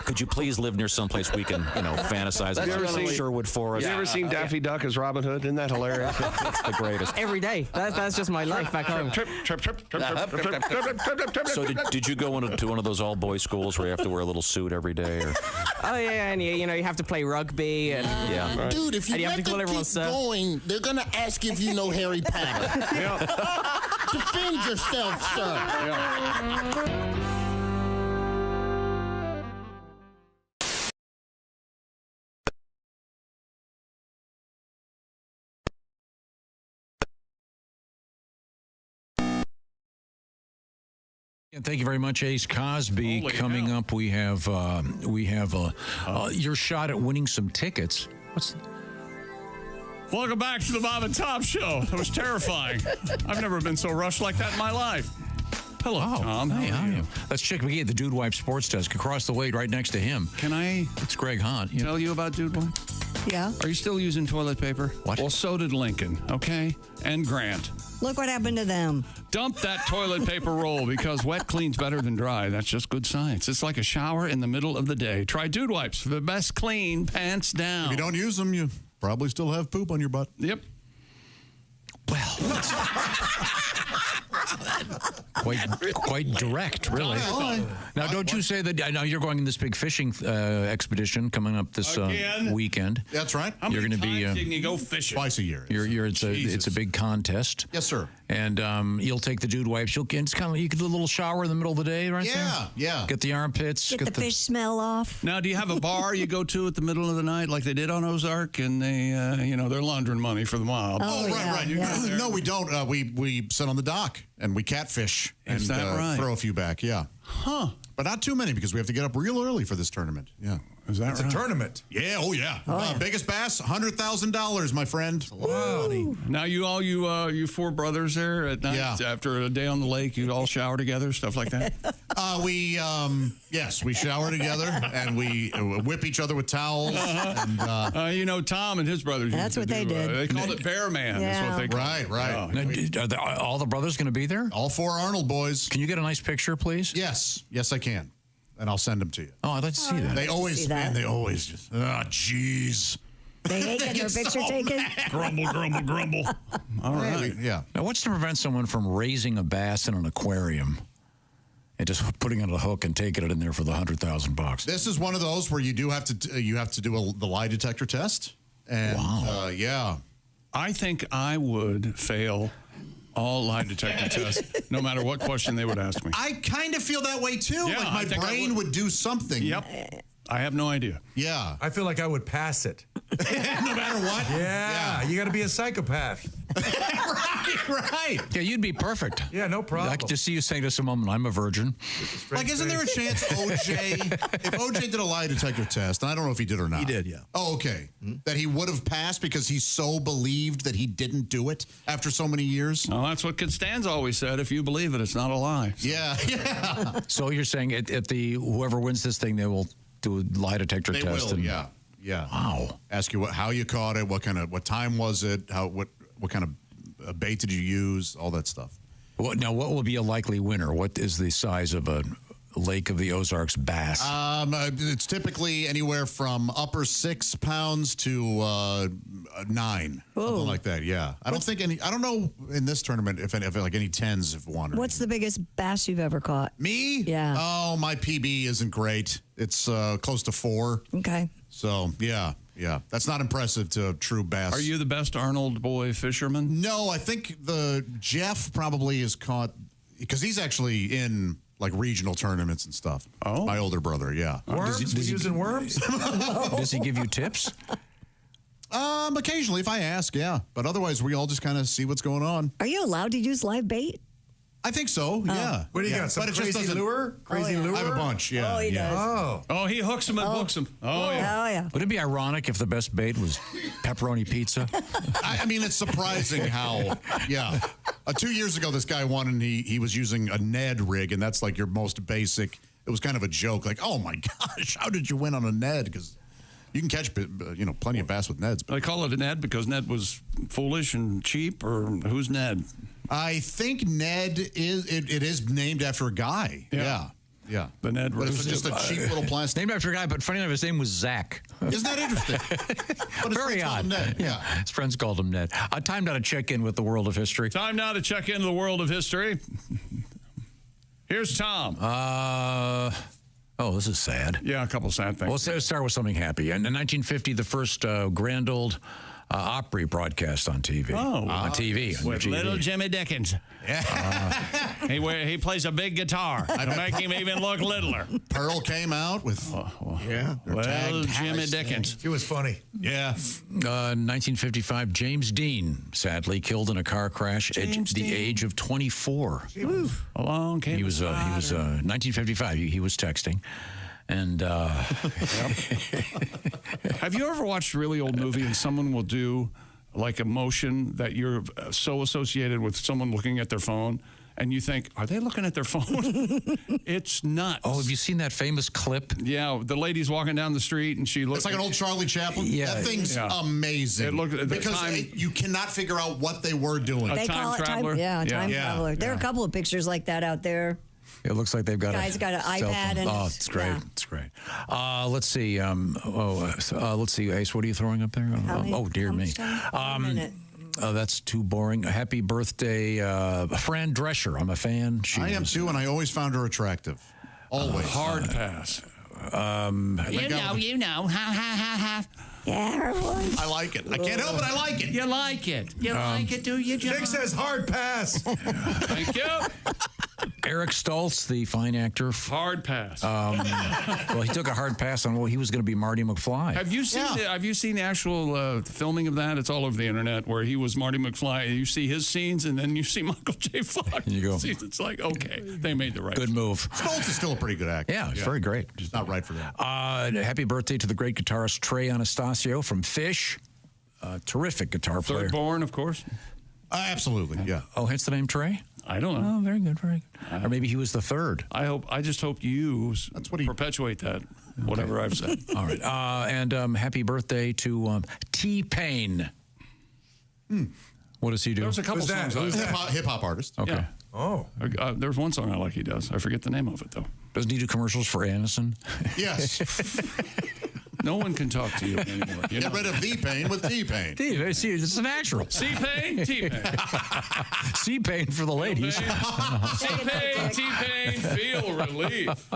Could you please live near someplace we can, fantasize about Sherwood Forest? Have you ever seen Daffy Duck as Robin Hood? Isn't that hilarious? That's the greatest. Every day. That's just my life back home. So did you go into one of those all-boys schools where you have to wear a little suit every day? Or? Oh, yeah, and you have to play rugby. And, yeah. Dude, if you let them keep going, they're going to ask if you know Harry Potter. Defend yourself, sir. And thank you very much, Ace Cosby. Holy Coming hell. up, we have your shot at winning some tickets. Welcome back to the Bob and Tom Show. That was terrifying. I've never been so rushed like that in my life. Hello, Tom. Hey, how are you? That's Chick McGee at the Dude Wipe Sports Desk across the way, right next to him. Can I? It's Greg Hahn. Tell you about Dude Wipe? Yeah. Are you still using toilet paper? What? Well, so did Lincoln, okay? And Grant. Look what happened to them. Dump that toilet paper roll because wet cleans better than dry. That's just good science. It's like a shower in the middle of the day. Try Dude Wipes for the best clean, pants down. If you don't use them, you probably still have poop on your butt. Yep. Well, Quite direct, really. Now, don't you say that? I know you're going on this big fishing expedition coming up this weekend. That's right. How You're many going to be times can you go fishing? Twice a year. It's a big contest. Yes, sir. And you'll take the dude wipes. It's kind of you can do a little shower in the middle of the day, right? Yeah, yeah. Get the armpits. Get the fish smell off. Now, do you have a bar you go to at the middle of the night like they did on Ozark, and they, they're laundering money for the mob? Right. No, we don't. We sit on the dock and we catfish Is and that right? throw a few back. Yeah. Huh. But not too many because we have to get up real early for this tournament. Yeah. Is that It's a tournament. Yeah. Oh, yeah. Biggest bass, $100,000, my friend. Wow. Now, you four brothers there at night after a day on the lake, you all shower together, stuff like that? Yes, we shower together and we whip each other with towels. And, Tom and his brothers. That's what they did. They called it Bear Man. That's what they called Right. Now, are all the brothers going to be there? All four Arnold boys. Can you get a nice picture, please? Yes, I can. And I'll send them to you. Oh, I'd like to see that. They always just, jeez. They hate getting their picture taken. Grumble. All right. Yeah. Now, what's to prevent someone from raising a bass in an aquarium and just putting it on a hook and taking it in there for the $100,000? This is one of those where you do have to do the lie detector test. And, yeah. I think I would fail all lie detector tests, no matter what question they would ask me. I kind of feel that way too. Yeah, like my brain would do something. Yep. I have no idea. Yeah. I feel like I would pass it. No matter what? Yeah. You got to be a psychopath. Right. Yeah, you'd be perfect. Yeah, no problem. I could just see you saying to some woman, I'm a virgin. Like, isn't there a chance if OJ did a lie detector test, and I don't know if he did or not. He did, yeah. Oh, okay. That he would have passed because he so believed that he didn't do it after so many years? Well, that's what Costanza always said. If you believe it, it's not a lie. So. Yeah. So you're saying at the whoever wins this thing, they will do a lie detector They test? will, yeah. Wow. Ask you how you caught it, what time was it, what kind of bait did you use, all that stuff. What will be a likely winner? What is the size of a Lake of the Ozarks bass? It's typically anywhere from upper 6 pounds to 9, something like that. Yeah, I don't know in this tournament if like any 10s have won. What's the biggest bass you've ever caught? Me? Yeah. Oh, my PB isn't great. It's close to 4. Okay. So yeah, that's not impressive to true bass. Are you the best Arnold boy fisherman? No, I think Jeff probably is caught because he's actually in like regional tournaments and stuff. Oh, my older brother, yeah. Worms? Does he using worms? Does he give you tips? Occasionally, if I ask, yeah. But otherwise, we all just kind of see what's going on. Are you allowed to use live bait? I think so, yeah. What do you got? Some crazy lure? Crazy lure? I have a bunch, yeah. Oh, he does. Oh, he hooks them and books them. Oh, yeah. Oh, yeah. Would it be ironic if the best bait was pepperoni pizza? I mean, it's surprising how, 2 years ago, this guy won, and he was using a Ned rig, and that's like your most basic. It was kind of a joke, like, oh my gosh, how did you win on a Ned? Because you can catch, plenty of bass with Neds. They call it a Ned because Ned was foolish and cheap, or who's Ned? I think Ned is named after a guy. Yeah. The Ned. But it's just a cheap little plastic. Named after a guy, but funny enough, his name was Zach. Isn't that interesting? But Very odd. Ned. Yeah. His friends called him Ned. Time now to check in with the world of history. Time now to check into the world of history. Here's Tom. Oh, this is sad. Yeah, a couple sad things. Well, let's start with something happy. In 1950, the first grand old Opry broadcast on TV. On TV. With little Jimmy Dickens. Yeah. He plays a big guitar to make him even look littler. Pearl came out with little Jimmy Dickens. He was funny. Yeah. 1955, James Dean, sadly killed in a car crash at the age of 24. Along came he was 1955. He was texting. And have you ever watched a really old movie and someone will do like a motion that you're so associated with someone looking at their phone and you think, are they looking at their phone? It's nuts. Oh, have you seen that famous clip? Yeah, the lady's walking down the street and she looks. It's like an old Charlie Chaplin. Yeah. That thing's amazing. It looked, because you cannot figure out what they were doing. They call it time traveler. There are a couple of pictures like that out there. It looks like they've got Guy's got an iPad. And oh, it's great. It's great. Let's see. Let's see, Ace, what are you throwing up there? Oh, dear me. Oh, that's too boring. Happy birthday, Fran Drescher. I'm a fan. I am too, and I always found her attractive. Always. Hard pass. You know. Ha, ha, ha, ha. Yeah, her voice. I like it. I can't help it. I like it. You like it. You like it, do you, John? Nick says hard pass. Thank you. Eric Stoltz, the fine actor. Hard pass. Well, he took a hard pass on, he was going to be Marty McFly. Have you seen the actual filming of that? It's all over the internet where he was Marty McFly. You see his scenes, and then you see Michael J. Fox. And you go, it's like, okay, they made the right. Good move. Stoltz is still a pretty good actor. Yeah, it's very great. Just not right for that. Happy birthday to the great guitarist Trey Anastasio from Fish. Terrific guitar player. Third born, of course. Absolutely, yeah. Oh, hence the name Trey? I don't know. Oh, very good, very good. Or maybe he was the third. I just hope you perpetuate that, whatever I've said. All right. And happy birthday to T-Pain. What does he do? There's a couple songs. Who's hip-hop artist. Okay. Yeah. Oh. There's one song I like he does. I forget the name of it, though. Doesn't he do commercials for Anderson? Yes. No one can talk to you anymore. Get rid of the pain with T-Pain. It's a natural. C-Pain, T-Pain. C-Pain for the ladies. C-Pain, T-Pain, feel relief.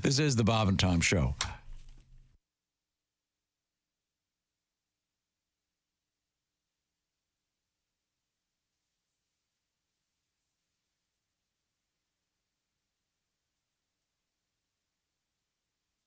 This is the Bob and Tom Show.